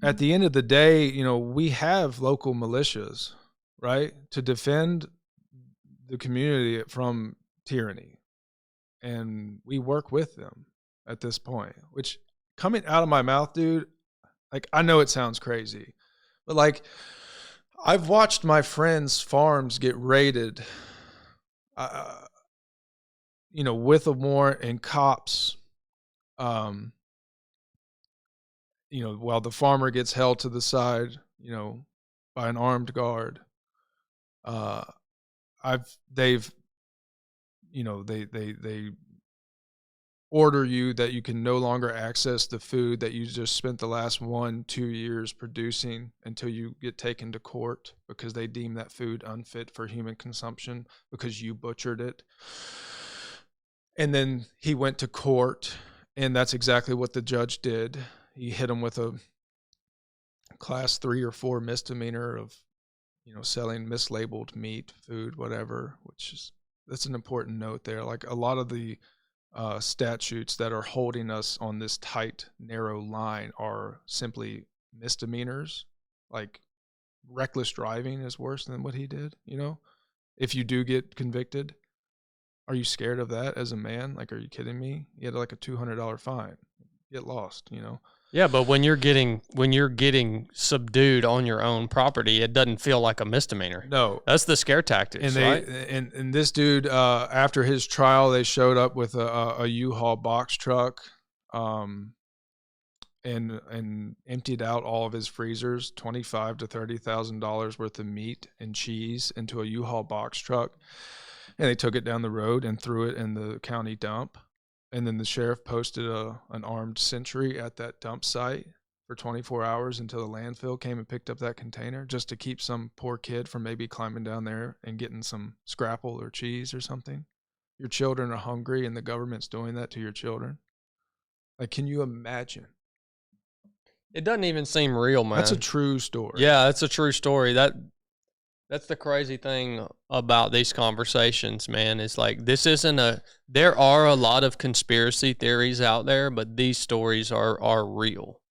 at the end of the day, you know, we have local militias, right, to defend the community from tyranny, and we work with them at this point, which, coming out of my mouth, dude, like, I know it sounds crazy, but like, I've watched my friends' farms get raided, you know, with a warrant and cops, you know, while the farmer gets held to the side, you know, by an armed guard. They've, you know, they order you that you can no longer access the food that you just spent the last 1-2 years producing until you get taken to court, because they deem that food unfit for human consumption because you butchered it. And then he went to court, and that's exactly what the judge did. He hit him with a class 3 or 4 misdemeanor of, you know, selling mislabeled meat, food, whatever, which is, that's an important note there. Like, a lot of the statutes that are holding us on this tight, narrow line are simply misdemeanors. Like, reckless driving is worse than what he did, you know? If you do get convicted, are you scared of that as a man? Like, are you kidding me? You had like a $200 fine. Get lost, you know? Yeah, but when you're getting subdued on your own property, it doesn't feel like a misdemeanor. No, that's the scare tactics. And right? And this dude, after his trial, they showed up with a U-Haul box truck, and emptied out all of his freezers, $25,000 to $30,000 worth of meat and cheese into a U-Haul box truck, and they took it down the road and threw it in the county dump. And then the sheriff posted an armed sentry at that dump site for 24 hours until the landfill came and picked up that container, just to keep some poor kid from maybe climbing down there and getting some scrapple or cheese or something. Your children are hungry, and the government's doing that to your children. Like, can you imagine? It doesn't even seem real, man. That's a true story. Yeah, that's a true story. That's the crazy thing about these conversations, man. It's like, this isn't there are a lot of conspiracy theories out there, but these stories are real.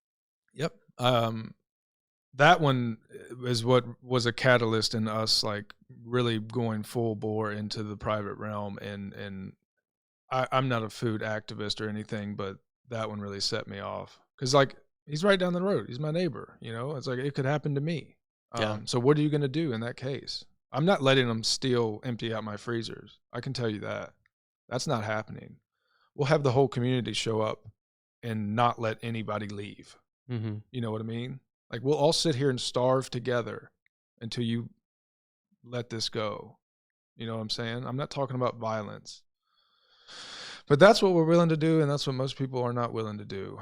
Yep. That one is what was a catalyst in us, like, really going full bore into the private realm. And I'm not a food activist or anything, but that one really set me off. 'Cause, like, he's right down the road. He's my neighbor, you know? It's like, it could happen to me. Yeah. So what are you going to do in that case? I'm not letting them empty out my freezers. I can tell you that. That's not happening. We'll have the whole community show up and not let anybody leave. Mm-hmm. You know what I mean? Like, we'll all sit here and starve together until you let this go. You know what I'm saying? I'm not talking about violence. But that's what we're willing to do, and that's what most people are not willing to do.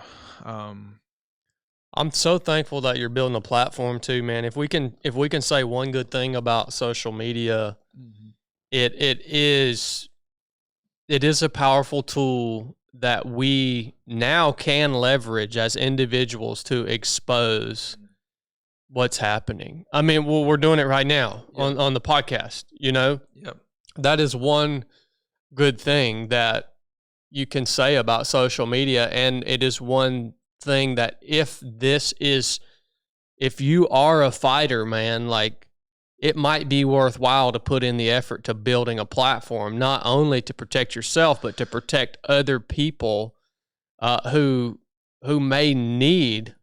I'm so thankful that you're building a platform too, man. If we can say one good thing about social media, it is a powerful tool that we now can leverage as individuals to expose what's happening. I mean, well, we're doing it right now on the podcast, you know? Yep. That is one good thing that you can say about social media, and it is one thing that if you are a fighter, man, like, it might be worthwhile to put in the effort to building a platform, not only to protect yourself, but to protect other people who may need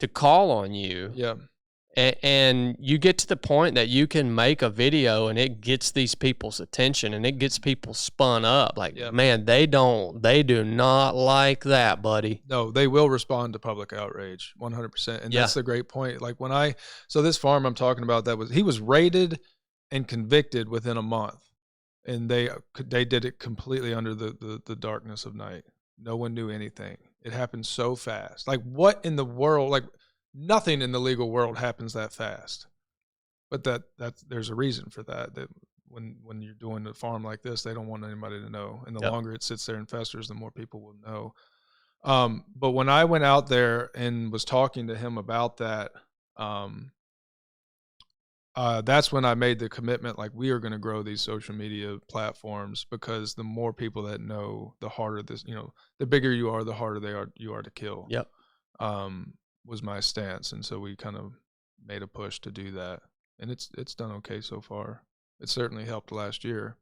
to call on you. Yeah. and you get to the point that you can make a video and it gets these people's attention and it gets people spun up. Like, man, they do not like that, buddy. No, they will respond to public outrage 100%. And that's the great point. Like so this farm I'm talking about, he was raided and convicted within a month, and they did it completely under the darkness of night. No one knew anything. It happened so fast. Like, what in the world? Like, nothing in the legal world happens that fast. But there's a reason for that. That when you're doing a farm like this, they don't want anybody to know. And the longer it sits there and festers, the more people will know. But when I went out there and was talking to him about that, that's when I made the commitment, like, we are going to grow these social media platforms, because the more people that know, the harder the bigger you are, the harder you are to kill. Yep. Was my stance. And so we kind of made a push to do that. And it's done okay so far. It certainly helped last year.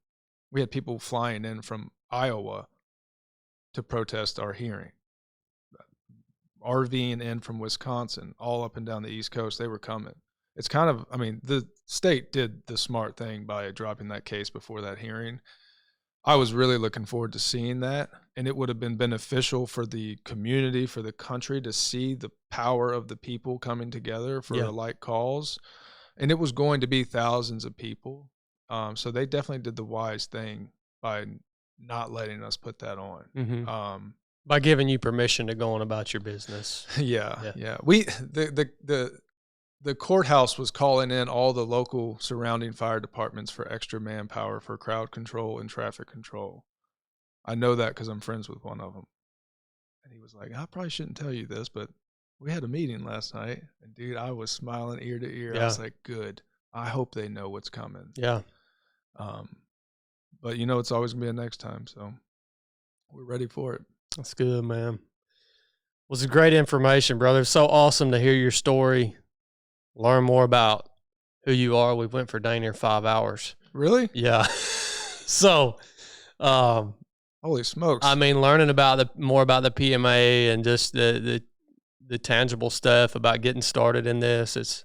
We had people flying in from Iowa to protest our hearing. RVing in from Wisconsin, all up and down the East Coast. They were coming. It's kind of, the state did the smart thing by dropping that case before that hearing. I was really looking forward to seeing that, and it would have been beneficial for the community, for the country, to see the power of the people coming together for a like cause. And it was going to be thousands of people. So they definitely did the wise thing by not letting us put that on. Mm-hmm. By giving you permission to go on about your business. Yeah. The courthouse was calling in all the local surrounding fire departments for extra manpower for crowd control and traffic control. I know that because I'm friends with one of them. And he was like, I probably shouldn't tell you this, but we had a meeting last night. And, dude, I was smiling ear to ear. I was like, good. I hope they know what's coming. Yeah. But, it's always going to be a next time. So we're ready for it. That's good, man. It was great information, brother. It's so awesome to hear your story. Learn more about who you are. We went for dang near 5 hours. Really? Yeah. So, holy smokes! Learning about more about the PMA and just the tangible stuff about getting started in this. It's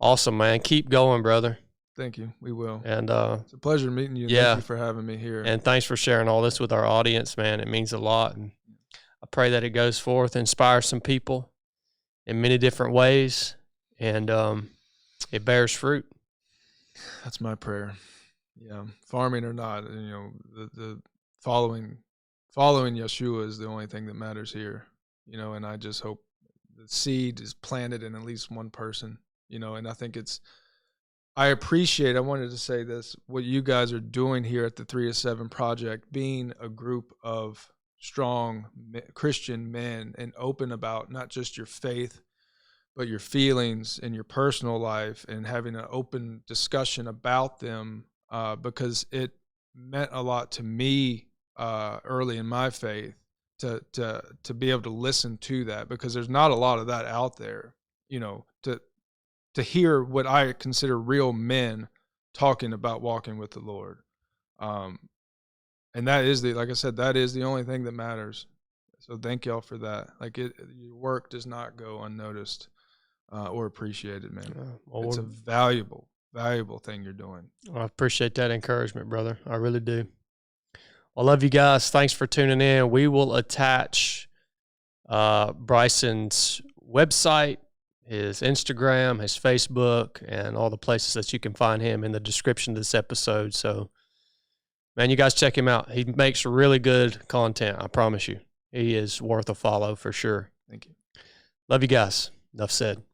awesome, man. Keep going, brother. Thank you. We will. And it's a pleasure meeting you. Thank you for having me here. And thanks for sharing all this with our audience, man. It means a lot, and I pray that it goes forth, inspires some people in many different ways. And it bears fruit. That's my prayer. Yeah, farming or not, the following Yeshua is the only thing that matters here. And I just hope the seed is planted in at least one person. And I think I wanted to say this, what you guys are doing here at the 3 of 7 Project, being a group of strong Christian men and open about not just your faith, but your feelings and your personal life, and having an open discussion about them, because it meant a lot to me early in my faith to be able to listen to that, because there's not a lot of that out there, to hear what I consider real men talking about walking with the Lord. And that is like I said, that is the only thing that matters. So thank y'all for that. Like, your work does not go unnoticed. Or appreciated, man. It's a valuable thing you're doing. I appreciate that encouragement, brother. I really do. I love you guys. Thanks for tuning in. We will attach Bryson's website, his Instagram, his Facebook, and all the places that you can find him in the description of this episode. So, man, you guys check him out. He makes really good content. I promise you. He is worth a follow for sure. Thank you. Love you guys. Enough said.